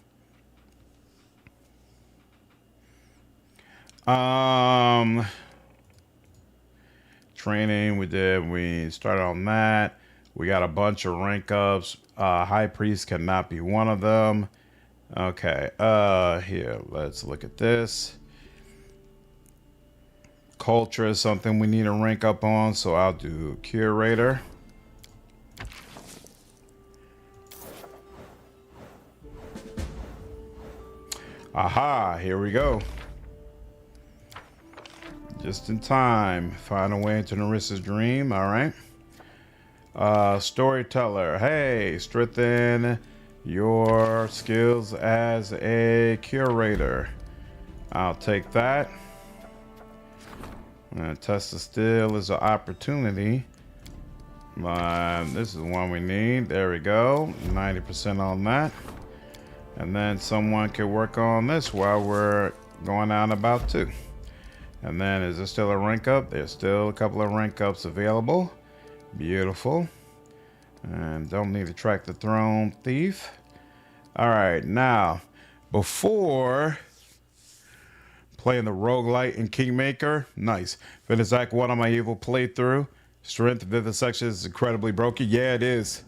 Training, we started on that. We got a bunch of rank ups. High Priest cannot be one of them. Okay, here, let's look at this. Culture is something we need to rank up on, so I'll do Curator. Aha, here we go. Just in time. Find a way into Nyrissa's dream. All right. Storyteller. Hey, strengthen your skills as a curator. I'll take that. Test the still is an opportunity. This is one we need. There we go. 90% on that. And then someone can work on this while we're going on about too. And then is there still a rank up? There's still a couple of rank ups available. Beautiful. And don't need to track the throne thief. All right, now before playing the roguelite in Kingmaker, nice. Finish Act 1 on my evil playthrough. Strength Vivisection is incredibly broken. Yeah, it is.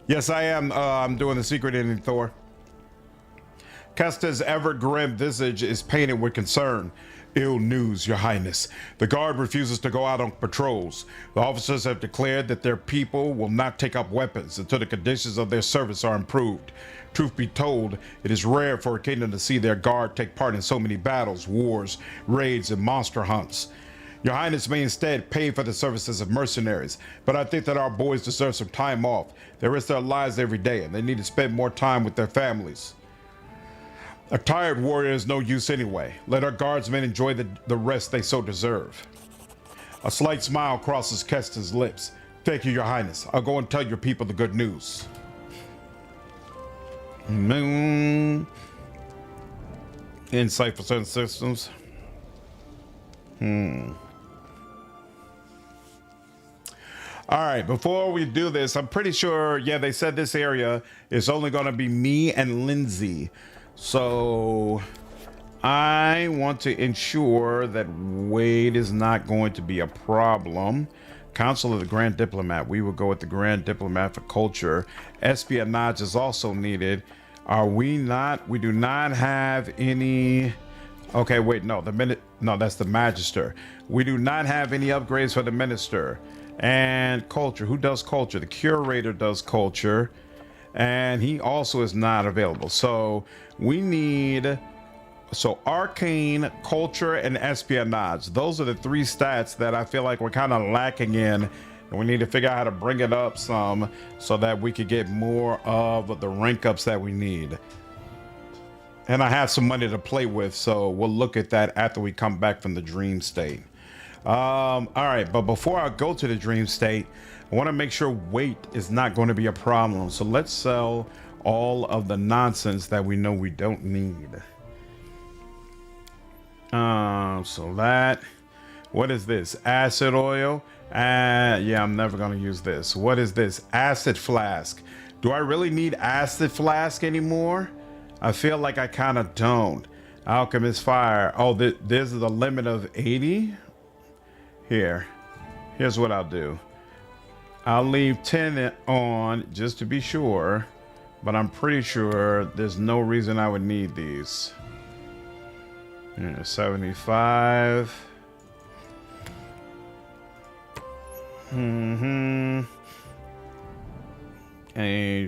Yes, I am. I'm doing the secret ending, Thor. Kesta's ever-grim visage is painted with concern. Ill news, Your Highness. The guard refuses to go out on patrols. The officers have declared that their people will not take up weapons until the conditions of their service are improved. Truth be told, it is rare for a kingdom to see their guard take part in so many battles, wars, raids, and monster hunts. Your Highness may instead pay for the services of mercenaries, but I think that our boys deserve some time off. They risk their lives every day, and they need to spend more time with their families. A tired warrior is no use anyway. Let our guardsmen enjoy the rest they so deserve. A slight smile crosses Kesta's lips. Thank you, Your Highness. I'll go and tell your people the good news. Insight for certain systems. All right, before we do this, I'm pretty sure, yeah, they said this area is only going to be me and Lindsay. So I want to ensure that Wade is not going to be a problem. Council of the Grand Diplomat. We will go with the Grand Diplomat for culture. Espionage is also needed. Are we not? We do not have any. Okay, wait, no, no, that's the Magister. We do not have any upgrades for the Minister. And culture. Who does culture? The Curator does culture. And he also is not available. So we need, arcane, culture, and espionage. Those are the three stats that I feel like we're kind of lacking in. And we need to figure out how to bring it up some so that we could get more of the rank ups that we need. And I have some money to play with, so we'll look at that after we come back from the dream state. All right, but before I go to the dream state, I want to make sure weight is not going to be a problem. So let's sell all of the nonsense that we know we don't need. So that, what is this? Acid oil. Yeah, I'm never going to use this. What is this? Acid flask. Do I really need acid flask anymore? I feel like I kind of don't. Alchemist fire. Oh, there's the limit of 80. Here's what I'll do. I'll leave 10 on just to be sure, but I'm pretty sure there's no reason I would need these. 75. And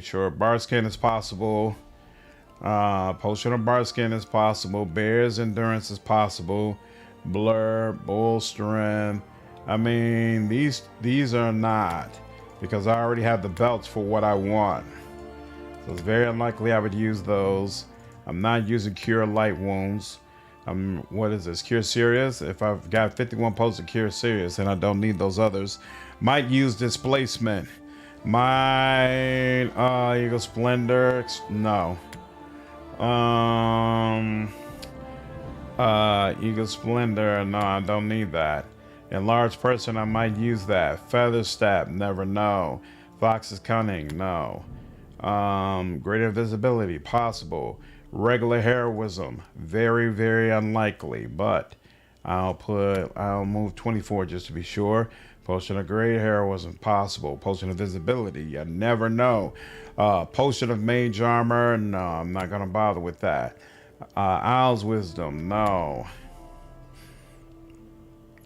sure, bar skin is possible. Potion of bar skin is possible. Bear's endurance is possible. Blur, bull strength. I mean, these are not, because I already have the belts for what I want. So it's very unlikely I would use those. I'm not using cure light wounds. What is this? Cure serious? If I've got 51 posts of cure serious and I don't need those others, might use displacement. My Eagle Splendor. No. Eagle Splendor. No, I don't need that. Enlarged person, I might use that. Feather step, never know. Fox is cunning, no. Greater visibility, possible. Regular heroism, very, very unlikely, but I'll move 24 just to be sure. Potion of great heroism, possible. Potion of visibility, you never know. Potion of mage armor, no, I'm not gonna bother with that. Owl's wisdom, no.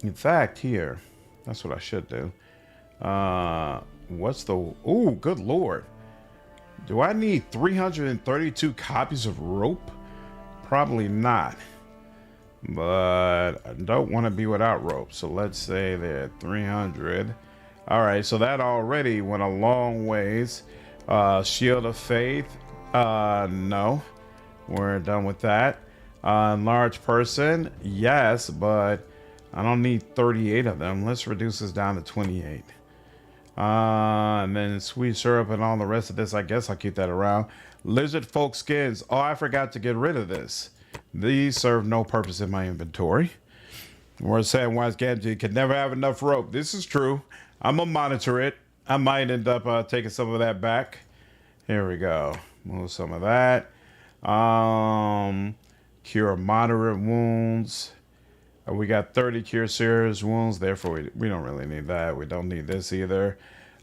In fact, here, that's what I should do. What's the... Ooh, good lord. Do I need 332 copies of rope? Probably not. But I don't want to be without rope. So let's say they're 300. All right, so that already went a long ways. Shield of Faith. No. We're done with that. Enlarged person. Yes, but I don't need 38 of them. Let's reduce this down to 28. And then sweet syrup and all the rest of this, I guess I'll keep that around. Lizard folk skins. Oh, I forgot to get rid of this. These serve no purpose in my inventory. We're saying Wise Gamgee can never have enough rope. This is true. I'm gonna monitor it. I might end up taking some of that back. Here we go. Move some of that. Cure moderate wounds. We got 30 cure serious wounds, therefore we don't really need that. We don't need this either.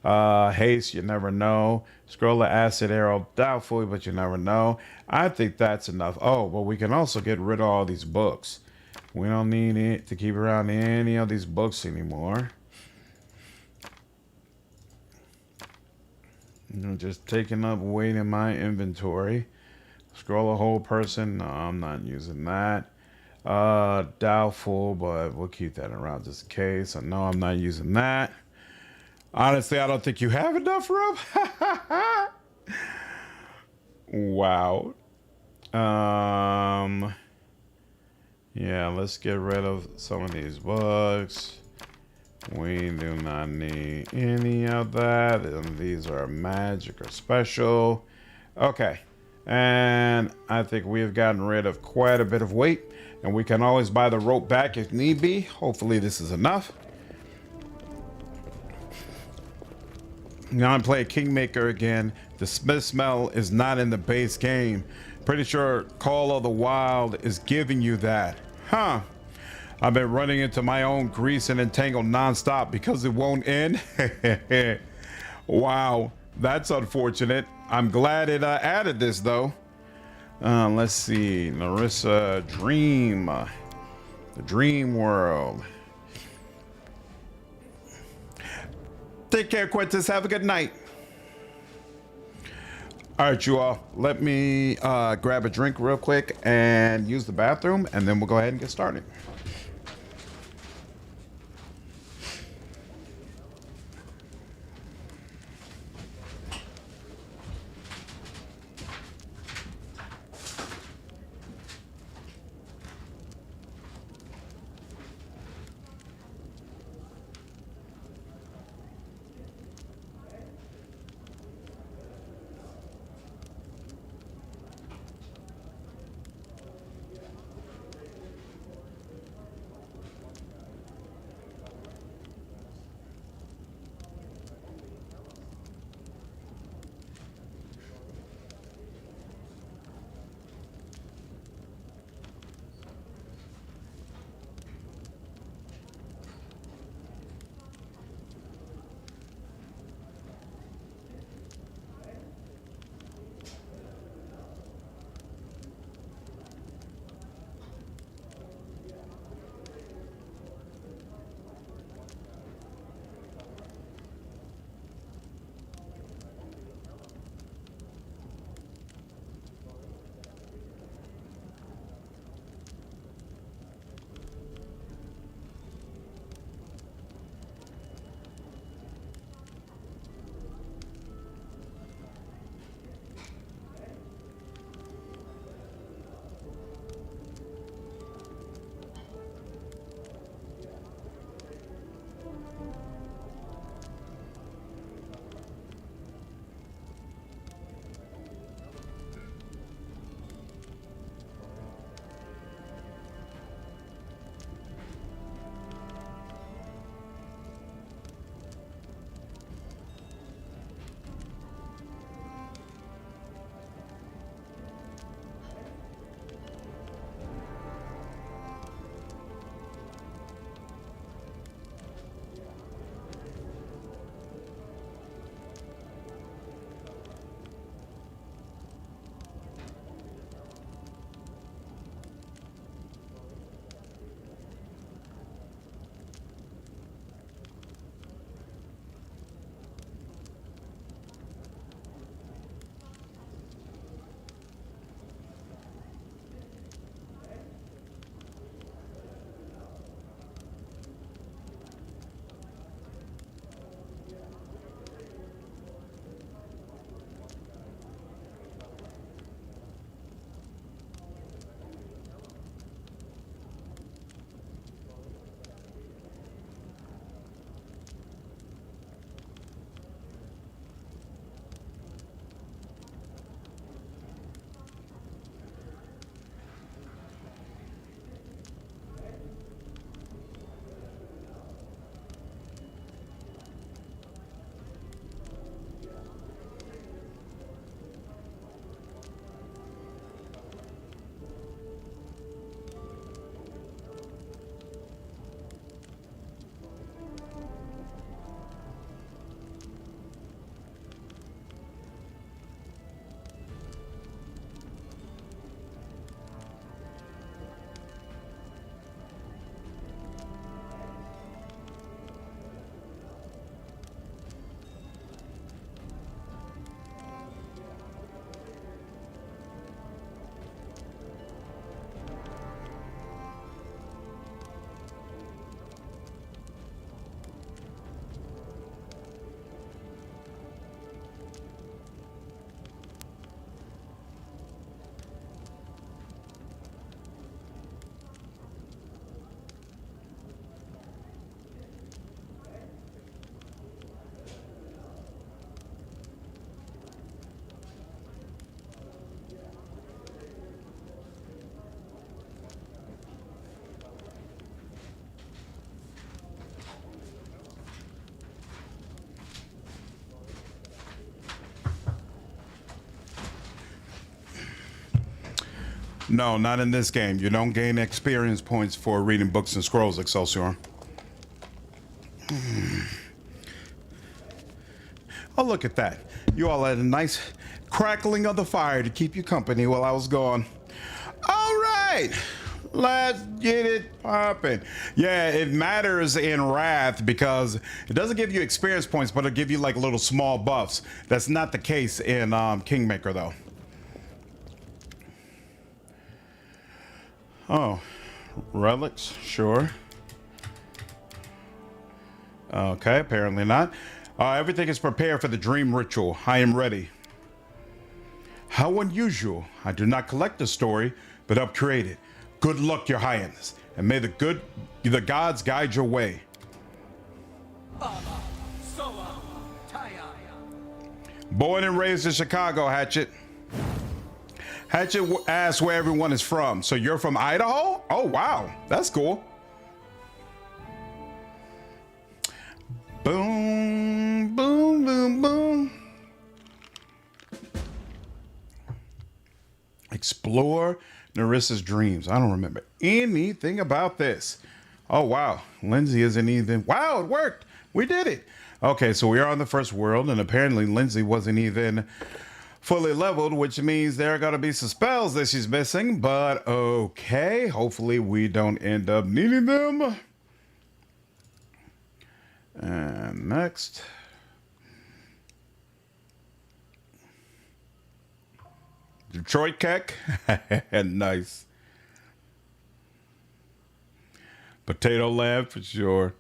Haste, you never know. Scroll of acid arrow, doubtful, but you never know. I think that's enough. Oh, but we can also get rid of all these books. We don't need it to keep around any of these books anymore. Just taking up weight in my inventory. Scroll a whole person. No, I'm not using that. Doubtful, but we'll keep that around just in case. I know I'm not using that. Honestly, I don't think you have enough room. Wow. Yeah, let's get rid of some of these books. We do not need any of that. And these are magic or special. Okay. And I think we have gotten rid of quite a bit of weight. And we can always buy the rope back if need be. Hopefully this is enough. Now I'm playing Kingmaker again. The Smith smell is not in the base game. Pretty sure Call of the Wild is giving you that. Huh. I've been running into my own grease and entangle nonstop because it won't end. Wow. That's unfortunate. I'm glad it added this though. Let's see. Nyrissa Dream. The Dream World. Take care, Quintus. Have a good night. All right, you all. Let me grab a drink real quick and use the bathroom, and then we'll go ahead and get started. No, not in this game. You don't gain experience points for reading books and scrolls, Excelsior. Oh, look at that. You all had a nice crackling of the fire to keep you company while I was gone. All right. Let's get it popping. Yeah, it matters in Wrath because it doesn't give you experience points, but it'll give you like little small buffs. That's not the case in Kingmaker, though. Oh, relics, sure. Okay, apparently not. Everything is prepared for the dream ritual. I am ready. How unusual. I do not collect the story, but upgrade it. Good luck, Your Highness, and may the gods guide your way. Born and raised in Chicago, Hatchet. Hatchet asks where everyone is from. So you're from Idaho? Oh, wow. That's cool. Boom, boom, boom, boom. Explore Nyrissa's dreams. I don't remember anything about this. Oh, wow. Lindsay isn't even... Wow, it worked. We did it. Okay, so we are on the first world, and apparently Lindsay wasn't even fully leveled, which means there are going to be some spells that she's missing, but okay. Hopefully we don't end up needing them. And next. Detroit Keck. Nice. Potato Land for sure.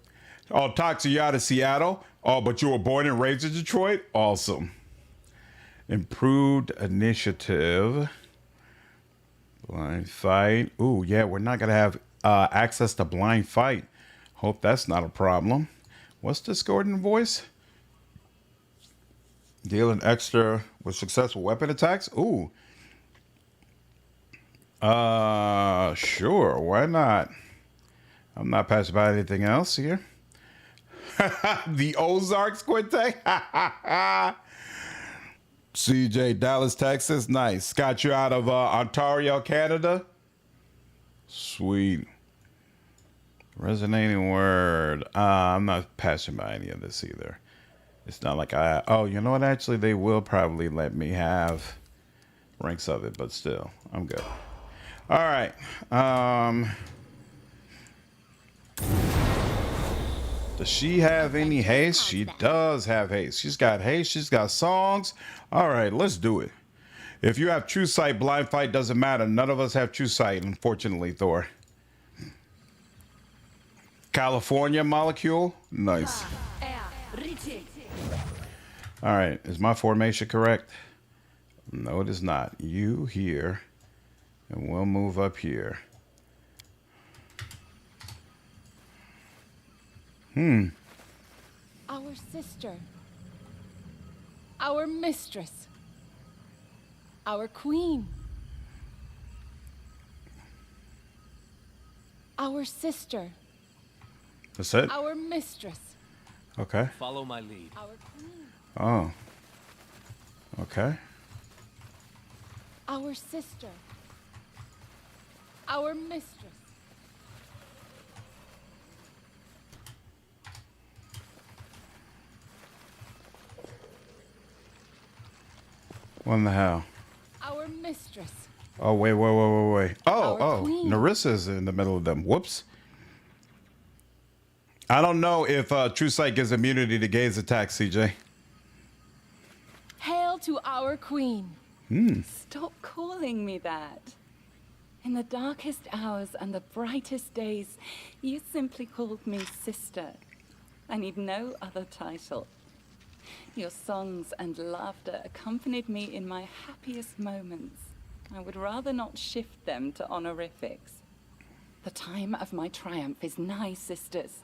Oh, Toxic, you out of Seattle? Oh, but you were born and raised in Detroit? Awesome. Improved initiative. Blind fight. Ooh, yeah, we're not going to have access to blind fight. Hope that's not a problem. What's discordant voice? Dealing extra with successful weapon attacks? Ooh. Sure, why not? I'm not passing by anything else here. The Ozarks Quinte. CJ, Dallas, Texas. Nice. Got you out of Ontario, Canada. Sweet. Resonating word. I'm not passing by any of this either. It's not like I... Oh, you know what? Actually, they will probably let me have ranks of it, but still, I'm good. All right. Does she have any haste? She does have haste. She's got haste. She's got songs. All right, let's do it. If you have true sight, blind fight doesn't matter. None of us have true sight, unfortunately, Thor. California molecule. Nice. All right, is my formation correct? No, it is not. You here, and we'll move up here. Our sister. Our mistress. Our queen. Our sister. That's it? Our mistress. Okay. Follow my lead. Our queen. Oh. Okay. Our sister. Our mistress. What in the hell? Our mistress. Oh, wait. Oh, queen. Nyrissa's in the middle of them. Whoops. I don't know if True Sight gives immunity to gaze attacks, CJ. Hail to our queen. Stop calling me that. In the darkest hours and the brightest days, you simply called me sister. I need no other title. Your songs and laughter accompanied me in my happiest moments. I would rather not shift them to honorifics. The time of my triumph is nigh, sisters.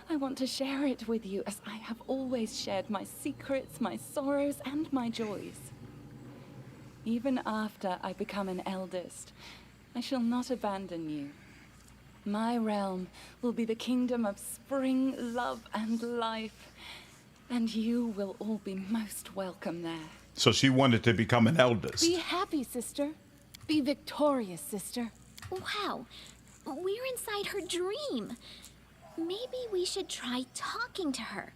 I want to share it with you as I have always shared my secrets, my sorrows, and my joys. Even after I become an eldest, I shall not abandon you. My realm will be the kingdom of spring, love, and life. And you will all be most welcome there. So she wanted to become an eldest. Be happy, sister. Be victorious, sister. Wow, we're inside her dream. Maybe we should try talking to her.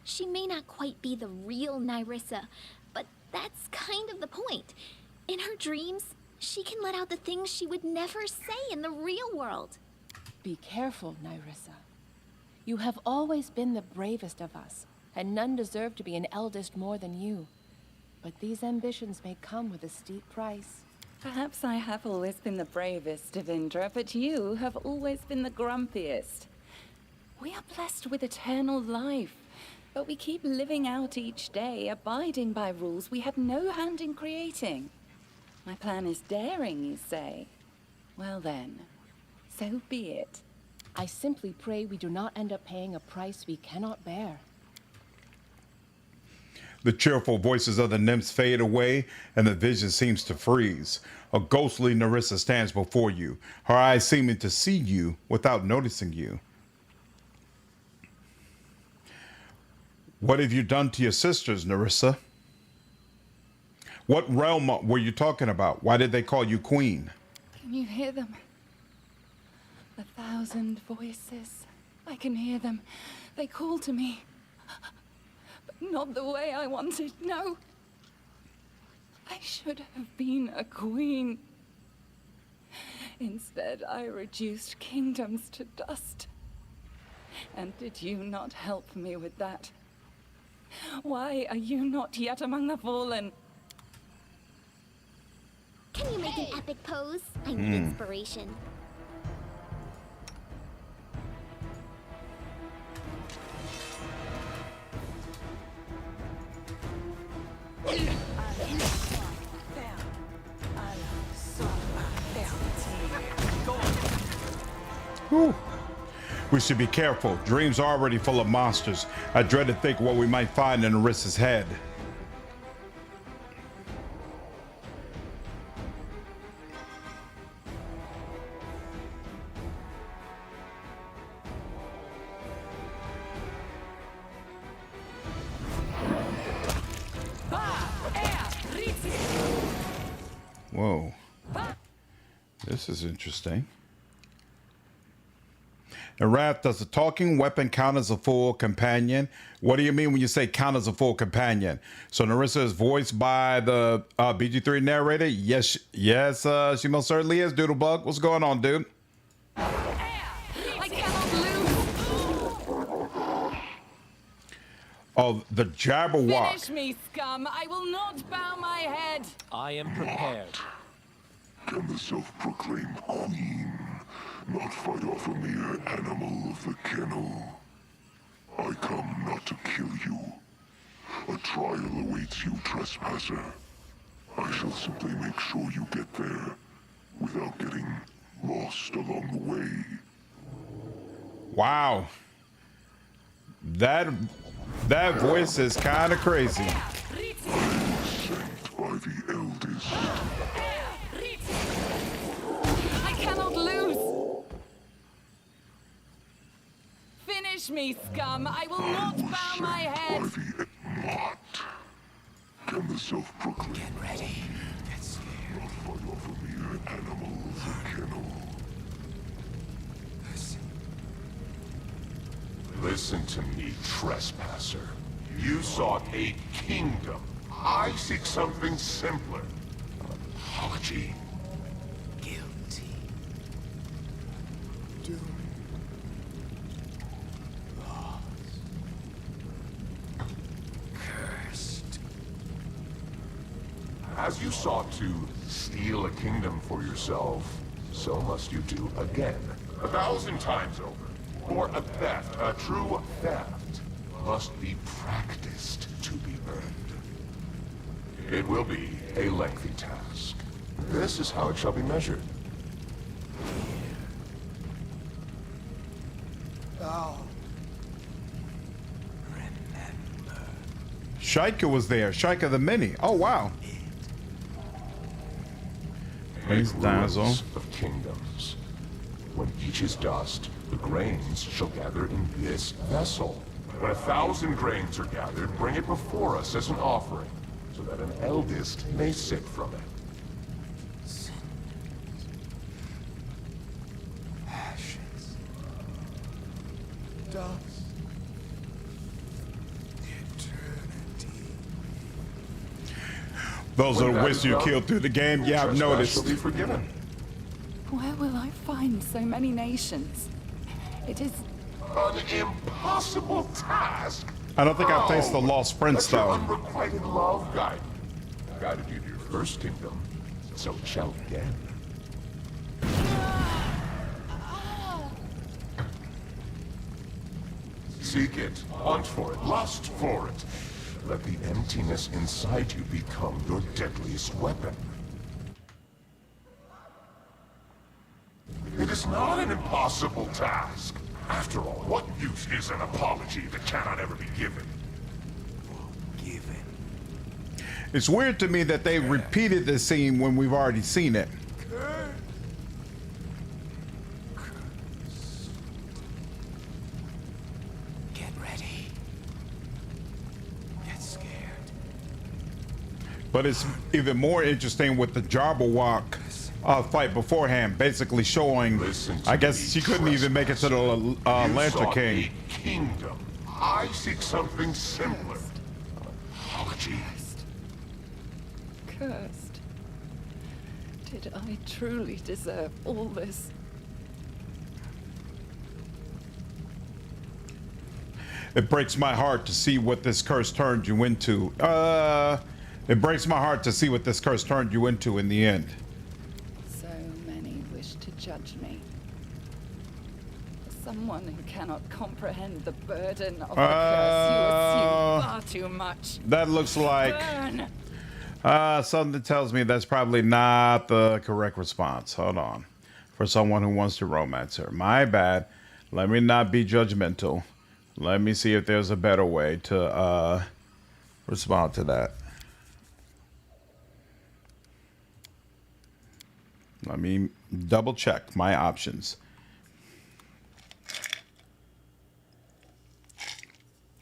She may not quite be the real Nyrissa, but that's kind of the point. In her dreams, she can let out the things she would never say in the real world. Be careful, Nyrissa. You have always been the bravest of us, and none deserve to be an eldest more than you. But these ambitions may come with a steep price. Perhaps I have always been the bravest, Devindra, but you have always been the grumpiest. We are blessed with eternal life, but we keep living out each day, abiding by rules we had no hand in creating. My plan is daring, you say? Well then, so be it. I simply pray we do not end up paying a price we cannot bear. The cheerful voices of the nymphs fade away, and the vision seems to freeze. A ghostly Nyrissa stands before you, her eyes seeming to see you without noticing you. What have you done to your sisters, Nyrissa? What realm were you talking about? Why did they call you queen? Can you hear them? 1,000 voices. I can hear them. They call to me. But not the way I wanted, no. I should have been a queen. Instead, I reduced kingdoms to dust. And did you not help me with that? Why are you not yet among the fallen? Can you make an epic pose? I need inspiration. Whew. We should be careful. Dreams are already full of monsters. I dread to think what we might find in Narissa's head. Whoa. This is interesting. And Raph, does a talking weapon count as a full companion? What do you mean when you say count as a full companion? So Nyrissa is voiced by the BG3 narrator? Yes, she most certainly is, Doodlebug. What's going on, dude? I cannot lose. Oh, the Jabberwock. Finish me, scum. I will not bow my head. I am prepared. Can the self-proclaimed queen not fight off a mere animal of the kennel? I come not to kill you. A trial awaits you, trespasser. I shall simply make sure you get there without getting lost along the way. Wow. That voice is kind of crazy. Sent by the eldest. I cannot lose. Finish me, scum. I will not bow my head. Not. Can the self-proclaimed get ready? Let's hear. Not fight off a mere animal of the kennel. Listen to me, trespasser. You sought a kingdom. I seek something simpler. Apology. Guilty. Doomed. Lost. Cursed. As you sought to steal a kingdom for yourself, so must you do again. 1,000 times over. For a theft, a true theft, must be practiced to be earned. It will be a lengthy task. This is how it shall be measured. Oh. Shaika was there. Shaika the Mini. Oh, wow. Thanks, Dinosaur. Of kingdoms. When each is dust, the grains shall gather in this vessel. When 1,000 grains are gathered, bring it before us as an offering, so that an eldest may sip from it. Those are When the that wisps is you done, killed through the game. Yeah, I've trespass noticed. shall be forgiven. Where will I find so many nations? It is An impossible task. I don't think I've faced the Lost Prince, Let your though. unrequited love guide you. Guided you to your first kingdom, so it shall again. Seek it, hunt for it, lust for it. Let the emptiness inside you become your deadliest weapon. It is not an impossible task. After all, what use is an apology that cannot ever be given? It's weird to me that they repeated this scene when we've already seen it. Get ready. Get scared. But it's even more interesting with the Jabberwock fight beforehand, basically showing, I guess she couldn't even make it to the Lantern King. Kingdom. I seek something simpler. Apology. cursed. Did I truly deserve all this? It breaks my heart to see what this curse turned you into. It breaks my heart to see what this curse turned you into in the end. So many wish to judge me. For someone who cannot comprehend the burden of the curse, you assume far too much. That looks like... Burn! Something tells me that's probably not the correct response. Hold on. For someone who wants to romance her. My bad. Let me not be judgmental. Let me see if there's a better way to respond to that. Let me double check my options.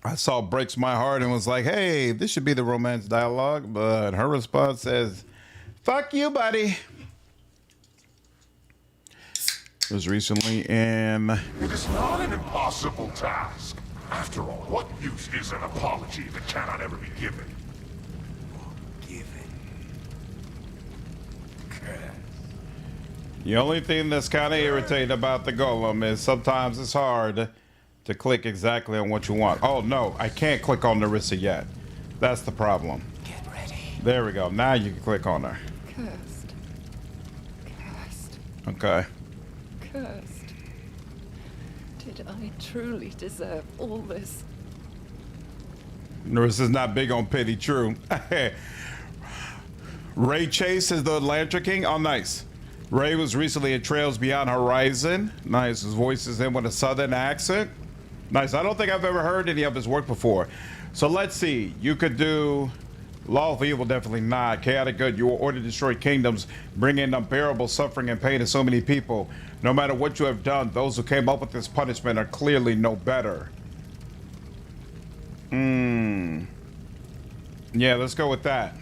I saw breaks my heart and was like, hey, this should be the romance dialogue. But her response says, fuck you, buddy. It was recently in... It is not an impossible task. After all, what use is an apology that cannot ever be given? The only thing that's kind of irritating about the golem is sometimes it's hard to click exactly on what you want. Oh, no, I can't click on Nyrissa yet. That's the problem. Get ready. There we go. Now you can click on her. Cursed. Cursed. Okay. Cursed. Did I truly deserve all this? Narissa's not big on pity, true. Ray Chase is the Lantern King. Oh, nice. Ray was recently in Trails Beyond Horizon. Nice. His voice is in with a southern accent. Nice. I don't think I've ever heard any of his work before. So let's see. You could do Lawful Evil, definitely not. Chaotic Good. You will order to destroy kingdoms, bring in unbearable suffering and pain to so many people. No matter what you have done, those who came up with this punishment are clearly no better. Yeah, let's go with that.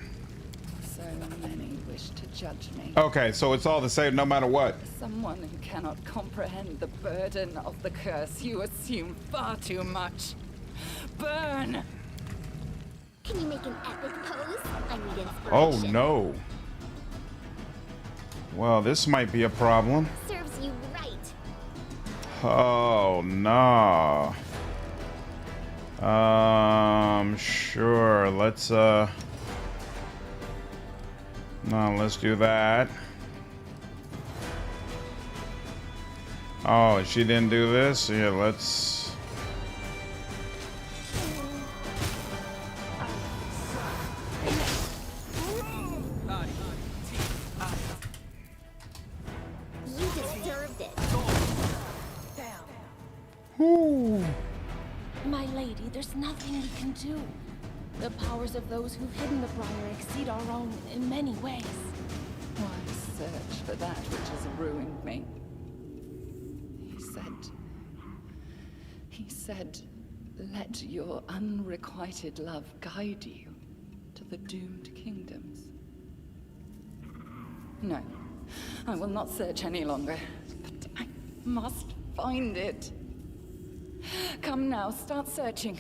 So many wish to judge me. Okay, so it's all the same no matter what. Someone who cannot comprehend the burden of the curse, you assume far too much. Burn! Can you make an epic pose? I need inspiration. Oh no. Well, this might be a problem. Serves you right. Oh no. Sure. Let's no, let's do that. Oh, she didn't do this? Yeah, let's... You deserved it. Ooh. My lady, there's nothing we can do. The powers of those who've hidden the briar exceed our own in many ways. Why search for that which has ruined me? He said, let your unrequited love guide you to the doomed kingdoms. No, I will not search any longer, but I must find it. Come now, start searching.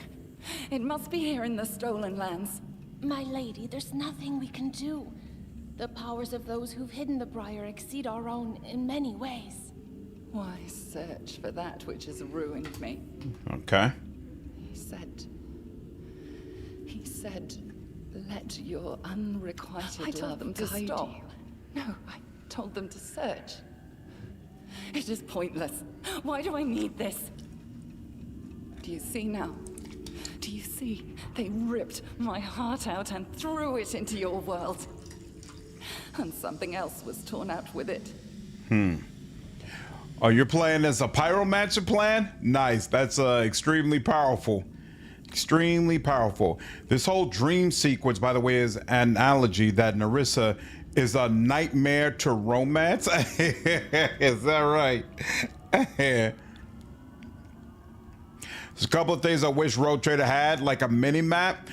It must be here in the stolen lands. My lady, there's nothing we can do. The powers of those who've hidden the Briar exceed our own in many ways. Why search for that which has ruined me? Okay. He said, let your unrequited love them to stop. No, I told them to search. It is pointless. Why do I need this? Do you see now? Do you see? They ripped my heart out and threw it into your world. And something else was torn out with it. Oh, you're playing as a pyromancer plan? Nice. That's extremely powerful. Extremely powerful. This whole dream sequence, by the way, is an analogy that Nyrissa is a nightmare to romance. Is that right? There's a couple of things I wish Road Trader had, like a mini map.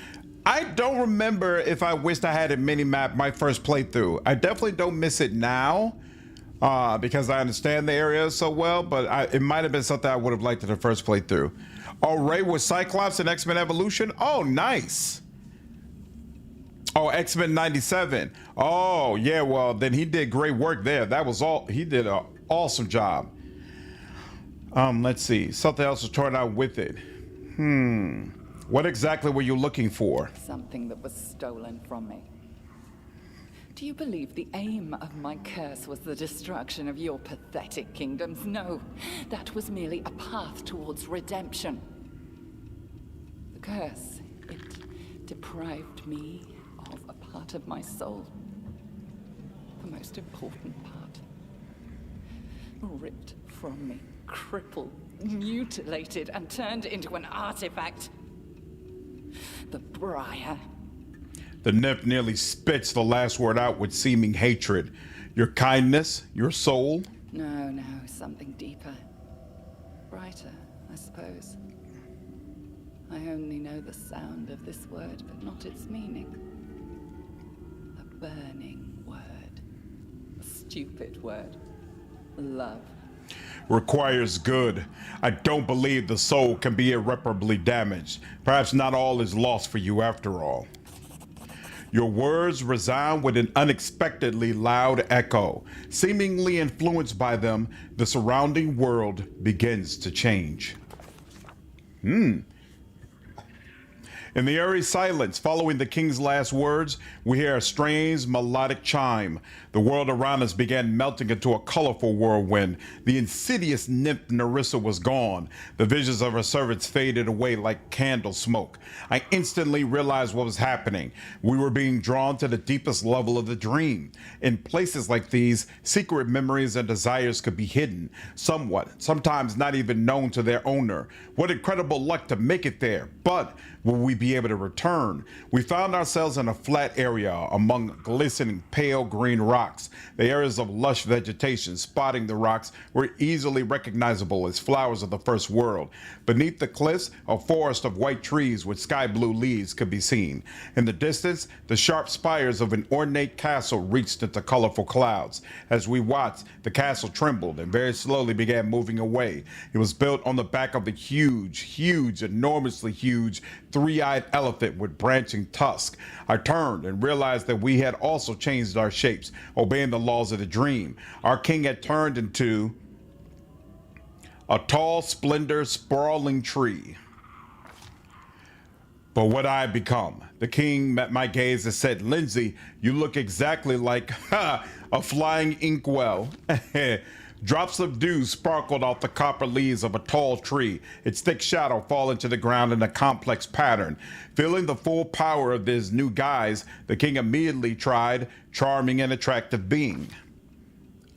I don't remember if I wished I had a mini map my first playthrough. I definitely don't miss it now because I understand the area so well, but it might have been something I would have liked in the first playthrough. Oh, Ray was Cyclops in X-Men Evolution? Oh, nice. Oh, X-Men 97. Oh, yeah, well, then he did great work there. That was all. He did an awesome job. Let's see. Something else was torn out with it. What exactly were you looking for? Something that was stolen from me. Do you believe the aim of my curse was the destruction of your pathetic kingdoms? No, that was merely a path towards redemption. The curse, it deprived me of a part of my soul. The most important part. Ripped from me, crippled, mutilated, and turned into an artifact. The Briar. The nymph nearly spits the last word out with seeming hatred. Your kindness, your soul? No, something deeper. Brighter, I suppose. I only know the sound of this word, but not its meaning. A burning word. A stupid word. Love. Requires good. I don't believe the soul can be irreparably damaged. Perhaps not all is lost for you after all. Your words resound with an unexpectedly loud echo. Seemingly influenced by them, the surrounding world begins to change. In the eerie silence following the king's last words, we hear a strange melodic chime. The world around us began melting into a colorful whirlwind. The insidious nymph Nyrissa was gone. The visions of her servants faded away like candle smoke. I instantly realized what was happening. We were being drawn to the deepest level of the dream. In places like these, secret memories and desires could be hidden, somewhat, sometimes not even known to their owner. What incredible luck to make it there, but will we be able to return? We found ourselves in a flat area among glistening pale green rocks. The areas of lush vegetation spotting the rocks were easily recognizable as flowers of the first world. Beneath the cliffs, a forest of white trees with sky blue leaves could be seen. In the distance, the sharp spires of an ornate castle reached into colorful clouds. As we watched, the castle trembled and very slowly began moving away. It was built on the back of a huge, enormously huge, three-eyed elephant with branching tusks. I turned and realized that we had also changed our shapes, obeying the laws of the dream. Our king had turned into a tall, sprawling tree. But what I had become? The king met my gaze and said, "Lindsay, you look exactly like a flying inkwell." Drops of dew sparkled off the copper leaves of a tall tree, its thick shadow falling to the ground in a complex pattern. Feeling the full power of this new guise, the king immediately tried charming and attractive being.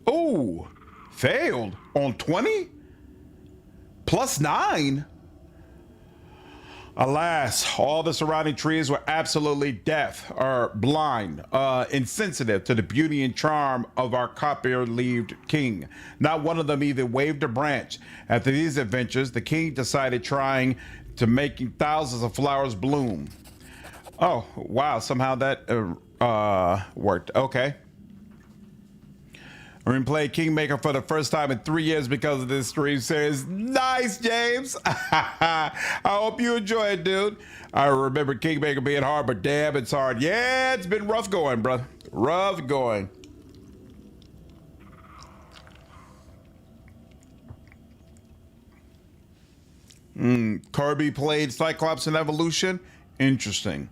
Ooh, failed on 20? +9? Alas, all the surrounding trees were absolutely deaf or blind, insensitive to the beauty and charm of our copper-leaved king. Not one of them even waved a branch. After these adventures, the king decided trying to making thousands of flowers bloom. Oh, wow, somehow that worked. Okay. I'm replaying Kingmaker for the first time in 3 years because of this stream series. Nice, James. I hope you enjoy it, dude. I remember Kingmaker being hard, but damn, it's hard. Yeah, it's been rough going, bro. Rough going. Kirby played Cyclops in Evolution. Interesting.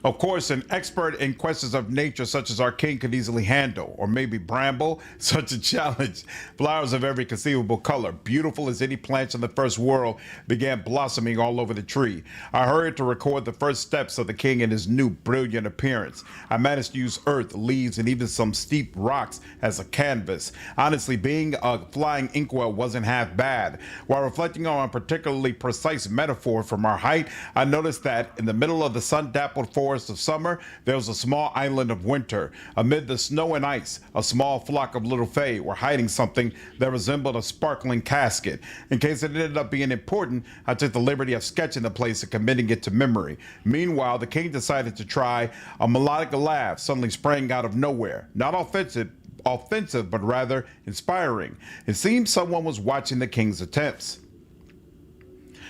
Of course, an expert in questions of nature such as our king could easily handle, or maybe Bramble, such a challenge. Flowers of every conceivable color, beautiful as any plants in the first world, began blossoming all over the tree. I hurried to record the first steps of the king in his new brilliant appearance. I managed to use earth, leaves, and even some steep rocks as a canvas. Honestly, being a flying inkwell wasn't half bad. While reflecting on a particularly precise metaphor from our height, I noticed that in the middle of the sun-dappled forest of summer, there was a small island of winter. Amid the snow and ice, a small flock of little fae were hiding something that resembled a sparkling casket. In case it ended up being important, I took the liberty of sketching the place and committing it to memory. Meanwhile, the king decided to try a melodic laugh suddenly sprang out of nowhere. Not offensive, but rather inspiring. It seemed someone was watching the king's attempts.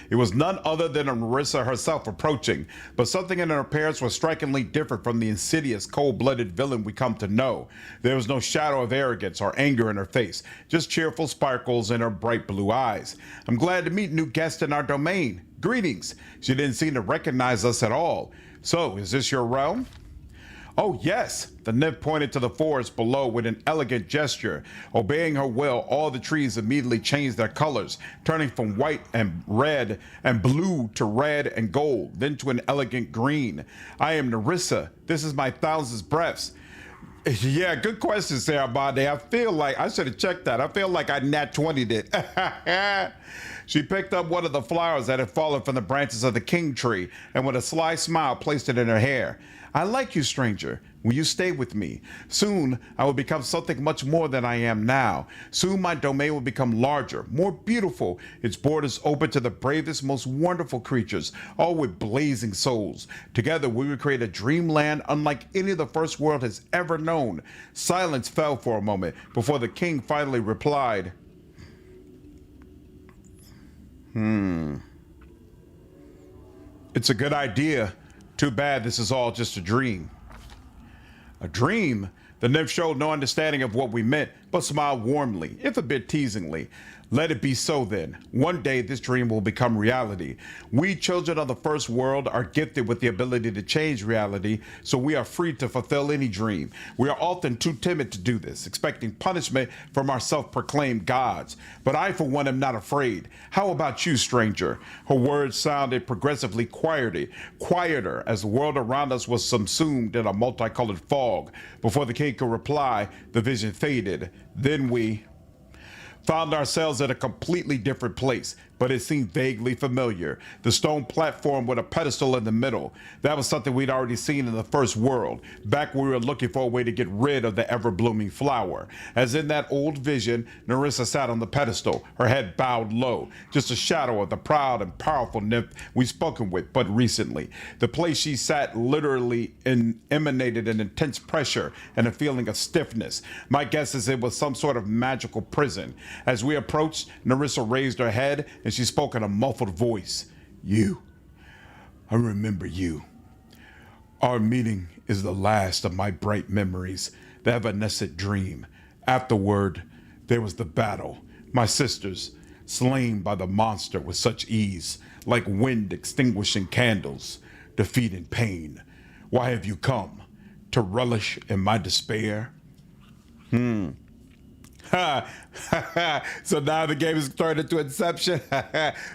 It was none other than Nyrissa herself approaching, but something in her appearance was strikingly different from the insidious, cold-blooded villain we come to know. There was no shadow of arrogance or anger in her face, just cheerful sparkles in her bright blue eyes. I'm glad to meet new guests in our domain. Greetings. She didn't seem to recognize us at all. So, is this your realm? Oh, yes. The nymph pointed to the forest below with an elegant gesture. Obeying her will, all the trees immediately changed their colors, turning from white and red and blue to red and gold, then to an elegant green. I am Nyrissa. This is my thousandth breaths. Yeah, good question, Sarah Bonde. I feel like I should have checked that. I feel like I nat 20'd it. She picked up one of the flowers that had fallen from the branches of the king tree and with a sly smile placed it in her hair. I like you, stranger. Will you stay with me? Soon, I will become something much more than I am now. Soon, my domain will become larger, more beautiful, its borders open to the bravest, most wonderful creatures, all with blazing souls. Together, we will create a dreamland unlike any the first world has ever known. Silence fell for a moment before the king finally replied, It's a good idea. Too bad this is all just a dream. A dream? The nymph showed no understanding of what we meant, but smiled warmly, if a bit teasingly. Let it be so then. One day this dream will become reality. We children of the first world are gifted with the ability to change reality, so we are free to fulfill any dream. We are often too timid to do this, expecting punishment from our self-proclaimed gods. But I, for one, am not afraid. How about you, stranger? Her words sounded progressively quieter as the world around us was subsumed in a multicolored fog. Before the king could reply, the vision faded. Then we found ourselves at a completely different place, but it seemed vaguely familiar. The stone platform with a pedestal in the middle. That was something we'd already seen in the first world, back when we were looking for a way to get rid of the ever-blooming flower. As in that old vision, Nyrissa sat on the pedestal, her head bowed low, just a shadow of the proud and powerful nymph we'd spoken with but recently. The place she sat literally emanated an intense pressure and a feeling of stiffness. My guess is it was some sort of magical prison. As we approached, Nyrissa raised her head and she spoke in a muffled voice. You. I remember you. Our meeting is the last of my bright memories, the evanescent dream. Afterward, there was the battle. My sisters, slain by the monster with such ease, like wind extinguishing candles, defeat and pain. Why have you come? To relish in my despair? So now the game is turned into Inception.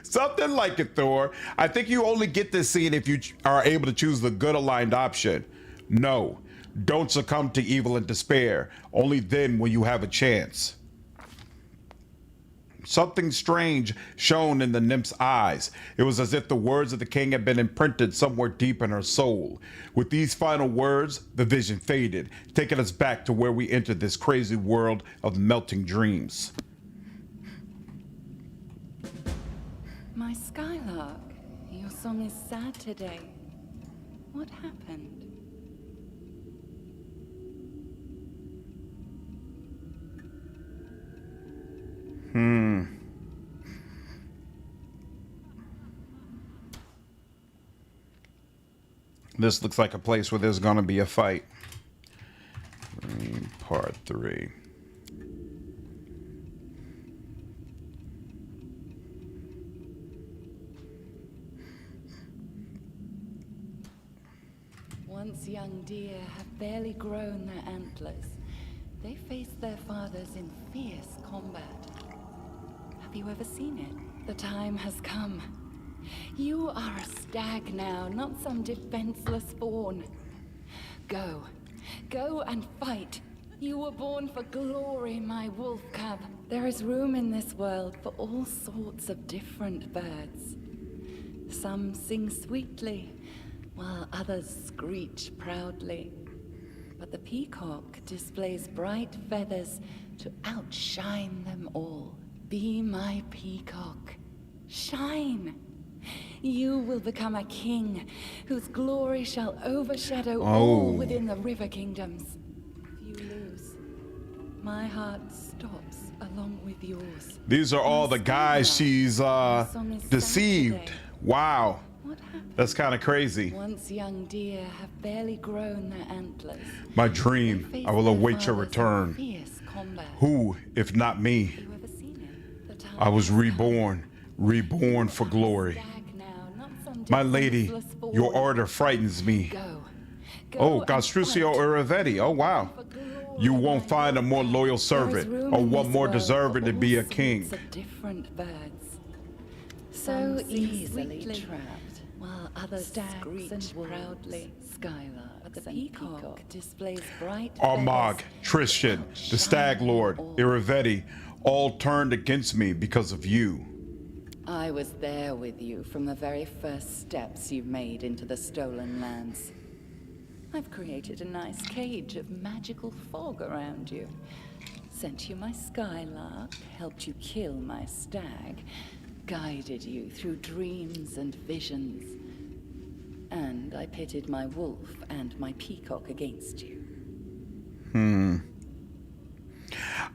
Something like it, Thor. I think you only get this scene if you are able to choose the good aligned option. No, don't succumb to evil and despair. Only then will you have a chance. Something strange shone in the nymph's eyes. It was as if the words of the king had been imprinted somewhere deep in her soul. With these final words, the vision faded, taking us back to where we entered this crazy world of melting dreams. My Skylark, your song is sad today. What happened? This looks like a place where there's gonna be a fight. Part 3. Once young deer have barely grown their antlers, they face their fathers in fierce combat. Have you ever seen it? The time has come. You are a stag now, not some defenseless fawn. Go. Go and fight. You were born for glory, my wolf cub. There is room in this world for all sorts of different birds. Some sing sweetly, while others screech proudly. But the peacock displays bright feathers to outshine them all. Be my peacock. Shine. You will become a king whose glory shall overshadow all within the river kingdoms. If you lose, my heart stops along with yours. These are all the guys she's deceived. Wow. That's kind of crazy. Once young deer have barely grown their antlers. My dream, I will await your return. Who, if not me? I was reborn for glory. My lady, your order frightens me. Oh, Gastrucio Iravetti. Oh, wow. You won't find a more loyal servant or one more deserving to be a king. Different birds, so easily trapped, while others screech proudly. Skylark, but the peacock displays bright. Armagh, Tristan, the Stag Lord, Iravetti, all turned against me because of you. I was there with you from the very first steps you made into the stolen lands. I've created a nice cage of magical fog around you. Sent you my skylark, helped you kill my stag, guided you through dreams and visions. And I pitted my wolf and my peacock against you.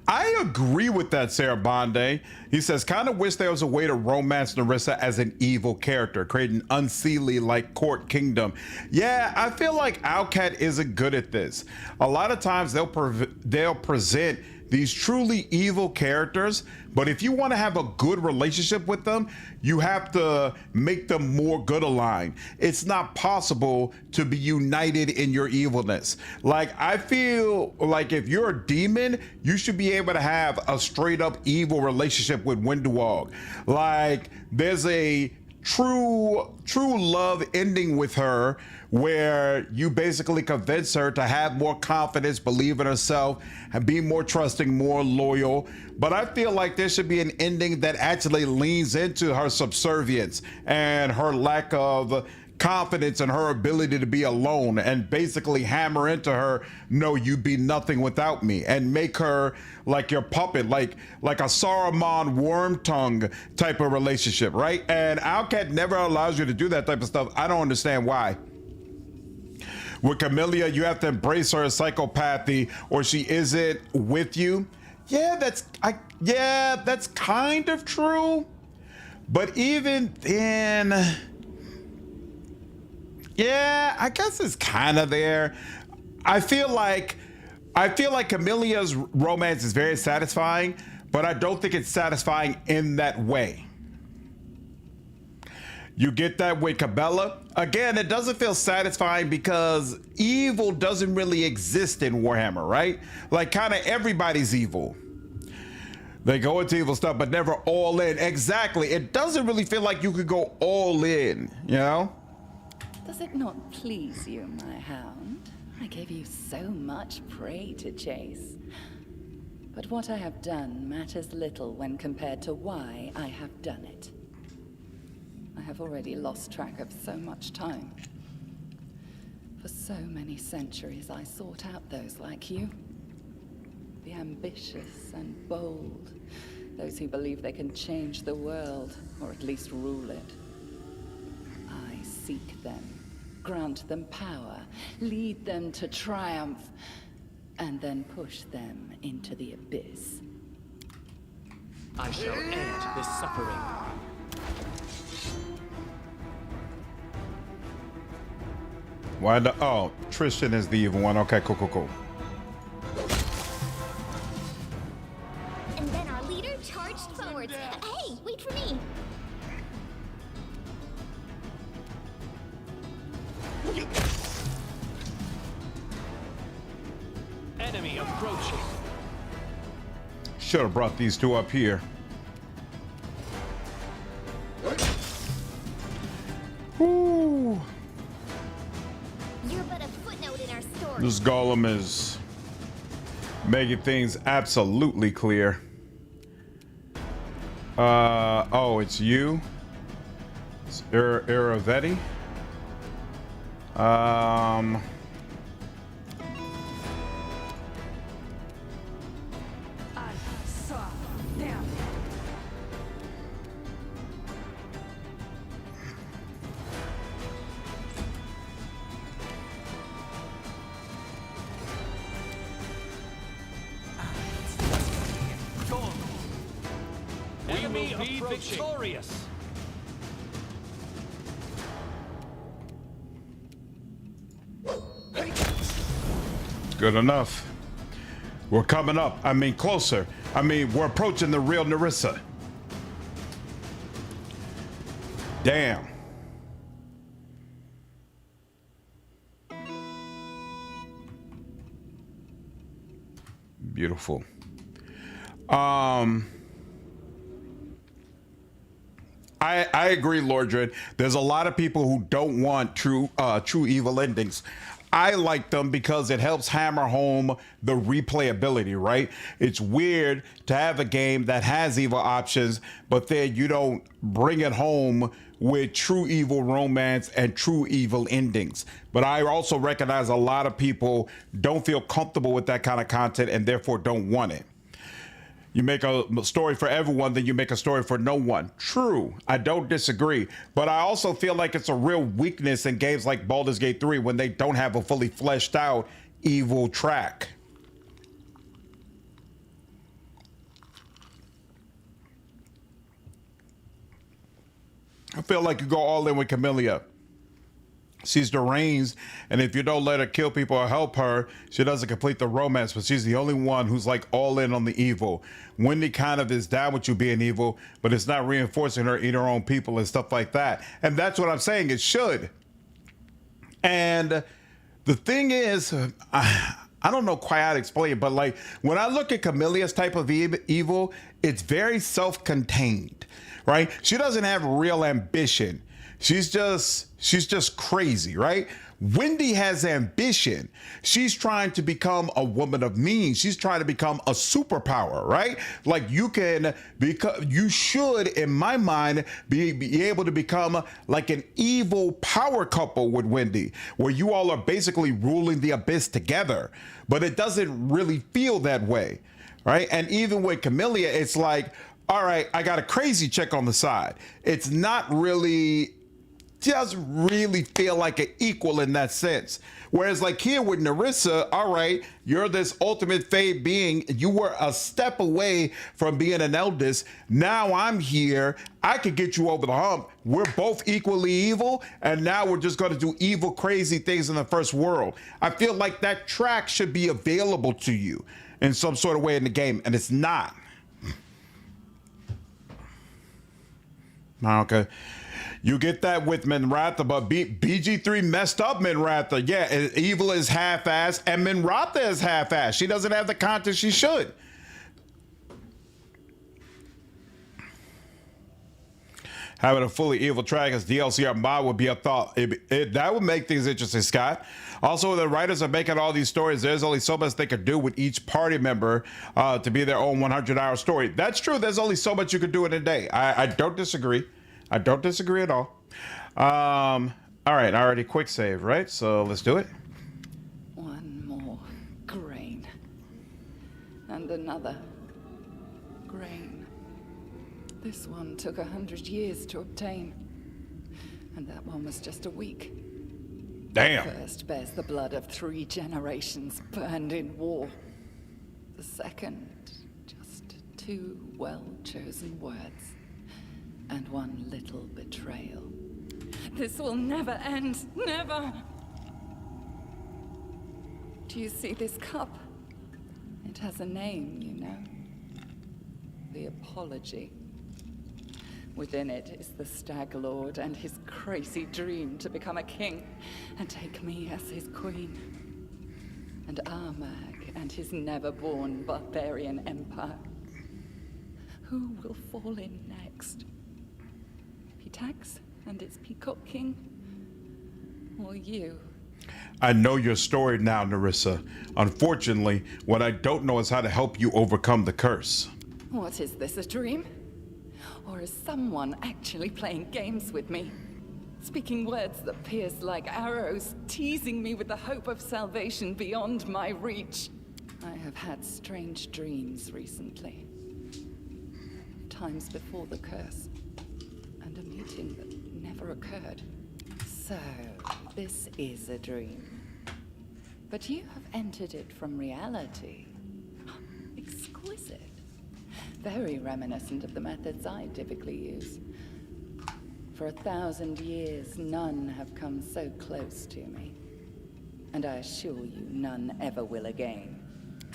I agree with that, Sarah Bonde. He says, kind of wish there was a way to romance Nyrissa as an evil character, creating unseelie like court kingdom. Yeah, I feel like Owlcat isn't good at this. A lot of times they'll present these truly evil characters, but if you want to have a good relationship with them, you have to make them more good aligned. It's not possible to be united in your evilness. Like, I feel like if you're a demon, you should be able to have a straight up evil relationship with Windwalk. Like, there's a true love ending with her where you basically convince her to have more confidence, believe in herself, and be more trusting, more loyal. But I feel like there should be an ending that actually leans into her subservience and her lack of confidence in her ability to be alone, and basically hammer into her, no, you'd be nothing without me, and make her like your puppet, like a Saruman worm tongue type of relationship, right? And Owlcat never allows you to do that type of stuff. I don't understand why. With Camellia, you have to embrace her psychopathy or she isn't with you. Yeah, that's kind of true. But even then, yeah, I guess it's kind of there. I feel like Camellia's romance is very satisfying, but I don't think it's satisfying in that way. You get that with Cabela. Again, it doesn't feel satisfying because evil doesn't really exist in Warhammer, right? Like, kind of everybody's evil. They go into evil stuff, but never all in. Exactly. It doesn't really feel like you could go all in, you know? Does it not please you, my hound? I gave you so much prey to chase. But what I have done matters little when compared to why I have done it. I have already lost track of so much time. For so many centuries I sought out those like you. The ambitious and bold. Those who believe they can change the world, or at least rule it. I seek them, grant them power, lead them to triumph, and then push them into the abyss. I shall end this suffering. Why the? Oh, Tristan is the evil one. Okay, cool. And then our leader charged forwards. Hey, wait for me. Enemy approaching. Should have brought these two up here. Woo. You're but a footnote in our story. This golem is making things absolutely clear. Oh, it's you. It's Iravetti. We will be victorious. Good enough. We're coming up. I mean, closer. I mean, we're approaching the real Nyrissa. Damn. Beautiful. I agree, Lordred. There's a lot of people who don't want true evil endings. I like them because it helps hammer home the replayability, right? It's weird to have a game that has evil options, but then you don't bring it home with true evil romance and true evil endings. But I also recognize a lot of people don't feel comfortable with that kind of content and therefore don't want it. You make a story for everyone, then you make a story for no one. True, I don't disagree. But I also feel like it's a real weakness in games like Baldur's Gate 3 when they don't have a fully fleshed out evil track. I feel like you go all in with Camellia. She's deranged, and if you don't let her kill people or help her, she doesn't complete the romance, but she's the only one who's like all in on the evil. Wendy kind of is down with you being evil, but it's not reinforcing her eat her own people and stuff like that. And that's what I'm saying, it should. And the thing is, I don't know quite how to explain it, but like when I look at Camelia's type of evil, it's very self-contained, right? She doesn't have real ambition. She's just crazy, right? Wendy has ambition. She's trying to become a woman of means. She's trying to become a superpower, right? Like you should, in my mind, be able to become like an evil power couple with Wendy, where you all are basically ruling the abyss together. But it doesn't really feel that way, right? And even with Camellia, it's like, all right, I got a crazy chick on the side. It's not really, doesn't really feel like an equal in that sense. Whereas like here with Nyrissa, all right, you're this ultimate fey being. You were a step away from being an eldest. Now I'm here. I could get you over the hump. We're both equally evil. And now we're just going to do evil, crazy things in the first world. I feel like that track should be available to you in some sort of way in the game. And it's not. Okay. You get that with Minratha, but BG3 messed up Minratha. Yeah, evil is half-assed, and Minratha is half-assed. She doesn't have the content she should. Having a fully evil track as DLC or mod would be a thought. That would make things interesting, Scott. Also, the writers are making all these stories. There's only so much they could do with each party member to be their own 100-hour story. That's true. There's only so much you could do in a day. I don't disagree. I don't disagree at all. All right, already quick save, right? So let's do it. One more grain. And another grain. This one took 100 years to obtain. And that one was just a week. Damn. The first bears the blood of 3 generations burned in war. The second, just 2 well-chosen words. And 1 little betrayal. This will never end, never! Do you see this cup? It has a name, you know. The Apology. Within it is the Stag Lord and his crazy dream to become a king and take me as his queen. And Armag and his never-born barbarian empire. Who will fall in next? Pitax and its Peacock King? Or you? I know your story now, Nyrissa. Unfortunately, what I don't know is how to help you overcome the curse. What is this, a dream? Or is someone actually playing games with me? Speaking words that pierce like arrows, teasing me with the hope of salvation beyond my reach. I have had strange dreams recently. Times before the curse. And a meeting that never occurred. So, this is a dream. But you have entered it from reality. Exquisite. Very reminiscent of the methods I typically use. For 1,000 years, none have come so close to me. And I assure you, none ever will again.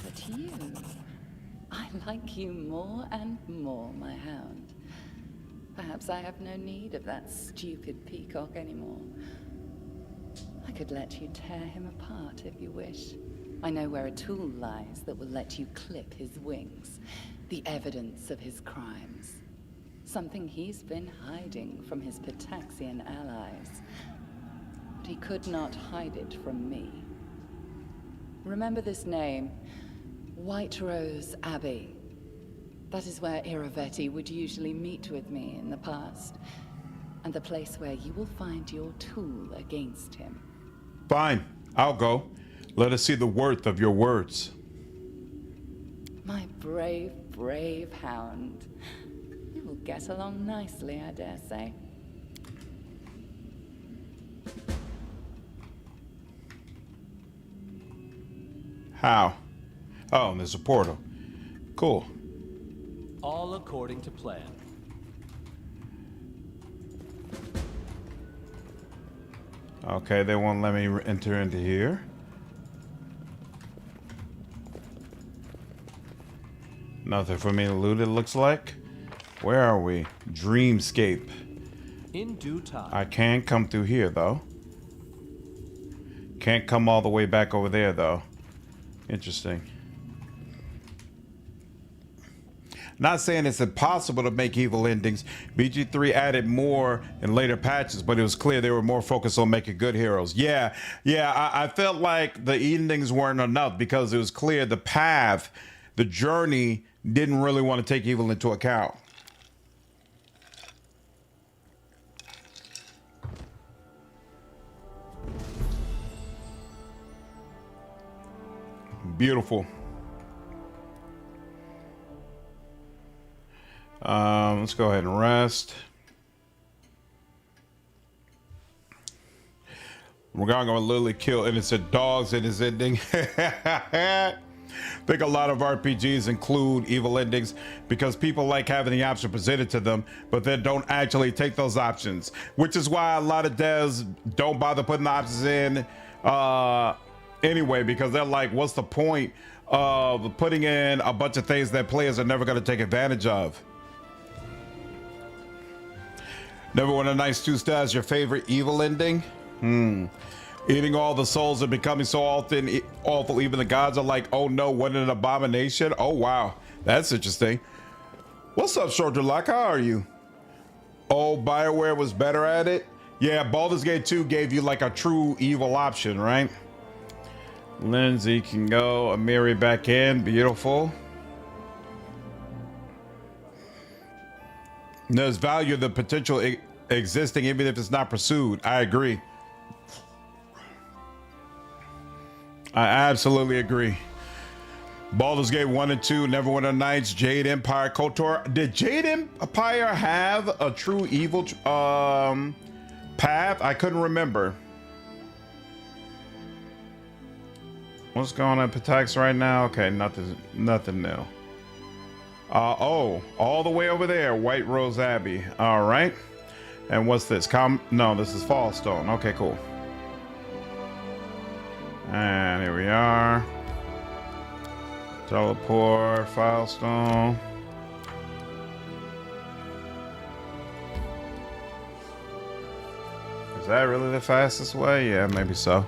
But you... I like you more and more, my hound. Perhaps I have no need of that stupid peacock anymore. I could let you tear him apart if you wish. I know where a tool lies that will let you clip his wings. The evidence of his crimes. Something he's been hiding from his Pitaxian allies. But he could not hide it from me. Remember this name, White Rose Abbey. That is where Iravetti would usually meet with me in the past. And the place where you will find your tool against him. Fine, I'll go. Let us see the worth of your words. My brave, brave hound. You will get along nicely, I dare say. How? Oh, there's a portal. Cool. All according to plan. Okay, they won't let me enter into here. Nothing for me to loot, it looks like. Where are we? Dreamscape. In due time. I can come through here, though. Can't come all the way back over there, though. Interesting. Not saying it's impossible to make evil endings. BG3 added more in later patches, but it was clear they were more focused on making good heroes. Yeah, I felt like the endings weren't enough because it was clear the path, the journey, didn't really want to take evil into account. Beautiful. Let's go ahead and rest. We're gonna literally kill innocent dogs in this ending. I think a lot of RPGs include evil endings because people like having the option presented to them, but then don't actually take those options, which is why a lot of devs don't bother putting the options in anyway, because they're like, what's the point of putting in a bunch of things that players are never going to take advantage of? Never want a nice 2-stars. Your favorite evil ending? Eating all the souls and becoming so awful, even the gods are like, oh no, what an abomination. Oh wow, that's interesting. What's up, Shorter Lock? How are you? Oh, BioWare was better at it? Yeah, Baldur's Gate 2 gave you like a true evil option, right? Lindsay can go. Amiri back in. Beautiful. There's value in the potential existing even if it's not pursued. I agree. I absolutely agree. Baldur's Gate 1 and 2, Neverwinter Nights, Jade Empire, KOTOR. Did Jade Empire have a true evil path? I couldn't remember. What's going on in Pitax right now? Okay, nothing new. Oh, all the way over there, White Rose Abbey. All right. And what's this? No, this is Fallstone. Okay, cool. And here we are. Teleport, Filestone. Is that really the fastest way? Yeah, maybe so.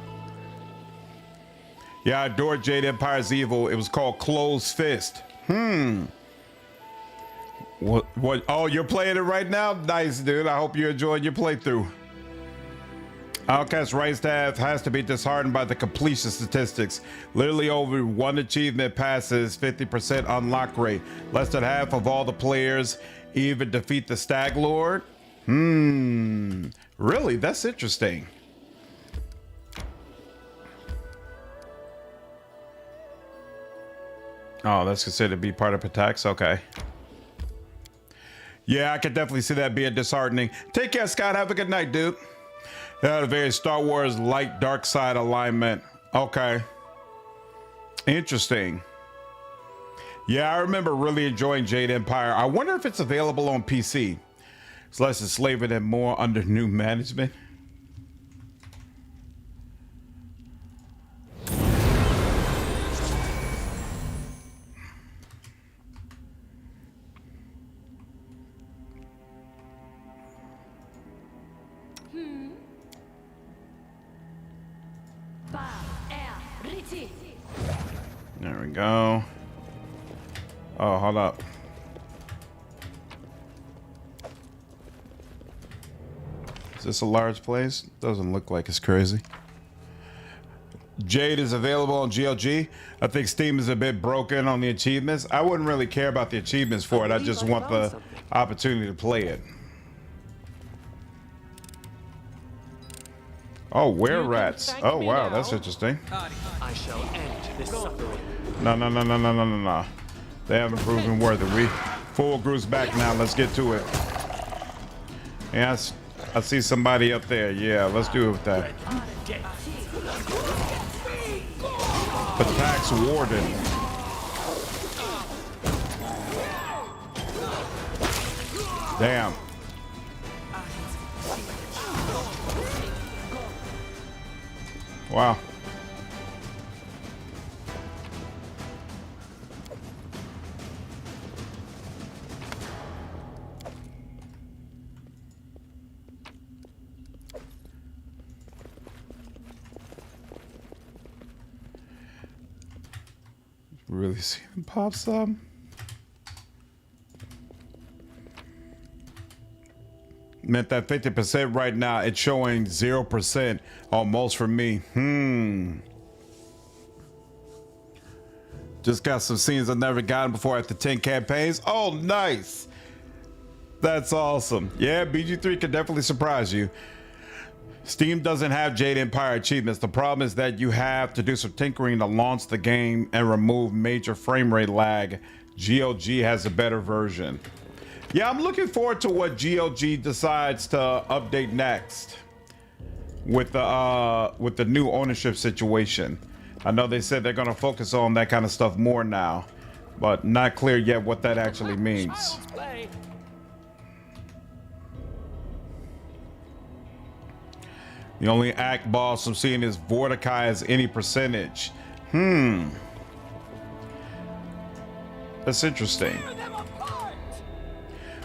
Yeah, I adored Jade Empire's Evil. It was called Closed Fist. What? Oh, you're playing it right now? Nice, dude. I hope you enjoyed your playthrough. Outcast right staff has to be disheartened by the completion statistics. Literally over one achievement passes 50% unlock rate. Less than half of all the players even defeat the Stag Lord. Really? That's interesting. Oh, that's considered to be part of Pitax? Okay. Yeah, I could definitely see that being disheartening. Take care, Scott. Have a good night, dude. A very Star Wars light dark side alignment. Okay. Interesting. Yeah, I remember really enjoying Jade Empire. I wonder if it's available on PC. It's less enslaving and more under new management. There we go. Oh, hold up. Is this a large place? Doesn't look like it's crazy. Jade is available on GLG. I think Steam is a bit broken on the achievements. I wouldn't really care about the achievements for it. I just want the opportunity to play it. Oh, were-rats. Oh, wow, that's interesting. I shall end this suffering. No. They haven't proven worth it. We full group's back now. Let's get to it. Yes, I see somebody up there. Yeah, let's do it with that. Pitax Warden. Damn. Wow. Really see him pop some. Meant that 50% right now, it's showing 0% almost for me. Just got some scenes I've never gotten before after 10 campaigns. Oh, nice. That's awesome. Yeah, BG3 can definitely surprise you. Steam doesn't have Jade Empire achievements. The problem is that you have to do some tinkering to launch the game and remove major frame rate lag. GLG has a better version. Yeah, I'm looking forward to what GLG decides to update next with the new ownership situation. I know they said they're going to focus on that kind of stuff more now, but not clear yet what that actually means. The only act boss I'm seeing is Vorticai as any percentage. That's interesting.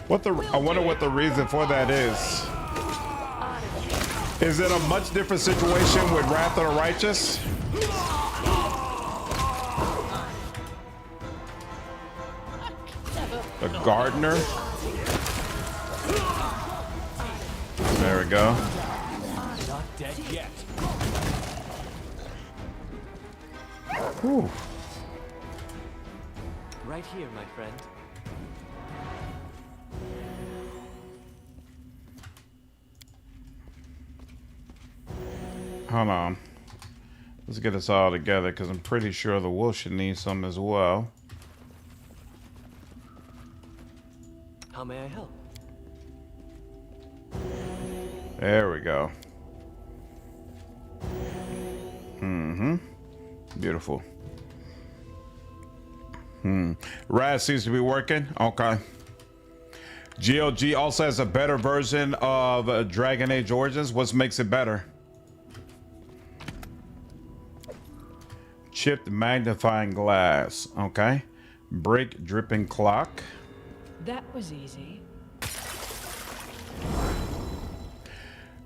I wonder what the reason for that is. Is it a much different situation with Wrath of the Righteous? The Gardener. There we go. Not dead yet. Whew. Right here, my friend. Hold on. Let's get us all together because I'm pretty sure the wolf should need some as well. How may I help? There we go. Beautiful. Raz seems to be working. Okay. GLG also has a better version of Dragon Age Origins. What makes it better? Chipped magnifying glass. Okay. Break dripping clock. That was easy.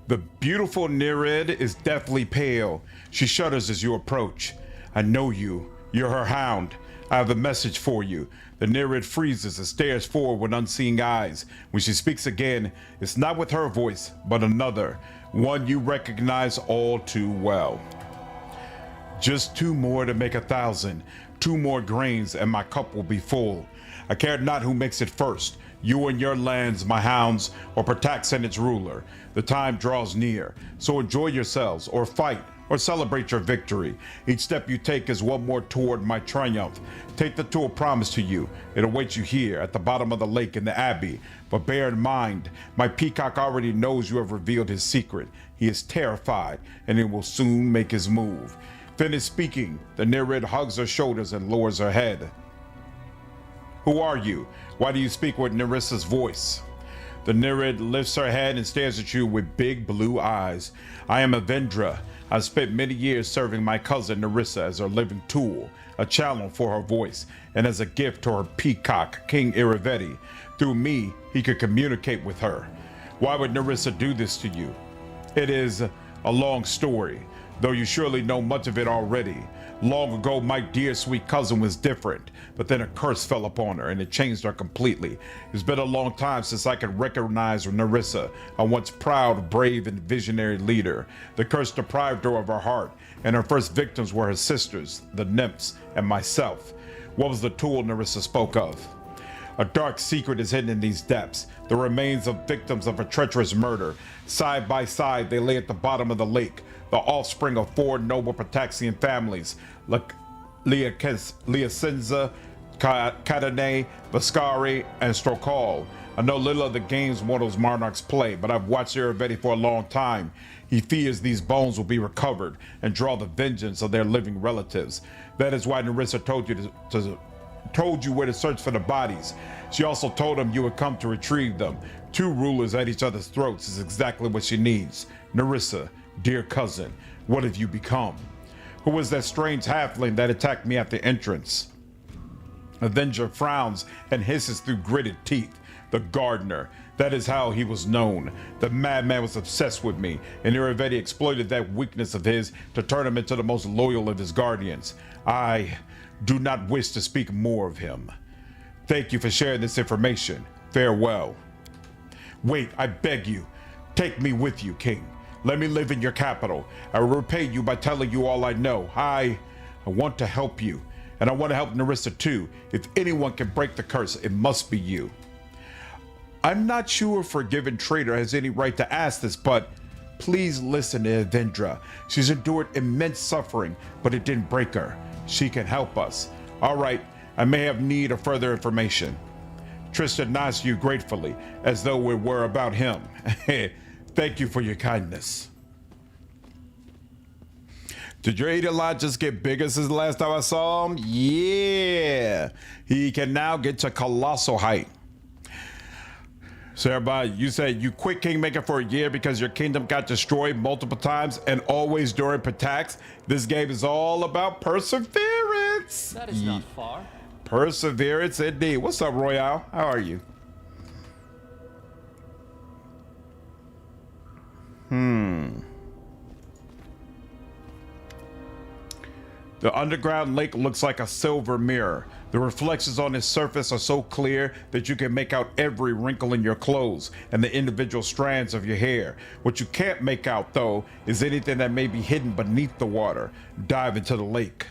The beautiful Nyrd is deathly pale. She shudders as you approach. I know you. You're her hound. I have a message for you. The Nyrd freezes and stares forward with unseeing eyes. When she speaks again, it's not with her voice, but another. One you recognize all too well. Just 2 more to make 1,000. 2 more grains and my cup will be full. I care not who makes it first. You and your lands, my hounds, or Pitax and its ruler. The time draws near, so enjoy yourselves, or fight, or celebrate your victory. Each step you take is one more toward my triumph. Take the tool promised to you. It awaits you here, at the bottom of the lake in the Abbey. But bear in mind, my peacock already knows you have revealed his secret. He is terrified, and he will soon make his move. Finished speaking, the Nyrd hugs her shoulders and lowers her head. Who are you? Why do you speak with Nyrissa's voice? The Nyrd lifts her head and stares at you with big blue eyes. I am Avendra. I've spent many years serving my cousin Nyrissa as her living tool, a channel for her voice, and as a gift to her peacock, King Iriveti. Through me, he could communicate with her. Why would Nyrissa do this to you? It is a long story, though you surely know much of it already. Long ago, my dear sweet cousin was different, but then a curse fell upon her and it changed her completely. It's been a long time since I could recognize Nyrissa, a once proud, brave, and visionary leader. The curse deprived her of her heart, and her first victims were her sisters, the nymphs, and myself. What was the tool Nyrissa spoke of? A dark secret is hidden in these depths, the remains of victims of a treacherous murder. Side by side, they lay at the bottom of the lake, the offspring of 4 noble Pitaxian families, Liacenza, Kadane, Vascari, and Strokal. I know little of the games mortals monarchs play, but I've watched Iriveti for a long time. He fears these bones will be recovered and draw the vengeance of their living relatives. That is why Nyrissa told you where to search for the bodies. She also told him you would come to retrieve them. 2 rulers at each other's throats is exactly what she needs. Nyrissa, dear cousin, what have you become? Who was that strange halfling that attacked me at the entrance? Avenger frowns and hisses through gritted teeth. The gardener. That is how he was known. The madman was obsessed with me, and Iriveti exploited that weakness of his to turn him into the most loyal of his guardians. I do not wish to speak more of him. Thank you for sharing this information. Farewell. Wait, I beg you. Take me with you, King. Let me live in your capital. I will repay you by telling you all I know. I want to help you, and I want to help Nyrissa too. If anyone can break the curse, it must be you. I'm not sure if Forgiven Traitor has any right to ask this, but please listen to Avendra. She's endured immense suffering, but it didn't break her. She can help us. All right, I may have need of further information. Tristan nods to you gratefully, as though it were about him. Thank you for your kindness. Did your Edelot just get bigger since the last time I saw him? Yeah. He can now get to colossal height. So everybody, you said you quit Kingmaker for a year because your kingdom got destroyed multiple times and always during Pitax. This game is all about perseverance. That is not far. Perseverance indeed. What's up, Royale? How are you? The underground lake looks like a silver mirror. The reflections on its surface are so clear that you can make out every wrinkle in your clothes and the individual strands of your hair. What you can't make out, though, is anything that may be hidden beneath the water. Dive into the lake.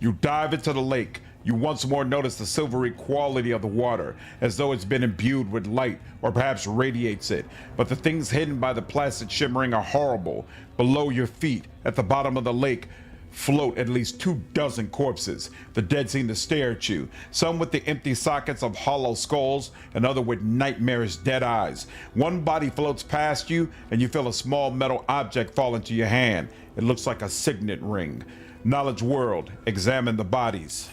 You dive into the lake. You once more notice the silvery quality of the water, as though it's been imbued with light, or perhaps radiates it. But the things hidden by the placid shimmering are horrible. Below your feet, at the bottom of the lake, float at least 24 corpses. The dead seem to stare at you, some with the empty sockets of hollow skulls, and other with nightmarish dead eyes. One body floats past you, and you feel a small metal object fall into your hand. It looks like a signet ring. Knowledge World, examine the bodies.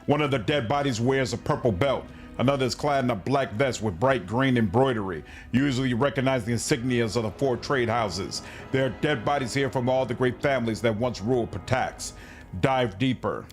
One of the dead bodies wears a purple belt. Another is clad in a black vest with bright green embroidery. Usually you recognize the insignias of the 4 trade houses. There are dead bodies here from all the great families that once ruled Pitax. Dive deeper.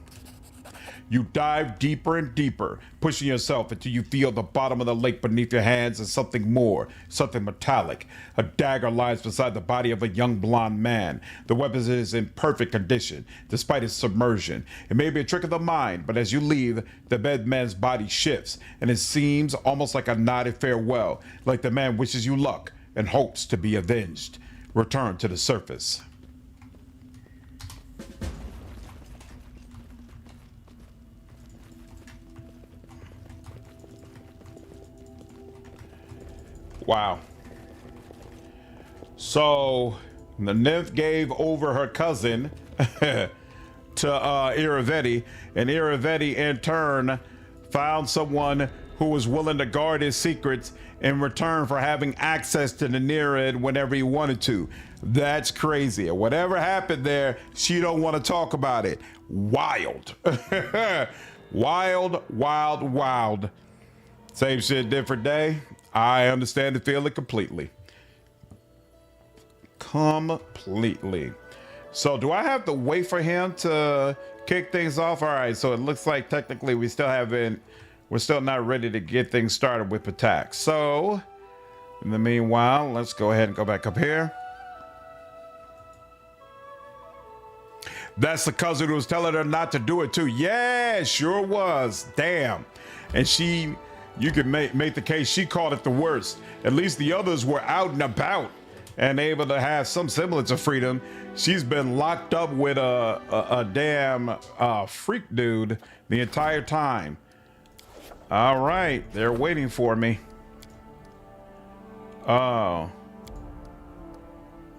You dive deeper and deeper, pushing yourself until you feel the bottom of the lake beneath your hands and something more, something metallic. A dagger lies beside the body of a young blonde man. The weapon is in perfect condition, despite its submersion. It may be a trick of the mind, but as you leave, the dead man's body shifts, and it seems almost like a nodded farewell, like the man wishes you luck and hopes to be avenged. Return to the surface. Wow. So the nymph gave over her cousin to Iravetti, and Iravetti in turn found someone who was willing to guard his secrets in return for having access to the Nyrd whenever he wanted to. That's crazy. Whatever happened there, she don't want to talk about it. Wild. Wild, wild, wild. Same shit, different day. I understand the feeling completely. Completely. So do I have to wait for him to kick things off? All right, so it looks like technically we're still not ready to get things started with Pitax. So in the meanwhile, let's go ahead and go back up here. That's the cousin who was telling her not to do it too. Yeah, sure was. Damn. And you could make the case she called it the worst. At least the others were out and about and able to have some semblance of freedom. She's been locked up with a damn freak dude the entire time. All right, they're waiting for me. Oh.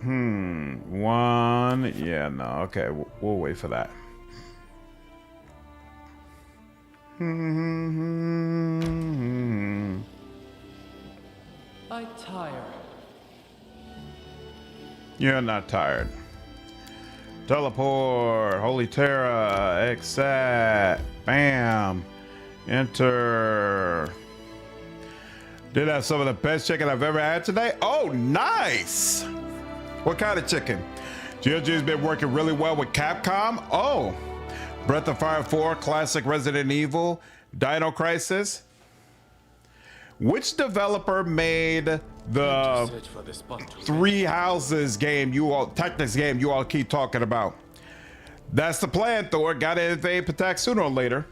One. Yeah, no. Okay, we'll wait for that. I tire. You're not tired. Teleport. Holy Terra. Exat. Bam. Enter. Did have some of the best chicken I've ever had today. Oh, nice. What kind of chicken? GLG's been working really well with Capcom. Oh. Breath of Fire 4, classic Resident Evil, Dino Crisis. Which developer made the Three Houses game Tactics game you all keep talking about? That's the plan, Thor. Gotta invade Pitax sooner or later.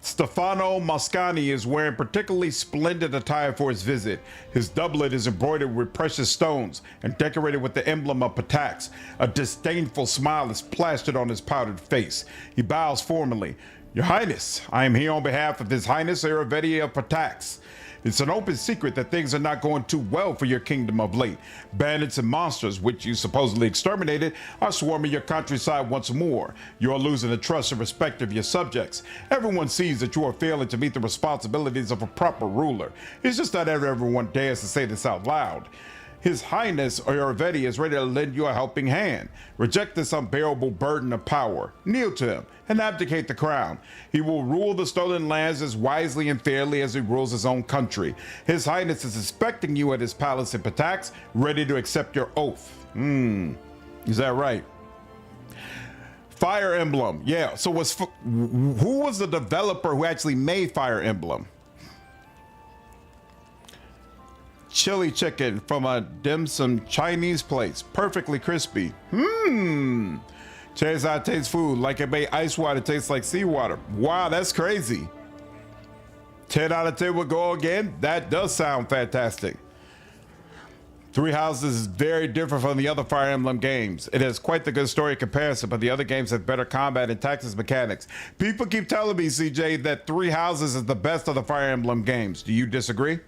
Stefano Moscani is wearing particularly splendid attire for his visit. His doublet is embroidered with precious stones and decorated with the emblem of Pitax. A disdainful smile is plastered on his powdered face. He bows formally. Your Highness, I am here on behalf of His Highness Iravetti of Pitax. It's an open secret that things are not going too well for your kingdom of late. Bandits and monsters, which you supposedly exterminated, are swarming your countryside once more. You are losing the trust and respect of your subjects. Everyone sees that you are failing to meet the responsibilities of a proper ruler. It's just that everyone dares to say this out loud. His Highness Iravetti is ready to lend you a helping hand. Reject this unbearable burden of power. Kneel to him and abdicate the crown. He will rule the stolen lands as wisely and fairly as he rules his own country. His Highness is expecting you at his palace in Pitax, ready to accept your oath. Is that right? Fire Emblem. Yeah, so who was the developer who actually made Fire Emblem? Chili chicken from a dim sum Chinese place, perfectly crispy. Chase I taste food like it made ice water taste like seawater. Wow, that's crazy. 10 out of 10 would go again. That does sound fantastic. Three Houses is very different from the other Fire Emblem games. It has quite the good story comparison, but the other games have better combat and tactics mechanics. People keep telling me, CJ, that Three Houses is the best of the Fire Emblem games. Do you disagree?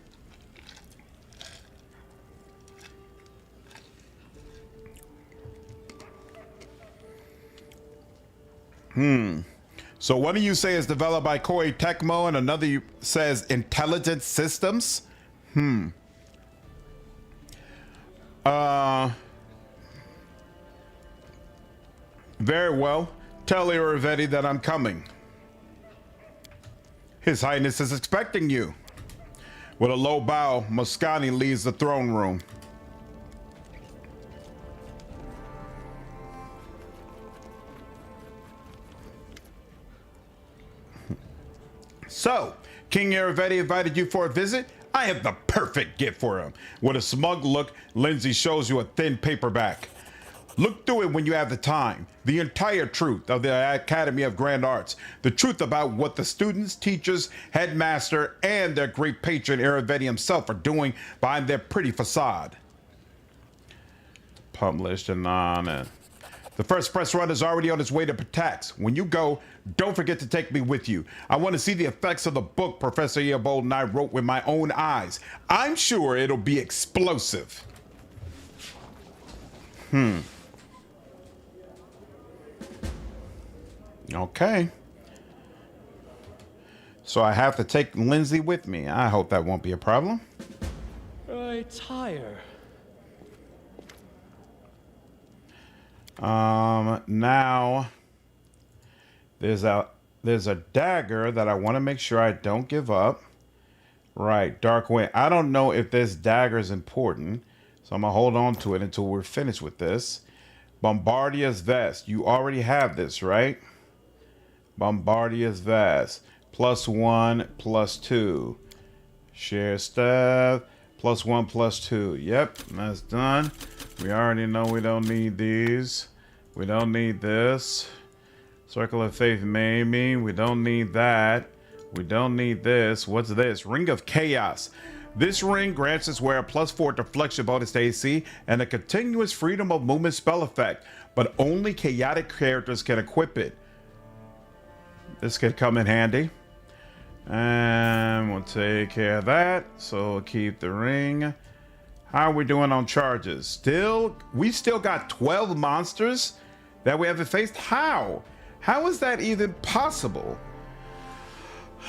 So one of you say is developed by Koei Tecmo and another says Intelligent Systems. Very well. Tell Iravetti that I'm coming. His Highness is expecting you. With a low bow, Moscani leaves the throne room. So, King Aravetti invited you for a visit? I have the perfect gift for him. With a smug look, Lindsay shows you a thin paperback. Look through it when you have the time. The entire truth of the Academy of Grand Arts. The truth about what the students, teachers, headmaster, and their great patron Aravetti himself are doing behind their pretty facade. Published and on it. The first press run is already on its way to Pitax. When you go, don't forget to take me with you. I want to see the effects of the book Professor Eobold and I wrote with my own eyes. I'm sure it'll be explosive. Okay. So I have to take Lindsay with me. I hope that won't be a problem. I tire. Now there's a dagger that I want to make sure I don't give up. Right, Dark Wind. I don't know if this dagger is important, so I'm gonna hold on to it until we're finished with this. Bombardier's Vest. You already have this, right? Bombardier's Vest. +1, +2. Share staff. +1, +2. Yep, that's done. We already know we don't need these. We don't need this. Circle of Faith, maybe. We don't need that. We don't need this. What's this? Ring of Chaos. This ring grants its wearer +4 deflection bonus to AC and a continuous freedom of movement spell effect, but only chaotic characters can equip it. This could come in handy. And we'll take care of that. So we'll keep the ring. How are we doing on charges? We still got 12 monsters that we haven't faced? How? How is that even possible?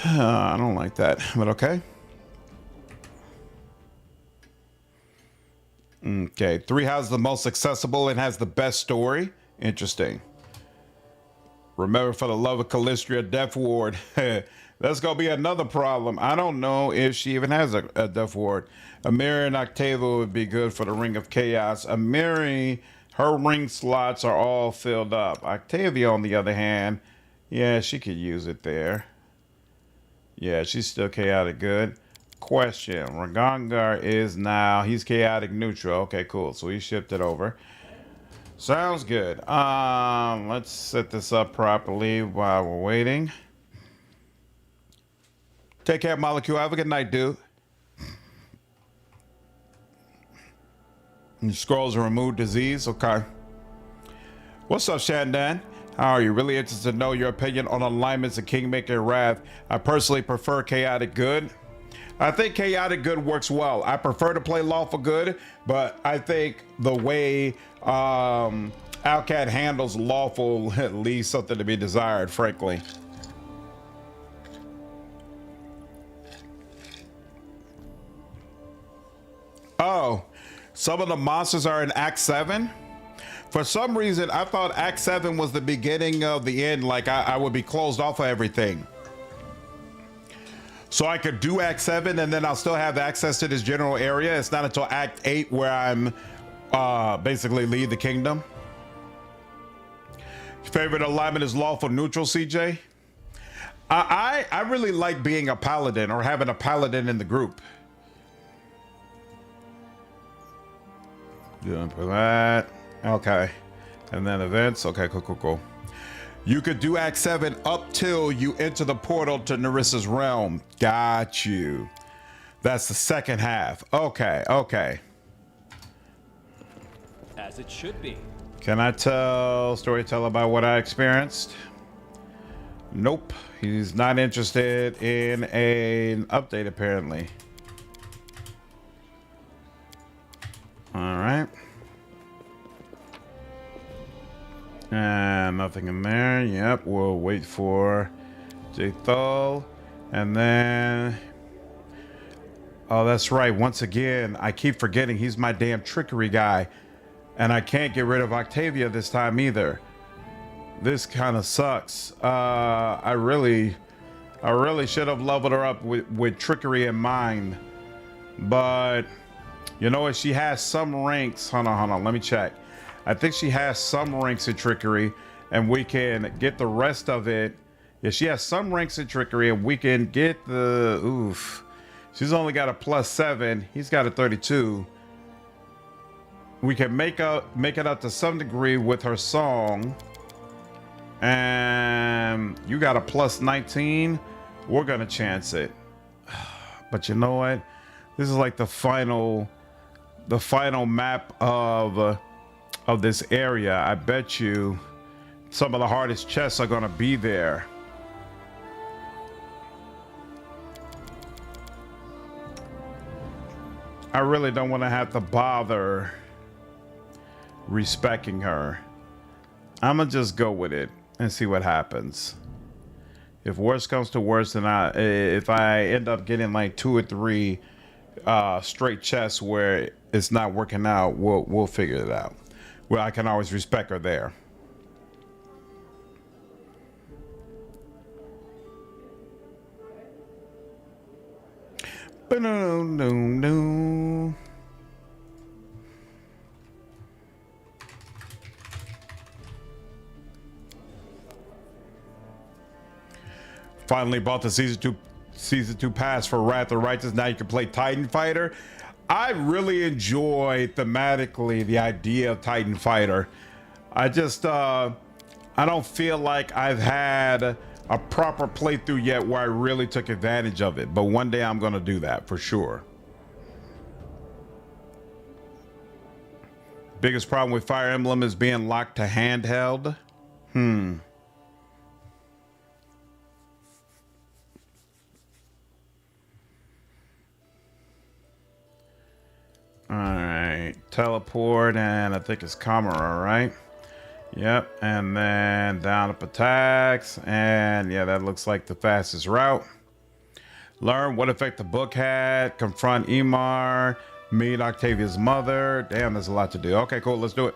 I don't like that, but okay. Okay, 3 has the most accessible and has the best story. Interesting. Remember, for the love of Callistria, Death Ward. That's gonna be another problem. I don't know if she even has a Death Ward. Amiri and Octavia would be good for the Ring of Chaos. Amiri, her ring slots are all filled up. Octavia, on the other hand, yeah, she could use it there. Yeah, she's still chaotic good. Question, Ragangar is now, he's chaotic neutral. Okay, cool. So he shifted over. Sounds good. Let's set this up properly while we're waiting. Take care, Molecule. Have a good night, dude. And scrolls are removed disease. Okay. What's up, Shandan? How are you? Really interested to know your opinion on alignments of Kingmaker and Wrath. I personally prefer chaotic good. I think chaotic good works well. I prefer to play lawful good, but I think the way Alcat handles lawful leaves something to be desired, frankly. Oh, some of the monsters are in Act 7? For some reason, I thought Act 7 was the beginning of the end, like I would be closed off of everything. So I could do Act 7 and then I'll still have access to this general area. It's not until Act 8 where I'm basically leave the kingdom. Your favorite alignment is lawful neutral, CJ? I really like being a paladin or having a paladin in the group. Doing for that. Okay. And then events. Okay, cool. You could do Act 7 up till you enter the portal to Nyrissa's realm. Got you. That's the second half. Okay. As it should be. Can I tell storyteller about what I experienced? Nope. He's not interested in an update, apparently. All right. And nothing in there. Yep, we'll wait for Jaethal. And then... Oh, that's right. Once again, I keep forgetting he's my damn trickery guy. And I can't get rid of Octavia this time either. This kind of sucks. I really I really should have leveled her up with trickery in mind. But you know what? She has some ranks. Hold on. Let me check. I think she has some ranks in trickery, and we can get the rest of it. Yeah, she has some ranks in trickery, and we can get the oof. She's only got a +7. He's got a 32. We can make it up to some degree with her song. And you got a +19. We're gonna chance it. But you know what? This is like the final map of this area. I bet you some of the hardest chests are gonna be there. I really don't want to have to bother respecting her. I'm gonna just go with it and see what happens. If worse comes to worse, then if I end up getting like 2 or 3 straight chests where it's not working out, we'll figure it out. Well, I can always respect her there. Ba-no-no-no. Finally bought the season 2 pass for Wrath of Righteous. Now you can play Titan Fighter. I really enjoy thematically the idea of Titan Fighter. I just I don't feel like I've had a proper playthrough yet where I really took advantage of it, but one day I'm gonna do that for sure. Biggest problem with Fire Emblem is being locked to handheld. All right, teleport, and I think it's Kamara, right? Yep, and then down to Pitax, and yeah, that looks like the fastest route. Learn what effect the book had, confront Ivar, meet Octavia's mother. Damn, there's a lot to do. Okay, cool, let's do it.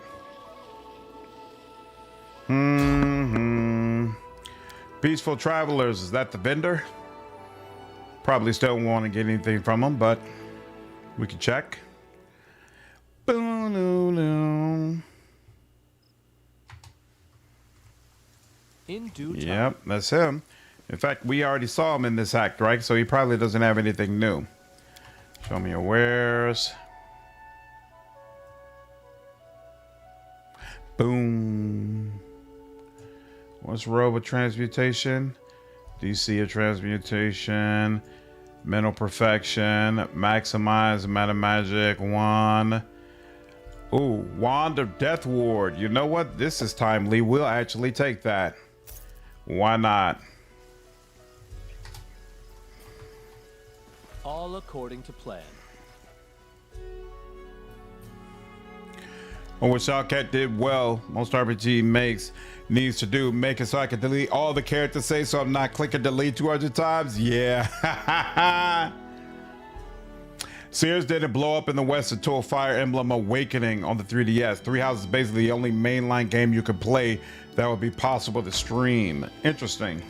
Peaceful Travelers, is that the vendor? Probably still won't want to get anything from him, but we can check. In due time. Yep, that's him. In fact, we already saw him in this act, right? So he probably doesn't have anything new. Show me your wares. Boom. What's robe of transmutation? DC of transmutation. Mental perfection. Maximize meta magic. Wand. Ooh, Wand of Death Ward. You know what? This is timely. We'll actually take that. Why not? All according to plan. What Shawcat did well, most RPG needs to do, make it so I can delete all the characters say so I'm not clicking delete 200 times. Yeah. Sears didn't blow up in the West until Fire Emblem Awakening on the 3DS. Three Houses is basically the only mainline game you could play that would be possible to stream. Interesting.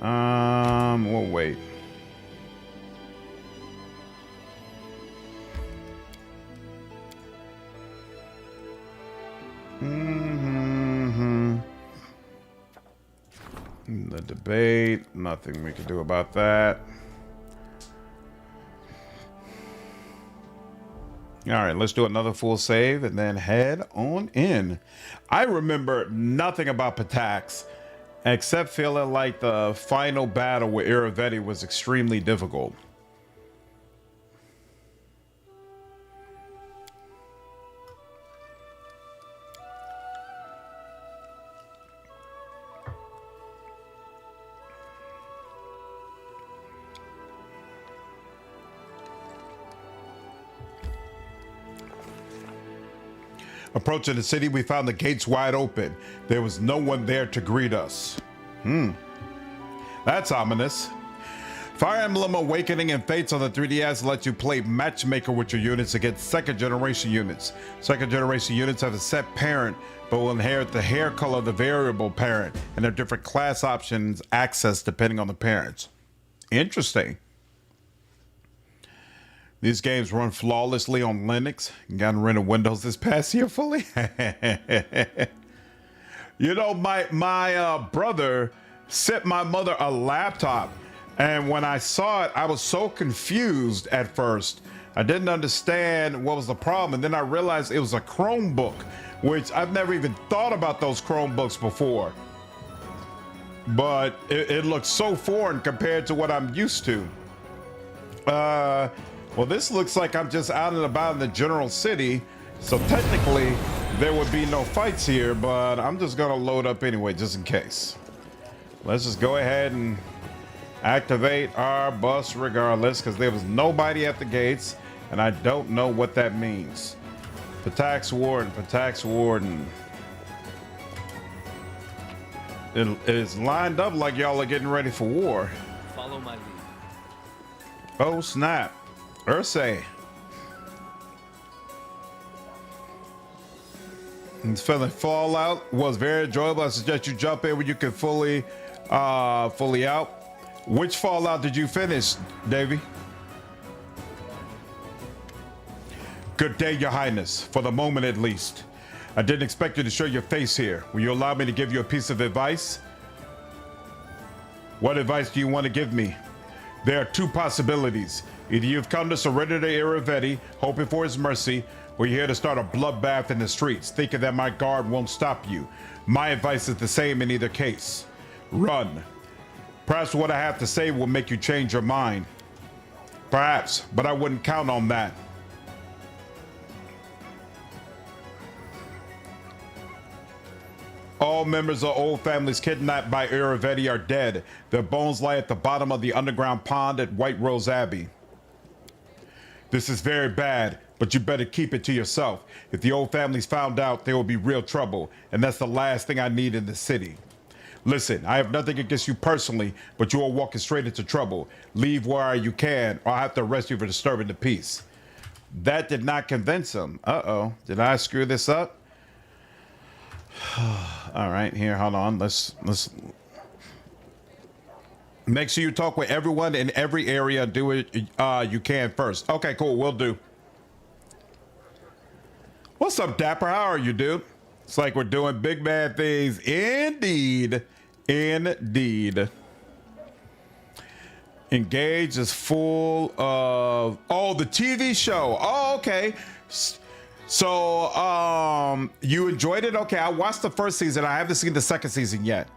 We'll wait. The debate, nothing we can do about that. All right, let's do another full save and then head on in. I remember nothing about Pitax except feeling like the final battle with Iravetti was extremely difficult. Approaching the city, we found the gates wide open. There was no one there to greet us. That's ominous. Fire Emblem Awakening and Fates on the 3DS let you play matchmaker with your units against second generation units. Second generation units have a set parent, but will inherit the hair color of the variable parent, and have different class options access depending on the parents. Interesting. These games run flawlessly on Linux. Got rid of Windows this past year fully. You know, my brother sent my mother a laptop. And when I saw it, I was so confused at first. I didn't understand what was the problem. And then I realized it was a Chromebook, which I've never even thought about those Chromebooks before. But it looks so foreign compared to what I'm used to. Well, this looks like I'm just out and about in the general city. So technically, there would be no fights here, but I'm just gonna load up anyway, just in case. Let's just go ahead and activate our bus regardless, because there was nobody at the gates, and I don't know what that means. Pitax Warden, Pitax Warden. It is lined up like y'all are getting ready for war. Follow my lead. Oh snap. Ursay. And feeling Fallout was very enjoyable. I suggest you jump in when you can fully out. Which Fallout did you finish, Davey? Good day, Your Highness, for the moment at least. I didn't expect you to show your face here. Will you allow me to give you a piece of advice? What advice do you want to give me? There are two possibilities. Either you've come to surrender to Iravetti, hoping for his mercy, or you're here to start a bloodbath in the streets, thinking that my guard won't stop you. My advice is the same in either case. Run. Perhaps what I have to say will make you change your mind. Perhaps, but I wouldn't count on that. All members of old families kidnapped by Iravetti are dead. Their bones lie at the bottom of the underground pond at White Rose Abbey. This is very bad, but you better keep it to yourself. If the old family's found out, there will be real trouble, and that's the last thing I need in the city. Listen, I have nothing against you personally, but you are walking straight into trouble. Leave where you can, or I'll have to arrest you for disturbing the peace. That did not convince him. Uh-oh, did I screw this up? All right, here, hold on. Let's make sure you talk with everyone in every area. Do it you can first. Okay, cool, will do. What's up, Dapper? How are you, dude? It's like we're doing big bad things. Indeed. Indeed. Engage is full of... Oh, the TV show. Oh, okay. So, you enjoyed it? Okay, I watched the first season. I haven't seen the second season yet.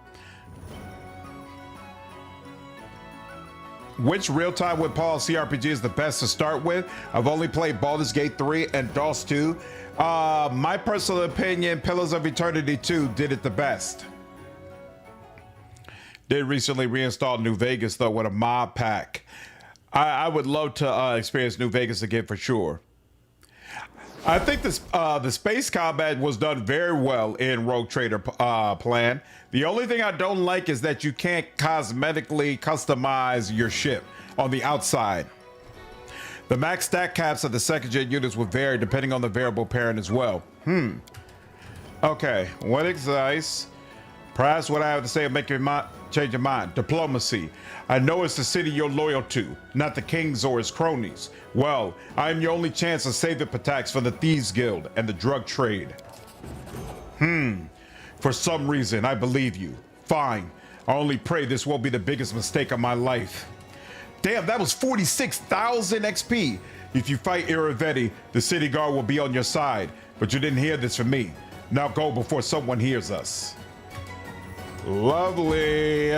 Which real-time with Paul CRPG is the best to start with? I've only played Baldur's Gate 3 and DOS 2. My personal opinion, Pillars of Eternity 2 did it the best. Did recently reinstall New Vegas though with a mod pack. I would love to experience New Vegas again for sure. I think this the space combat was done very well in Rogue Trader plan. The only thing I don't like is that you can't cosmetically customize your ship on the outside. The max stat caps of the second gen units will vary depending on the variable parent as well. Okay, what advice? Perhaps what I have to say will make your mind change your mind. Diplomacy. I know it's the city you're loyal to, not the kings or his cronies. Well, I am your only chance of saving Pitax from the Thieves Guild and the drug trade. For some reason, I believe you. Fine. I only pray this won't be the biggest mistake of my life. Damn, that was 46,000 XP. If you fight Iravetti, the city guard will be on your side. But you didn't hear this from me. Now go before someone hears us. Lovely.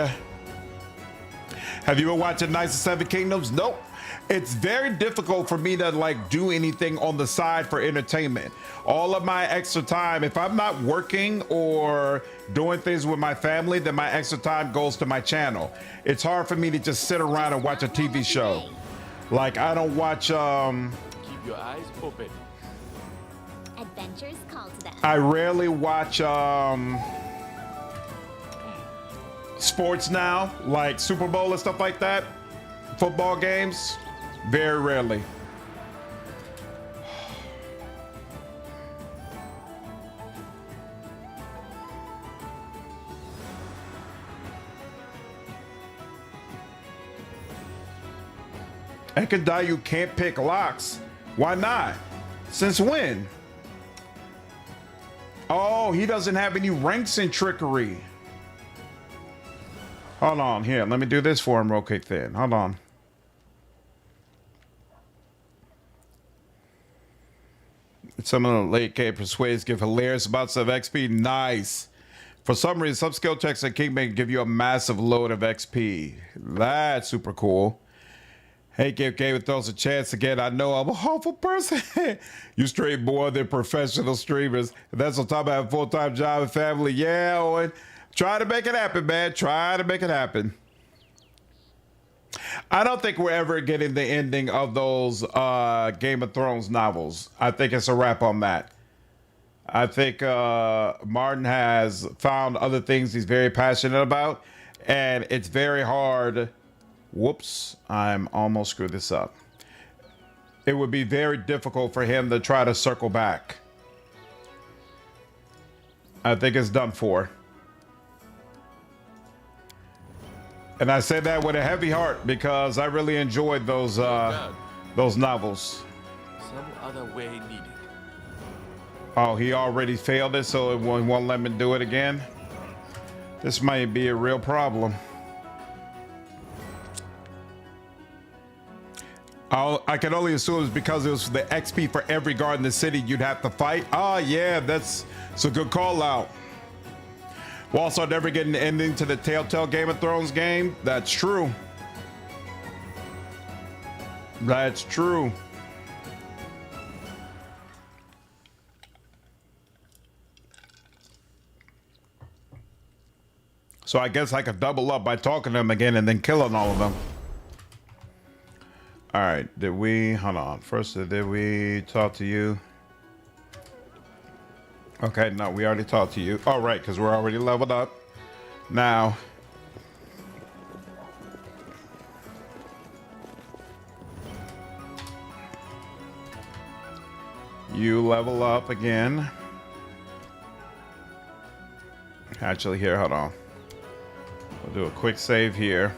Have you been watching Knights of Seven Kingdoms? Nope. It's very difficult for me to like do anything on the side for entertainment. All of my extra time, if I'm not working or doing things with my family, then my extra time goes to my channel. It's hard for me to just sit around and watch a TV show. Like I don't watch Keep your eyes open. Adventures call to them. I rarely watch sports now, like Super Bowl and stuff like that. football games? Very rarely. You can't pick locks. Why not? Since when? Oh, he doesn't have any ranks in trickery. Hold on, here, let me do this for him real quick then. Hold on. Some of the late game persuades give hilarious amounts of XP. Nice. For some reason, some skill checks at Kingmaker give you a massive load of XP. That's super cool. Hey, give Game of Thrones a chance again. I know I'm a hopeful person. You stream more than professional streamers. That's on top of having a full-time job and family. Yeah, Owen. Try to make it happen, man. Try to make it happen. I don't think we're ever getting the ending of those Game of Thrones novels. I think it's a wrap on that. I think Martin has found other things he's very passionate about, and it's very hard. Whoops, I'm almost screwed this up. It would be very difficult for him to try to circle back. I think it's done for. And I say that with a heavy heart because I really enjoyed those novels. Some other way needed. Oh, he already failed it, so it won't let me do it again. This might be a real problem. I can only assume it's because it was the XP for every guard in the city you'd have to fight. Oh, yeah, that's a good call out. We'll also never get an ending to the Telltale Game of Thrones game. That's true. That's true. So I guess I could double up by talking to them again and then killing all of them. All right, hold on. First, did we talk to you? Okay, no, we already talked to you. All right, because we're already leveled up. Now, you level up again. Actually, here, hold on. We'll do a quick save here.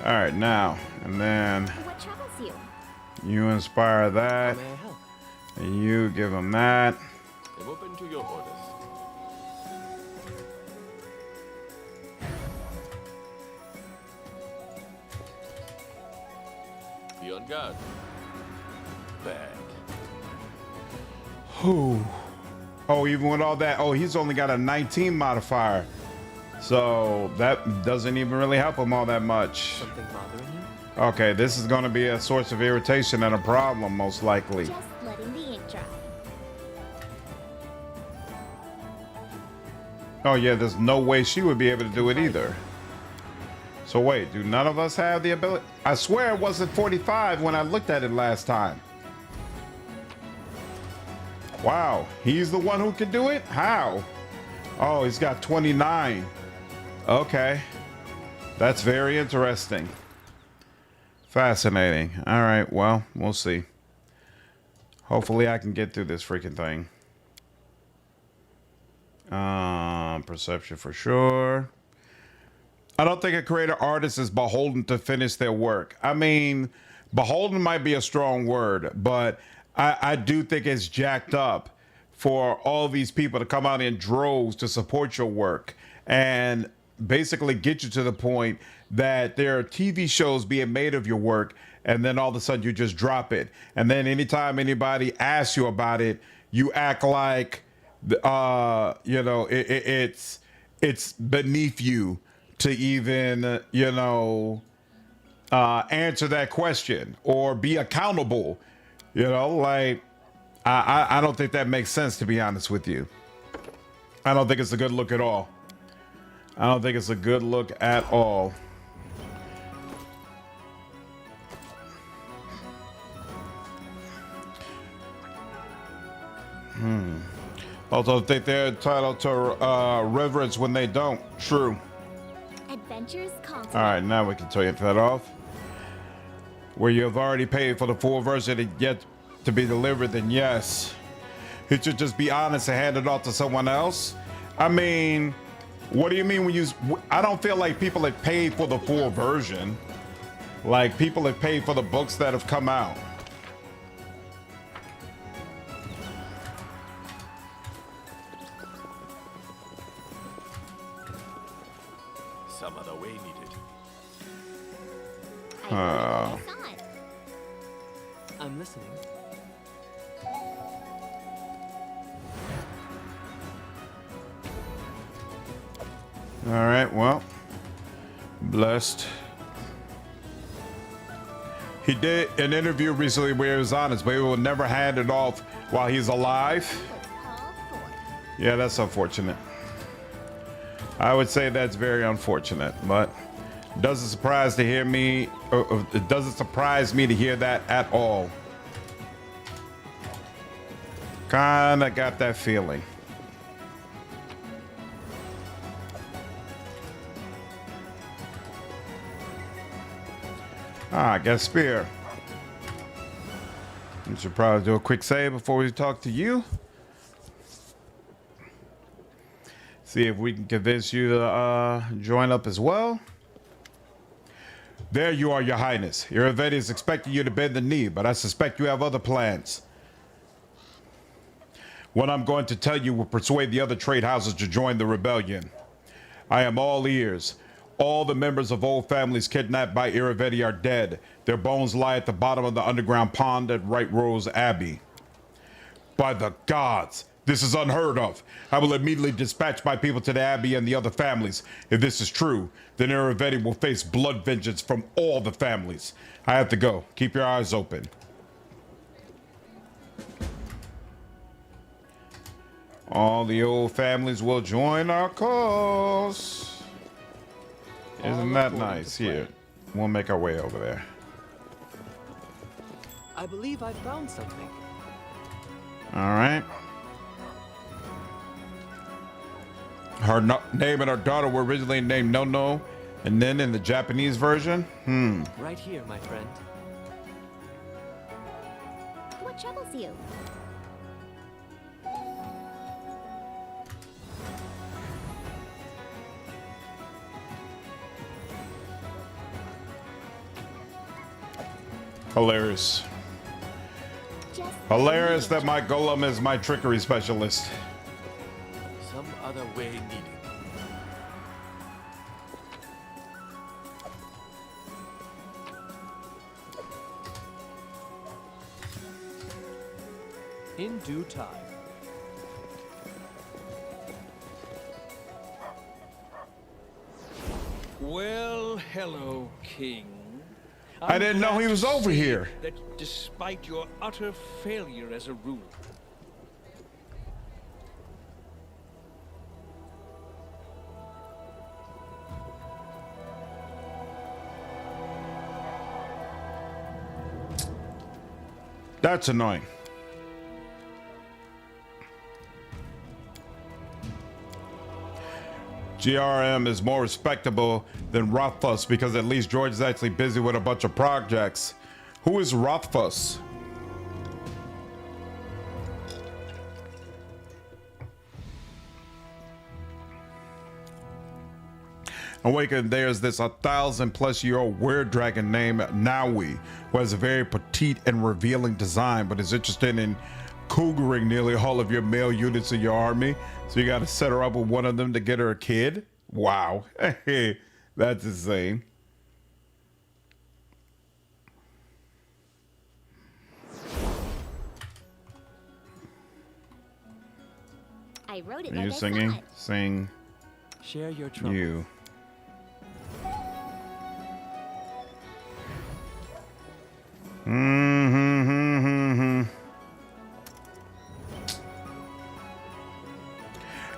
All right, now, and then What troubles you? you inspire that, and you give them that. I'm open to your orders. Be on guard. Bad. Oh, even with all that, oh, he's only got a 19 modifier. So that doesn't even really help him all that much. Something bothering you? Okay, this is going to be a source of irritation and a problem, most likely. Just letting the ink dry. Oh, yeah, there's no way she would be able to do it either. So wait, do none of us have the ability? I swear it wasn't 45 when I looked at it last time. Wow, he's the one who can do it? How? Oh, he's got 29. Okay. That's very interesting. Fascinating. All right, well, we'll see. Hopefully I can get through this freaking thing. Perception for sure. I don't think a creator artist is beholden to finish their work. I mean, beholden might be a strong word, but I do think it's jacked up for all these people to come out in droves to support your work and basically get you to the point that there are TV shows being made of your work, and then all of a sudden you just drop it. And then anytime anybody asks you about it, you act like, you know, it's beneath you to even, you know, answer that question or be accountable. You know, like, I don't think that makes sense, to be honest with you. I don't think it's a good look at all. I don't think it's a good look at all. Also think they're entitled to reverence when they don't. True. Adventures Continent. All right, now we can turn that off. Where you have already paid for the full version and yet to be delivered, then yes. It should just be honest and hand it off to someone else. I mean, what do you mean when you... I don't feel like people have paid for the full version. Like, people have paid for the books that have come out. Some other way needed. I'm listening. All right, well, blessed. He did an interview recently where he was honest, but he will never hand it off while he's alive. Yeah, that's unfortunate. I would say that's very unfortunate, but it doesn't surprise me to hear that at all. Kinda got that feeling. I got a spear. We should probably do a quick save before we talk to you. See if we can convince you to join up as well. There you are, Your Highness. Ivar is expecting you to bend the knee, but I suspect you have other plans. What I'm going to tell you will persuade the other trade houses to join the rebellion. I am all ears. All the members of old families kidnapped by Ivar are dead. Their bones lie at the bottom of the underground pond at White Rose Abbey. By the gods, this is unheard of. I will immediately dispatch my people to the Abbey and the other families. If this is true, then Ivar will face blood vengeance from all the families. I have to go. Keep your eyes open. All the old families will join our cause. Isn't that nice? Here, we'll make our way over there. I believe I found something. All right. Her name and her daughter were originally named No, and then in the Japanese version, Right here, my friend. What troubles you? Hilarious. Hilarious that my golem is my trickery specialist. Some other way needed. In due time. Well, hello, King. I didn't know he was over here. That despite your utter failure as a ruler, That's annoying. GRM is more respectable than Rothfuss because at least George is actually busy with a bunch of projects. Who is Rothfuss? Awakened, there's this 1,000+ weird dragon named Naui, who has a very petite and revealing design, but is interested in cougaring nearly all of your male units in your army. So you got to set her up with one of them to get her a kid. Wow. That's insane. I wrote it Are like you I singing? saw it. Sing. Share your trouble. You.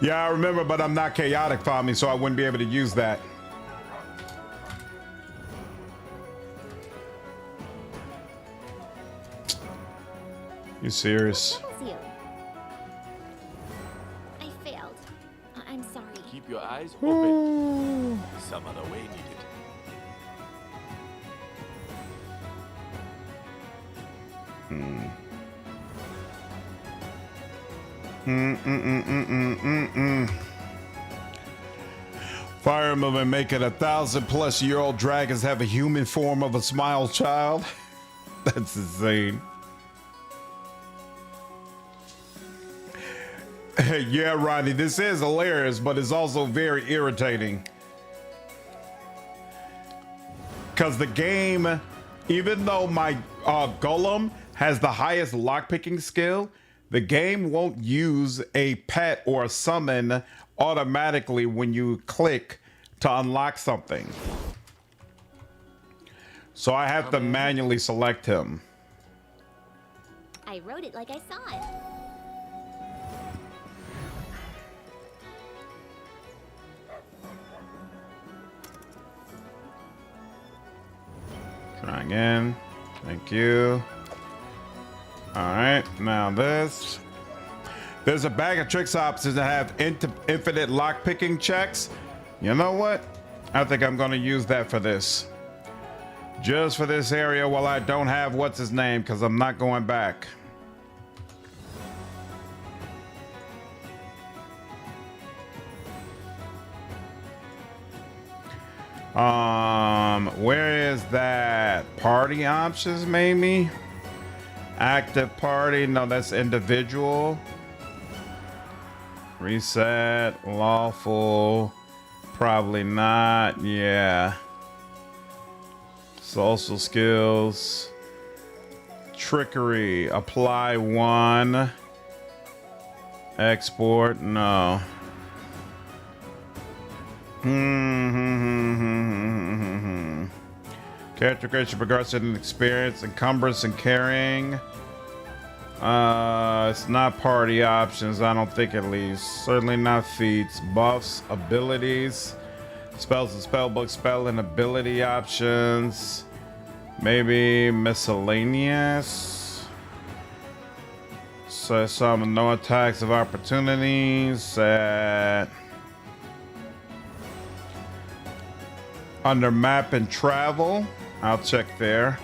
Yeah, I remember, but I'm not chaotic farming, so I wouldn't be able to use that. You serious? What troubles you? I failed. I'm sorry. Keep your eyes open. Some other way needed. Fire movement making 1,000+ dragons have a human form of a smile child. That's insane. Yeah, Ronnie, this is hilarious, but it's also very irritating. Because the game, even though my golem has the highest lockpicking skill, the game won't use a pet or a summon automatically when you click to unlock something. So I have to manually select him. I wrote it like I saw it. Try again. Thank you. All right, now this. There's a bag of tricks options that have infinite lockpicking checks. You know what? I think I'm going to use that for this. Just for this area while I don't have what's his name, because I'm not going back. Where is that? Party options, maybe? Active party, no, that's individual. Reset, lawful, probably not, yeah. Social skills, trickery, apply 1. Export, no. Character creation, progression and experience, encumbrance and carrying. It's not party options, I don't think, at least. Certainly not feats. Buffs, abilities, spells and spellbook, spell and ability options. Maybe miscellaneous. So some no attacks of opportunities at under map and travel. I'll check there.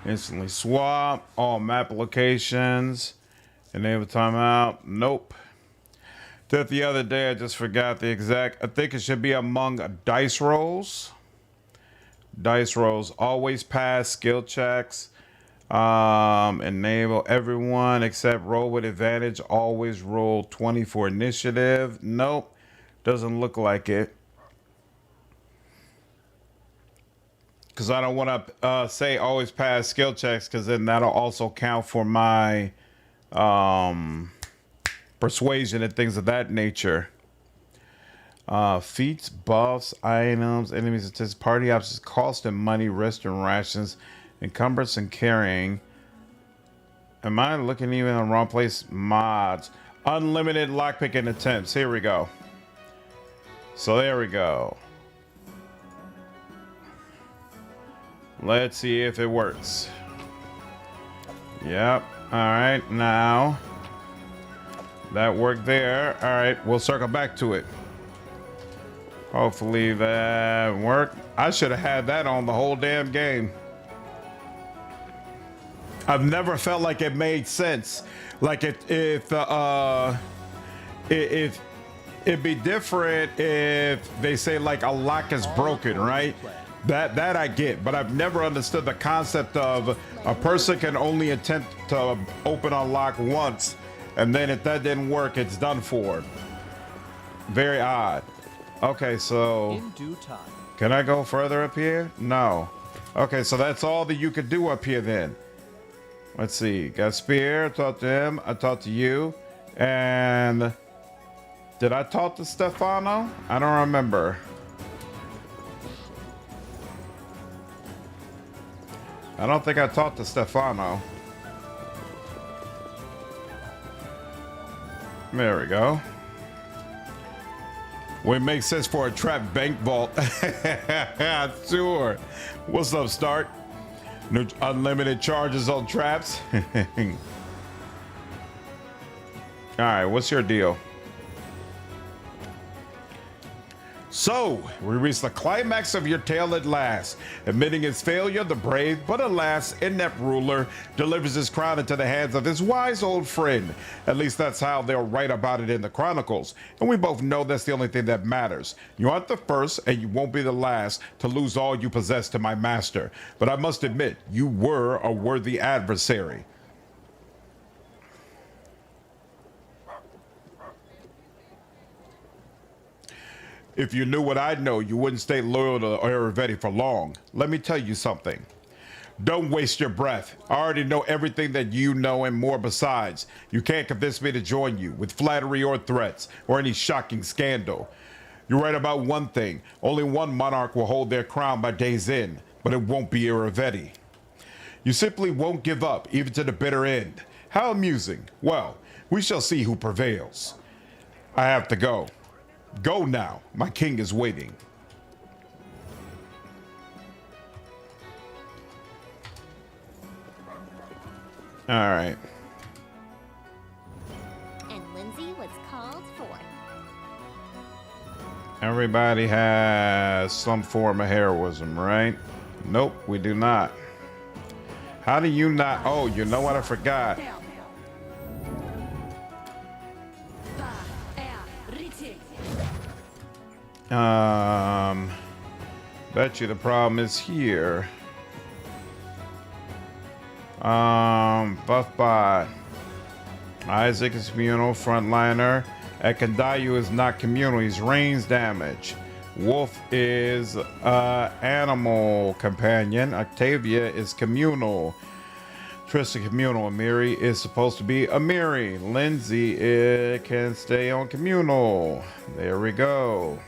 Instantly swap all map locations. Enable timeout. Nope. Did the other day, I just forgot the exact. I think it should be among dice rolls. Dice rolls always pass skill checks. Enable everyone except roll with advantage. Always roll 20 for initiative. Nope. Doesn't look like it. Because I don't want to say always pass skill checks, because then that'll also count for my persuasion and things of that nature. Feats, buffs, items, enemies, attacks, party options, cost and money, rest and rations, encumbrance and carrying. Am I looking even in the wrong place? Mods. Unlimited lockpicking attempts. Here we go. So there we go. Let's see if it works. Yep. All right. Now that worked there. All right. We'll circle back to it. Hopefully that worked. I should have had that on the whole damn game. I've never felt like it made sense. Like if it'd be different if they say like a lock is broken, right? That I get, but I've never understood the concept of a person can only attempt to open a lock once, and then if that didn't work, it's done for. Very odd. Okay, so In due time. Can I go further up here? No. Okay, so that's all that you could do up here then. Let's see. Got Spear, talked to him, I talked to you, and did I talk to Stefano? I don't remember. I don't think I talked to Stefano. There we go. Would make sense for a trapped bank vault. Sure. What's up, Start? New unlimited charges on traps. All right, what's your deal? So, we reach the climax of your tale at last. Admitting his failure, the brave, but alas, inept ruler delivers his crown into the hands of his wise old friend. At least that's how they'll write about it in the chronicles. And we both know that's the only thing that matters. You aren't the first, and you won't be the last to lose all you possess to my master. But I must admit, you were a worthy adversary. If you knew what I know, you wouldn't stay loyal to Ayurvedi for long. Let me tell you something. Don't waste your breath. I already know everything that you know and more besides. You can't convince me to join you with flattery or threats or any shocking scandal. You're right about one thing. Only one monarch will hold their crown by day's end, but it won't be Ayurvedi. You simply won't give up, even to the bitter end. How amusing. Well, we shall see who prevails. I have to go. Go now. My king is waiting. All right. And Lindsay was called forth. Everybody has some form of heroism, right? Nope, we do not. How do you not? Oh, you know what? I forgot. Bet you the problem is here. Buff bot. Isaac is communal frontliner. Ekandayu is not communal, he's range damage. Wolf is animal companion. Octavia is communal. Trista communal. Amiri is supposed to be Amiri. Lindsay can stay on communal. There we go.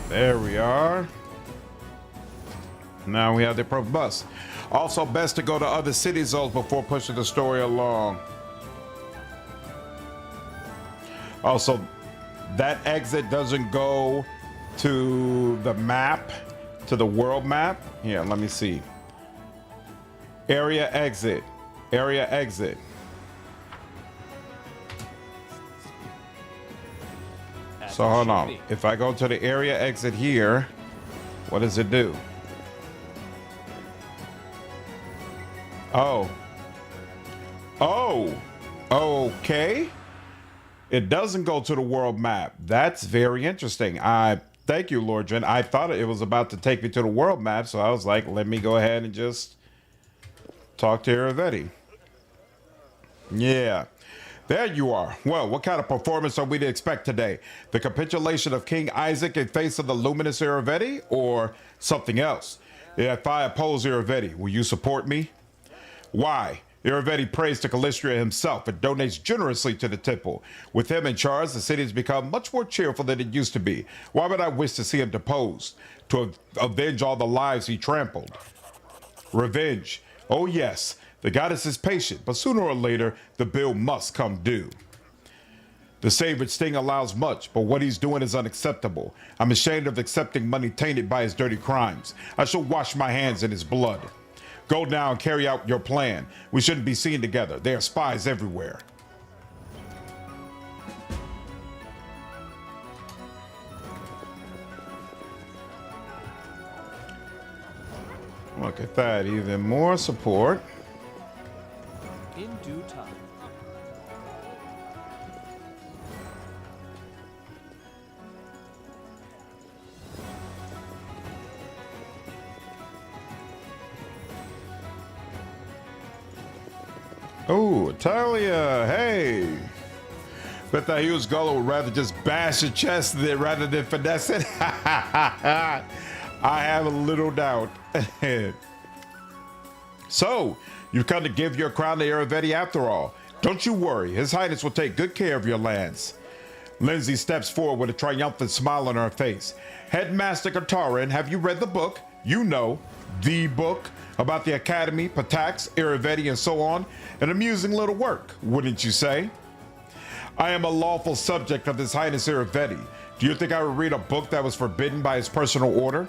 There we are. Now we have the approach bus. Also, best to go to other city zones before pushing the story along. Also, that exit doesn't go to the map, to the world map. Here, let me see. Area exit. Area exit. So hold on. If I go to the area exit here, what does it do? Oh. Oh. Okay. It doesn't go to the world map. That's very interesting. Thank you, Lord Jen. I thought it was about to take me to the world map, so I was like, let me go ahead and just talk to Ayurvedi. Yeah. There you are. Well, what kind of performance are we to expect today? The capitulation of King Isaac in face of the luminous Ayurvedi, or something else? If I oppose Ayurvedi, will you support me? Why? Ayurvedi prays to Calistria himself and donates generously to the temple. With him in charge, the city has become much more cheerful than it used to be. Why would I wish to see him deposed? To avenge all the lives he trampled. Revenge. Oh yes. The goddess is patient, but sooner or later, the bill must come due. The savored sting allows much, but what he's doing is unacceptable. I'm ashamed of accepting money tainted by his dirty crimes. I shall wash my hands in his blood. Go now and carry out your plan. We shouldn't be seen together. There are spies everywhere. Look at that, even more support. In due time. Oh, Talia, hey. Bet that Hughes Gullo would rather just bash your chest rather than finesse it. I have a little doubt. So, you've come to give your crown to Ayurvedi after all. Don't you worry, His Highness will take good care of your lands. Lindsay steps forward with a triumphant smile on her face. Headmaster Katarin, have you read the book? you know, the book about the Academy, Pitax, Irivetti, and so on. An amusing little work, wouldn't you say? I am a lawful subject of His Highness Irivetti. Do you think I would read a book that was forbidden by his personal order?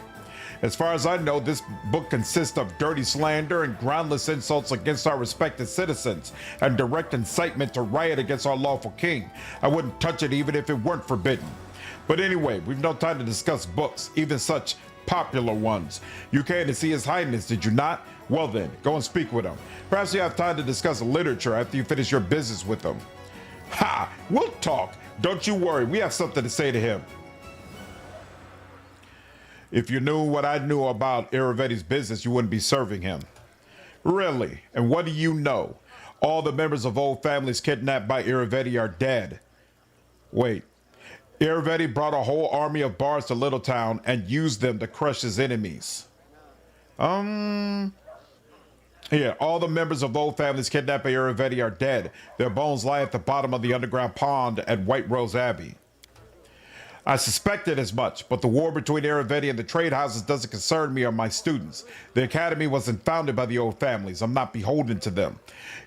As far as I know, this book consists of dirty slander and groundless insults against our respected citizens and direct incitement to riot against our lawful king. I wouldn't touch it even if it weren't forbidden. But anyway, we've no time to discuss books, even such popular ones. You came to see His Highness, did you not? Well then, go and speak with him. Perhaps you have time to discuss literature after you finish your business with him. Ha! We'll talk. Don't you worry, we have something to say to him. If you knew what I knew about Irivetti's business, you wouldn't be serving him. Really? And what do you know? All the members of old families kidnapped by Irivetti are dead. Wait. Irivetti brought a whole army of bards to Littletown and used them to crush his enemies. Yeah, all the members of old families kidnapped by Irivetti are dead. Their bones lie at the bottom of the underground pond at White Rose Abbey. I suspected as much, but the war between Irivetti and the trade houses doesn't concern me or my students. The academy wasn't founded by the old families. I'm not beholden to them.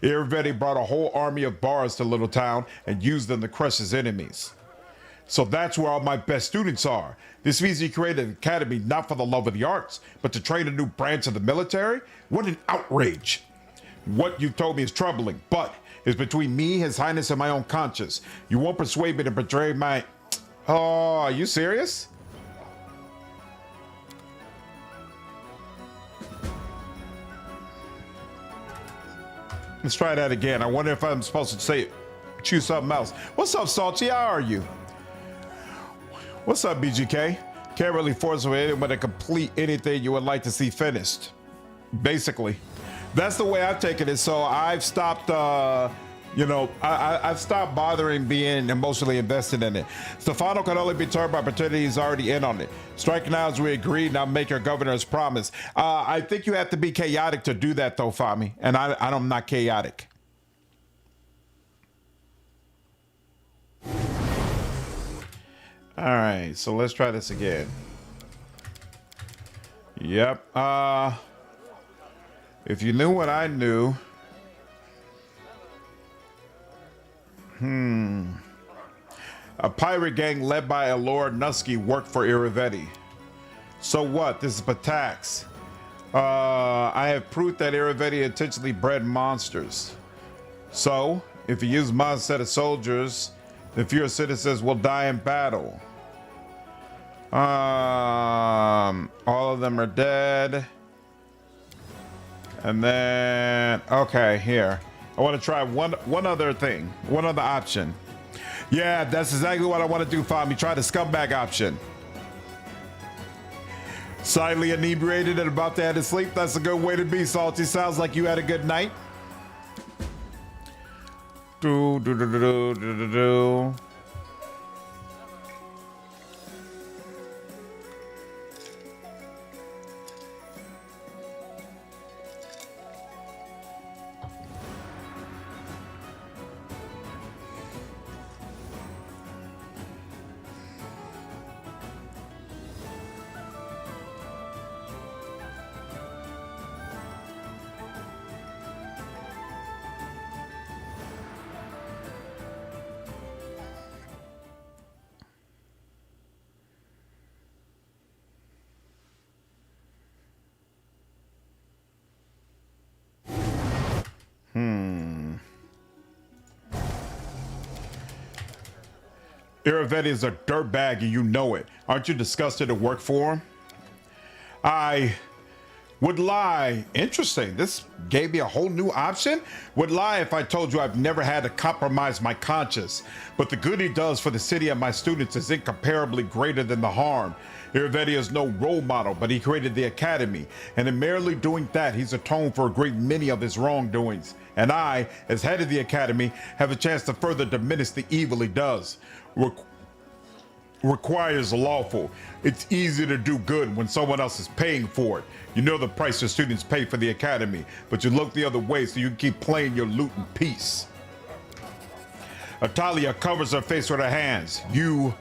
Irivetti brought a whole army of bards to Littletown and used them to crush his enemies. So that's where all my best students are. This means he created an academy not for the love of the arts, but to train a new branch of the military? What an outrage. What you've told me is troubling, but it's between me, His Highness, and my own conscience. You won't persuade me to betray my... Oh, are you serious? Let's try that again. I wonder if I'm supposed to choose something else. What's up, Salty? How are you? What's up, BGK? Can't really force anyone to complete anything you would like to see finished. Basically. That's the way I've taken it. So I've stopped... I've stopped bothering being emotionally invested in it. Stefano can only be turned by opportunity. He's already in on it. Strike now as we agreed. Now make your governor's promise. I think you have to be chaotic to do that, though, Fami. And I'm not chaotic. All right, so let's try this again. Yep. If you knew what I knew. A pirate gang led by a Lord Nusky worked for Irivetti. So what? This is Pitax. I have proof that Irivetti intentionally bred monsters. So, if you use my set of soldiers, the fewer citizens will die in battle. All of them are dead. And then, okay, here. I want to try one other thing, one other option. Yeah, that's exactly what I want to do, Fami. Try the scumbag option. Slightly inebriated and about to head to sleep. That's a good way to be, Salty. Sounds like you had a good night. Do. Irivetti is a dirtbag and you know it. Aren't you disgusted to work for him? I would lie. Interesting. This gave me a whole new option. Would lie if I told you I've never had to compromise my conscience. But the good he does for the city and my students is incomparably greater than the harm. Irivetti is no role model, but he created the academy. And in merely doing that, he's atoned for a great many of his wrongdoings. And I, as head of the academy, have a chance to further diminish the evil he does. Requires lawful. It's easy to do good when someone else is paying for it. You know the price your students pay for the academy, but you look the other way so you can keep playing your loot in peace. Atalia covers her face with her hands. You're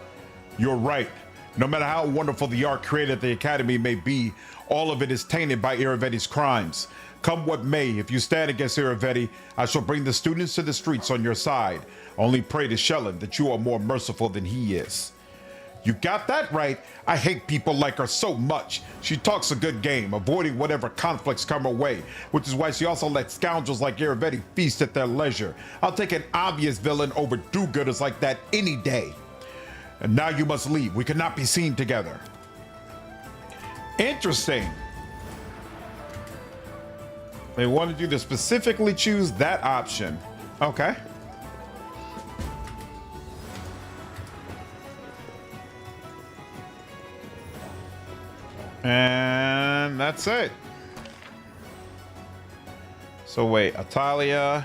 right. No matter how wonderful the art created at the Academy may be, all of it is tainted by Iravetti's crimes. Come what may, if you stand against Iravetti, I shall bring the students to the streets on your side. Only pray to Shellen that you are more merciful than he is. You got that right. I hate people like her so much. She talks a good game, avoiding whatever conflicts come her way, which is why she also lets scoundrels like Iravetti feast at their leisure. I'll take an obvious villain over do-gooders like that any day. And now you must leave. We cannot be seen together. Interesting. They wanted you to specifically choose that option. Okay. And that's it. So wait, Atalia,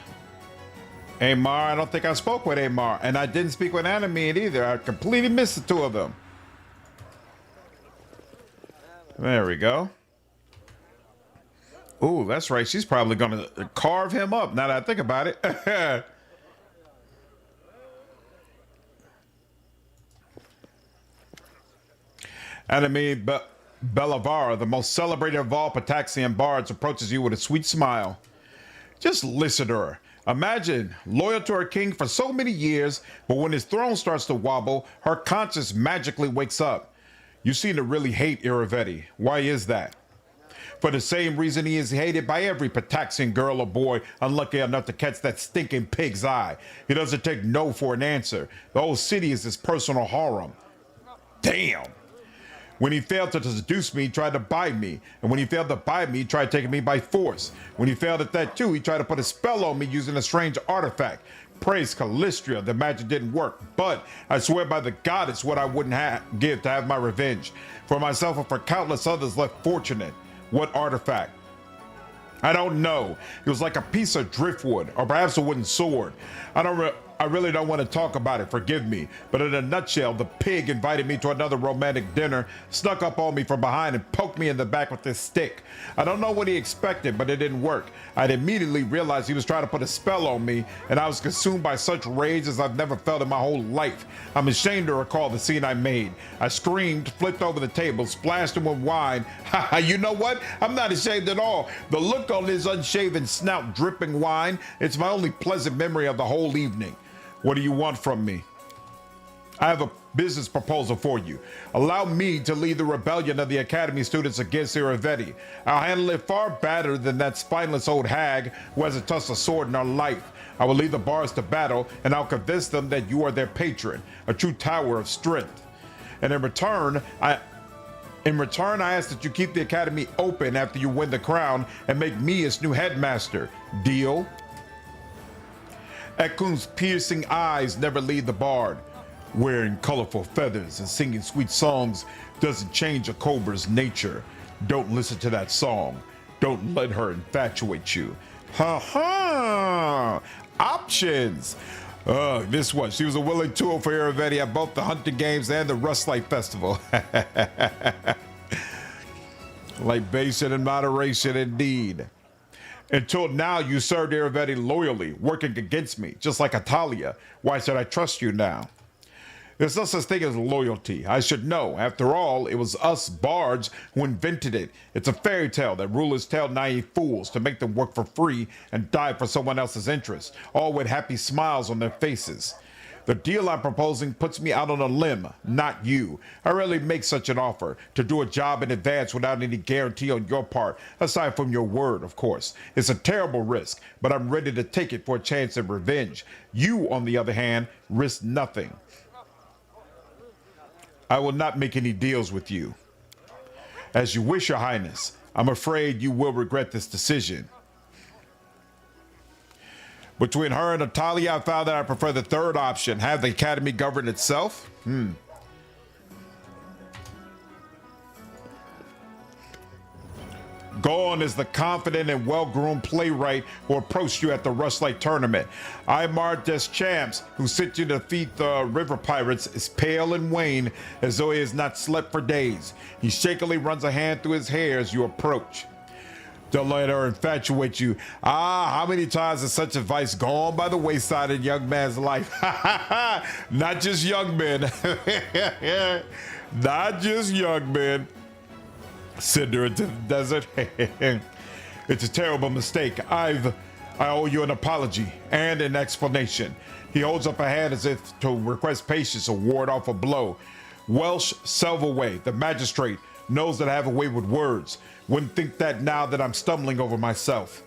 Amar. I don't think I spoke with Amar, and I didn't speak with Anime either. I completely missed the two of them. There we go. Ooh, that's right. She's probably gonna carve him up now that I think about it. Anime Bellavara, the most celebrated of all Pitaxian bards, approaches you with a sweet smile. Just listen to her. Imagine, loyal to her king for so many years, but when his throne starts to wobble, her conscience magically wakes up. You seem to really hate Iravetti. Why is that? For the same reason he is hated by every Pitaxian girl or boy unlucky enough to catch that stinking pig's eye. He doesn't take no for an answer. The whole city is his personal harem. Damn! When he failed to seduce me, he tried to buy me. And when he failed to buy me, he tried taking me by force. When he failed at that too, he tried to put a spell on me using a strange artifact. Praise Calistria, the magic didn't work. But I swear by the goddess what I wouldn't give to have my revenge. For myself and for countless others left fortunate. What artifact? I don't know. It was like a piece of driftwood, or perhaps a wooden sword. I really don't want to talk about it, forgive me. But in a nutshell, the pig invited me to another romantic dinner, snuck up on me from behind and poked me in the back with this stick. I don't know what he expected, but it didn't work. I'd immediately realized he was trying to put a spell on me, and I was consumed by such rage as I've never felt in my whole life. I'm ashamed to recall the scene I made. I screamed, flipped over the table, splashed him with wine. Haha, you know what? I'm not ashamed at all. The look on his unshaven snout dripping wine, it's my only pleasant memory of the whole evening. What do you want from me? I have a business proposal for you. Allow me to lead the rebellion of the Academy students against Iravetti. I'll handle it far better than that spineless old hag who hasn't touched a sword in her life. I will lead the bards to battle, and I'll convince them that you are their patron, a true tower of strength. And in return, I ask that you keep the Academy open after you win the crown and make me its new headmaster. Deal? Ekun's piercing eyes never leave the bard. Wearing colorful feathers and singing sweet songs doesn't change a cobra's nature. Don't listen to that song. Don't let her infatuate you. Ha ha! Options! This one. She was a willing tool for Iravetti at both the hunting games and the Rustlight Festival. Libation and moderation indeed. Until now, you served Iravetti loyally, working against me, just like Atalia. Why should I trust you now? There's no such thing as loyalty. I should know. After all, it was us bards who invented it. It's a fairy tale that rulers tell naive fools to make them work for free and die for someone else's interest, all with happy smiles on their faces. The deal I'm proposing puts me out on a limb, not you. I rarely make such an offer, to do a job in advance without any guarantee on your part, aside from your word, of course. It's a terrible risk, but I'm ready to take it for a chance of revenge. You, on the other hand, risk nothing. I will not make any deals with you. As you wish, Your Highness. I'm afraid you will regret this decision. Between her and Natalia, I found that I prefer the third option, have the Academy govern itself. Gone is the confident and well-groomed playwright who approached you at the Rustlight tournament. Ivar Deschamps, who sent you to defeat the river pirates, is pale and wan as though he has not slept for days. He shakily runs a hand through his hair as you approach. Don't let her infatuate you. Ah, how many times has such advice gone by the wayside in young man's life? Not just young men. Not just young men. Send her into the desert. It's a terrible mistake. I owe you an apology and an explanation. He holds up a hand as if to request patience or ward off a blow. Welsh Selvaway, the magistrate, knows that I have a way with words. Wouldn't think that now that I'm stumbling over myself.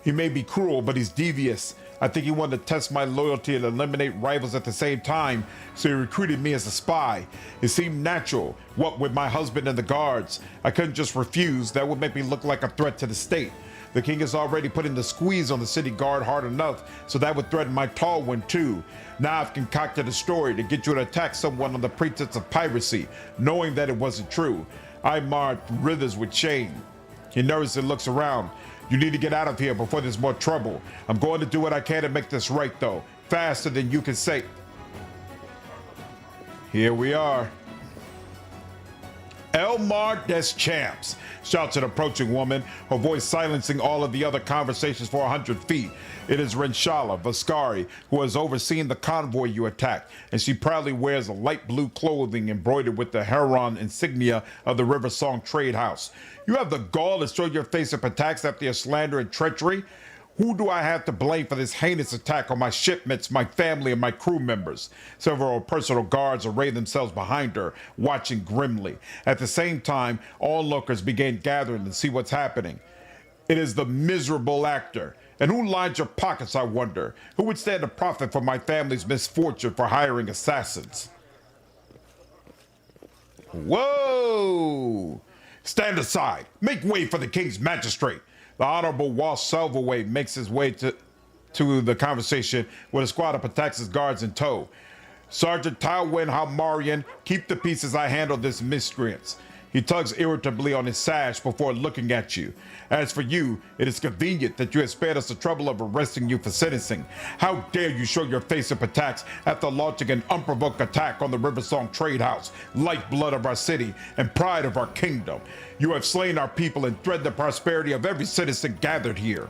He may be cruel, but he's devious. I think he wanted to test my loyalty and eliminate rivals at the same time, so he recruited me as a spy. It seemed natural, what with my husband and the guards. I couldn't just refuse. That would make me look like a threat to the state. The king has already put in the squeeze on the city guard hard enough, so that would threaten my tall one too. Now I've concocted a story to get you to attack someone on the pretense of piracy, knowing that it wasn't true. Ivar writhers with shame. He nervously looks around. You need to get out of here before there's more trouble. I'm going to do what I can to make this right, though. Faster than you can say. Here we are. Elmar des Champs, shouts an approaching woman, her voice silencing all of the other conversations for 100 feet. It is Renshala Vascari, who has overseen the convoy you attacked, and she proudly wears a light blue clothing embroidered with the heron insignia of the River Song Trade House. You have the gall to show your face at Pitax after your slander and treachery? Who do I have to blame for this heinous attack on my shipmates, my family, and my crew members? Several personal guards array themselves behind her, watching grimly. At the same time, onlookers began gathering to see what's happening. It is the miserable actor. And who lines your pockets, I wonder? Who would stand to profit from my family's misfortune for hiring assassins? Whoa! Stand aside. Make way for the king's magistrate. The Honorable Walsh Selvaway makes his way to the conversation with a squad of Pitax's guards in tow. Sergeant Tywin Halmarian, keep the peace as I handle this miscreants. He tugs irritably on his sash before looking at you. As for you, it is convenient that you have spared us the trouble of arresting you for sentencing. How dare you show your face at Pitax after launching an unprovoked attack on the Riversong Trade House, lifeblood of our city and pride of our kingdom. You have slain our people and threatened the prosperity of every citizen gathered here.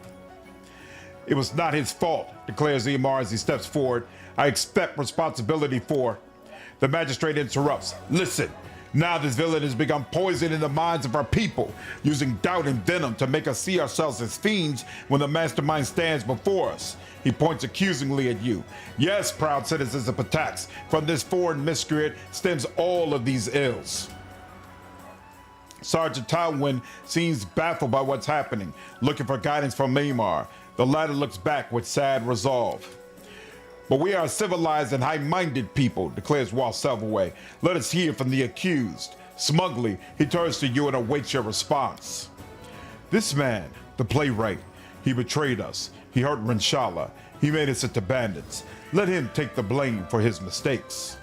It was not his fault, declares Ivar as he steps forward. I accept responsibility for... The magistrate interrupts. Listen. Now this villain has begun poisoning the minds of our people, using doubt and venom to make us see ourselves as fiends when the mastermind stands before us. He points accusingly at you. Yes, proud citizens of Pitax, from this foreign miscreant stems all of these ills. Sergeant Tywin seems baffled by what's happening, looking for guidance from Ivar. The latter looks back with sad resolve. But we are a civilized and high-minded people, declares Walsh Selvaway. Let us hear from the accused. Smugly, he turns to you and awaits your response. This man, the playwright, he betrayed us. He hurt Renshala. He made us into bandits. Let him take the blame for his mistakes.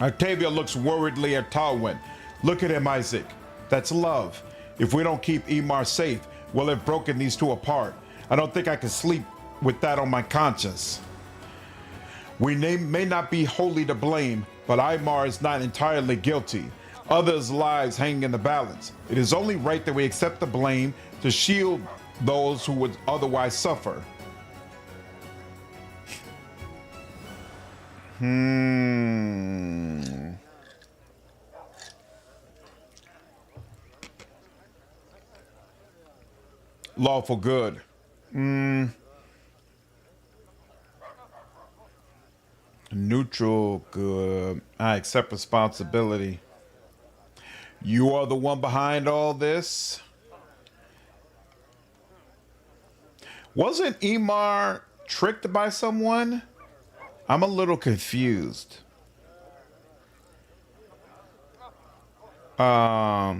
Octavia looks worriedly at Tywin. Look at him, Isaac. That's love. If we don't keep Ivar safe, we'll have broken these two apart. I don't think I can sleep with that on my conscience. We may not be wholly to blame, but Ivar is not entirely guilty. Others' lives hang in the balance. It is only right that we accept the blame to shield those who would otherwise suffer. Lawful good. Neutral good. I accept responsibility. You are the one behind all this? Wasn't Ivar tricked by someone? I'm a little confused. Right.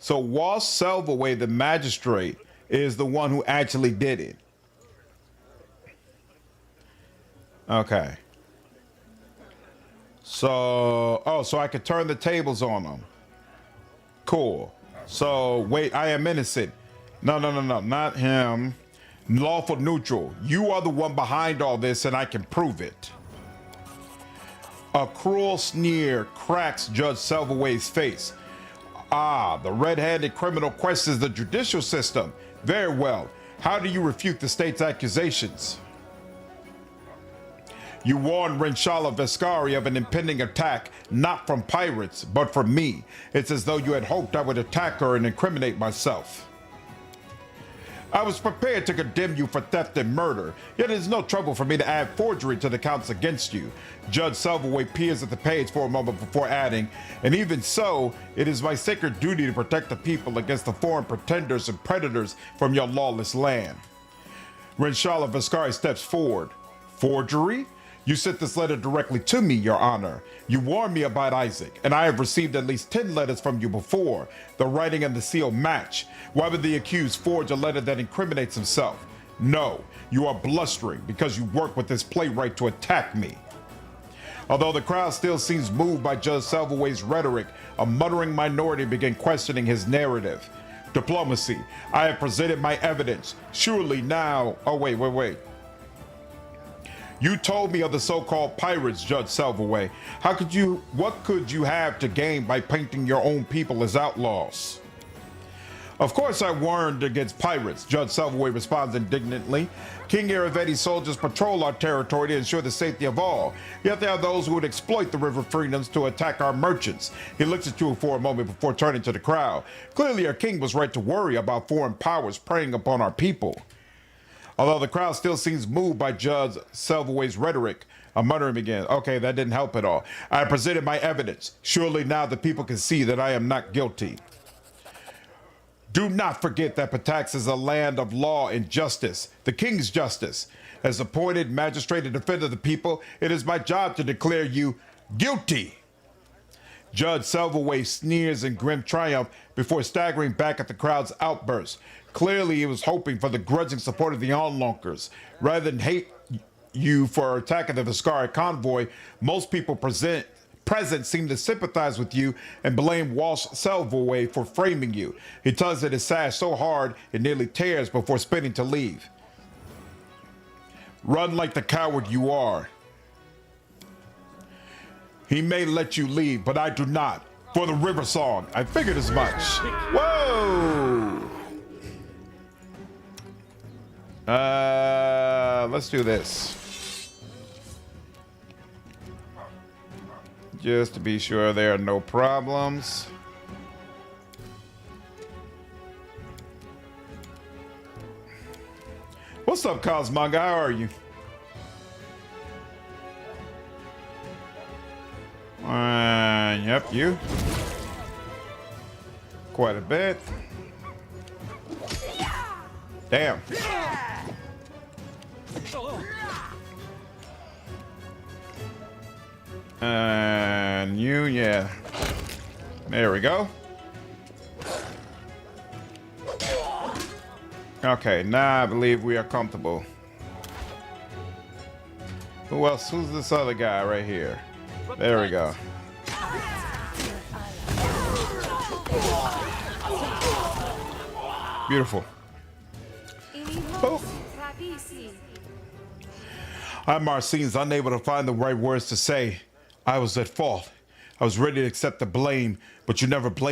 So Walsh Selvaway, the magistrate, is the one who actually did it. Okay. So, so I could turn the tables on them. Cool. So, wait, I am innocent. No, not him. Lawful neutral. You are the one behind all this, and I can prove it. A cruel sneer cracks Judge Selvaway's face. Ah, the red-handed criminal questions the judicial system. Very well. How do you refute the state's accusations? You warned Renshala Veskari of an impending attack, not from pirates, but from me. It's as though you had hoped I would attack her and incriminate myself. I was prepared to condemn you for theft and murder, yet it is no trouble for me to add forgery to the counts against you. Judge Selvaway peers at the page for a moment before adding, and even so, it is my sacred duty to protect the people against the foreign pretenders and predators from your lawless land. Renshala Veskari steps forward. Forgery? You sent this letter directly to me, Your Honor. You warned me about Isaac, and I have received at least 10 letters from you before. The writing and the seal match. Why would the accused forge a letter that incriminates himself? No, you are blustering because you work with this playwright to attack me. Although the crowd still seems moved by Judge Selvaway's rhetoric, a muttering minority began questioning his narrative. Diplomacy. I have presented my evidence. Surely now... Oh, wait. You told me of the so-called pirates, Judge Selvaway. What could you have to gain by painting your own people as outlaws? Of course I warned against pirates, Judge Selvaway responds indignantly. King Iravetti's soldiers patrol our territory to ensure the safety of all. Yet there are those who would exploit the river freedoms to attack our merchants. He looks at you for a moment before turning to the crowd. Clearly our king was right to worry about foreign powers preying upon our people. Although the crowd still seems moved by Judge Selvaway's rhetoric, a muttering begins. Okay, that didn't help at all. I have presented my evidence. Surely now the people can see that I am not guilty. Do not forget that Pitax is a land of law and justice, the king's justice. As appointed magistrate and defender of the people, it is my job to declare you guilty. Judge Selvaway sneers in grim triumph before staggering back at the crowd's outburst. Clearly, he was hoping for the grudging support of the onlookers. Rather than hate you for attacking the Veskari convoy, most people present seem to sympathize with you and blame Walsh Selvaway for framing you. He tugs at his sash so hard it nearly tears before spinning to leave. Run like the coward you are. He may let you leave, but I do not. For the river song, I figured as much. Whoa! Let's do this. Just to be sure there are no problems. What's up, Cosmanga? How are you? Yep, you. Quite a bit. Damn. And you, yeah. There we go. Okay, now I believe we are comfortable. Who else? Who's this other guy right here? There we go. Beautiful. Oh. I'm Marcine's unable to find the right words to say. I was at fault. I was ready to accept the blame, but you never blamed